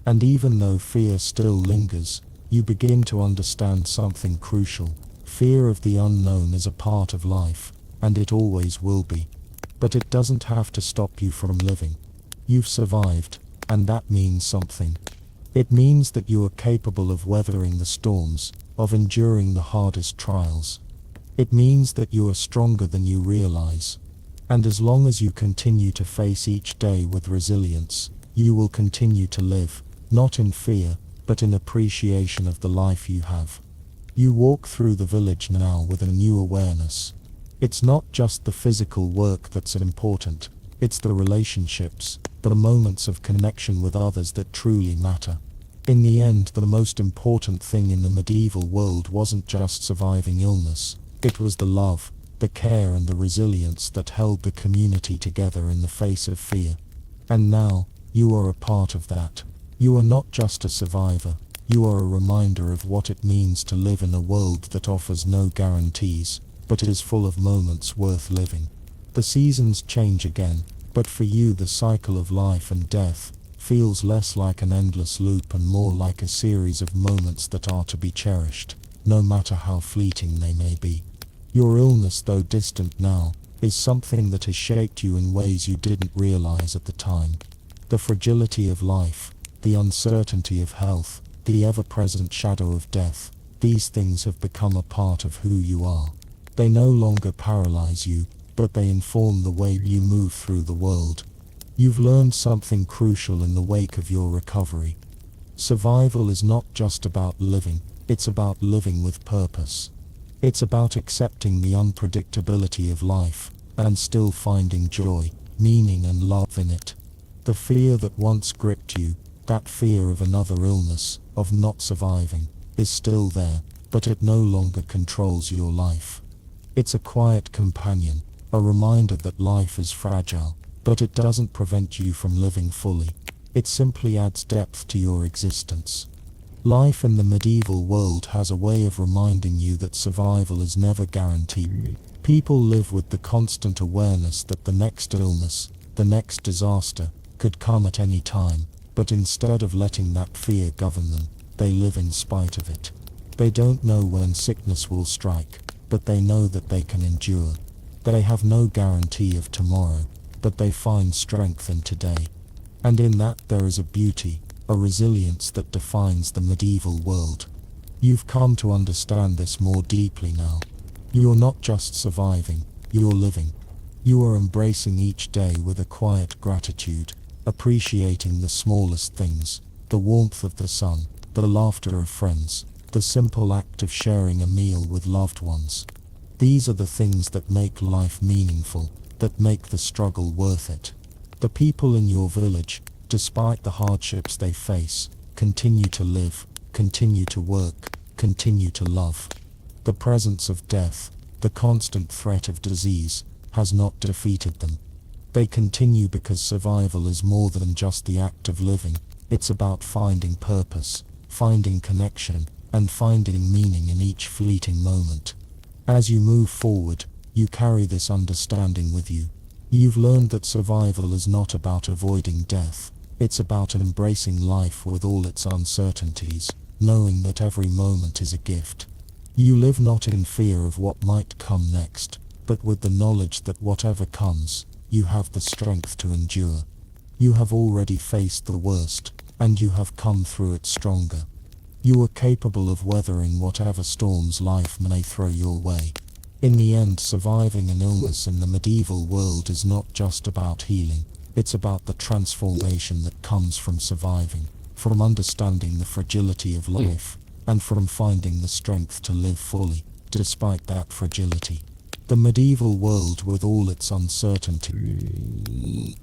And even though fear still lingers, you begin to understand something crucial. Fear of the unknown is a part of life, and it always will be. But it doesn't have to stop you from living. You've survived, and that means something. It means that you are capable of weathering the storms, of enduring the hardest trials. It means that you are stronger than you realize. And as long as you continue to face each day with resilience, you will continue to live, not in fear, but in appreciation of the life you have. You walk through the village now with a new awareness. It's not just the physical work that's important, it's the relationships, the moments of connection with others that truly matter. In the end, the most important thing in the medieval world wasn't just surviving illness, it was the love, the care and the resilience that held the community together in the face of fear. And now, you are a part of that. You are not just a survivor, you are a reminder of what it means to live in a world that offers no guarantees, but is full of moments worth living. The seasons change again, but for you the cycle of life and death feels less like an endless loop and more like a series of moments that are to be cherished, no matter how fleeting they may be. Your illness, though distant now, is something that has shaped you in ways you didn't realize at the time. The fragility of life, the uncertainty of health, the ever-present shadow of death, these things have become a part of who you are. They no longer paralyze you, but they inform the way you move through the world. You've learned something crucial in the wake of your recovery. Survival is not just about living, it's about living with purpose. It's about accepting the unpredictability of life, and still finding joy, meaning and love in it. The fear that once gripped you, that fear of another illness, of not surviving, is still there, but it no longer controls your life. It's a quiet companion, a reminder that life is fragile, but it doesn't prevent you from living fully. It simply adds depth to your existence. Life in the medieval world has a way of reminding you that survival is never guaranteed. People live with the constant awareness that the next illness, the next disaster, could come at any time, but instead of letting that fear govern them, they live in spite of it. They don't know when sickness will strike, but they know that they can endure. They have no guarantee of tomorrow, but they find strength in today. And in that there is a beauty, a resilience that defines the medieval world. You've come to understand this more deeply now. You're not just surviving, you're living. You are embracing each day with a quiet gratitude, appreciating the smallest things, the warmth of the sun, the laughter of friends, the simple act of sharing a meal with loved ones. These are the things that make life meaningful, that make the struggle worth it. The people in your village, despite the hardships they face, continue to live, continue to work, continue to love. The presence of death, the constant threat of disease, has not defeated them. They continue because survival is more than just the act of living. It's about finding purpose, finding connection, and finding meaning in each fleeting moment. As you move forward, you carry this understanding with you. You've learned that survival is not about avoiding death. It's about embracing life with all its uncertainties, knowing that every moment is a gift. You live not in fear of what might come next, but with the knowledge that whatever comes, you have the strength to endure. You have already faced the worst, and you have come through it stronger. You are capable of weathering whatever storms life may throw your way. In the end, surviving an illness in the medieval world is not just about healing. It's about the transformation that comes from surviving, from understanding the fragility of life, and from finding the strength to live fully, despite that fragility. The medieval world, with all its uncertainty,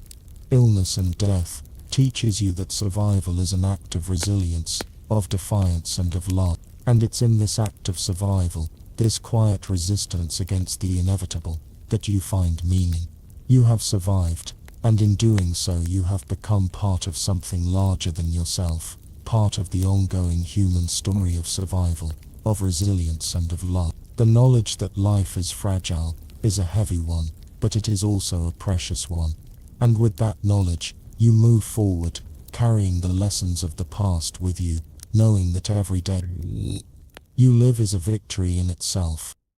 illness and death, teaches you that survival is an act of resilience, of defiance and of love. And it's in this act of survival, this quiet resistance against the inevitable, that you find meaning. You have survived, and in doing so you have become part of something larger than yourself, part of the ongoing human story of survival, of resilience and of love. The knowledge that life is fragile is a heavy one, but it is also a precious one. And with that knowledge, you move forward, carrying the lessons of the past with you, knowing that every day you live is a victory in itself.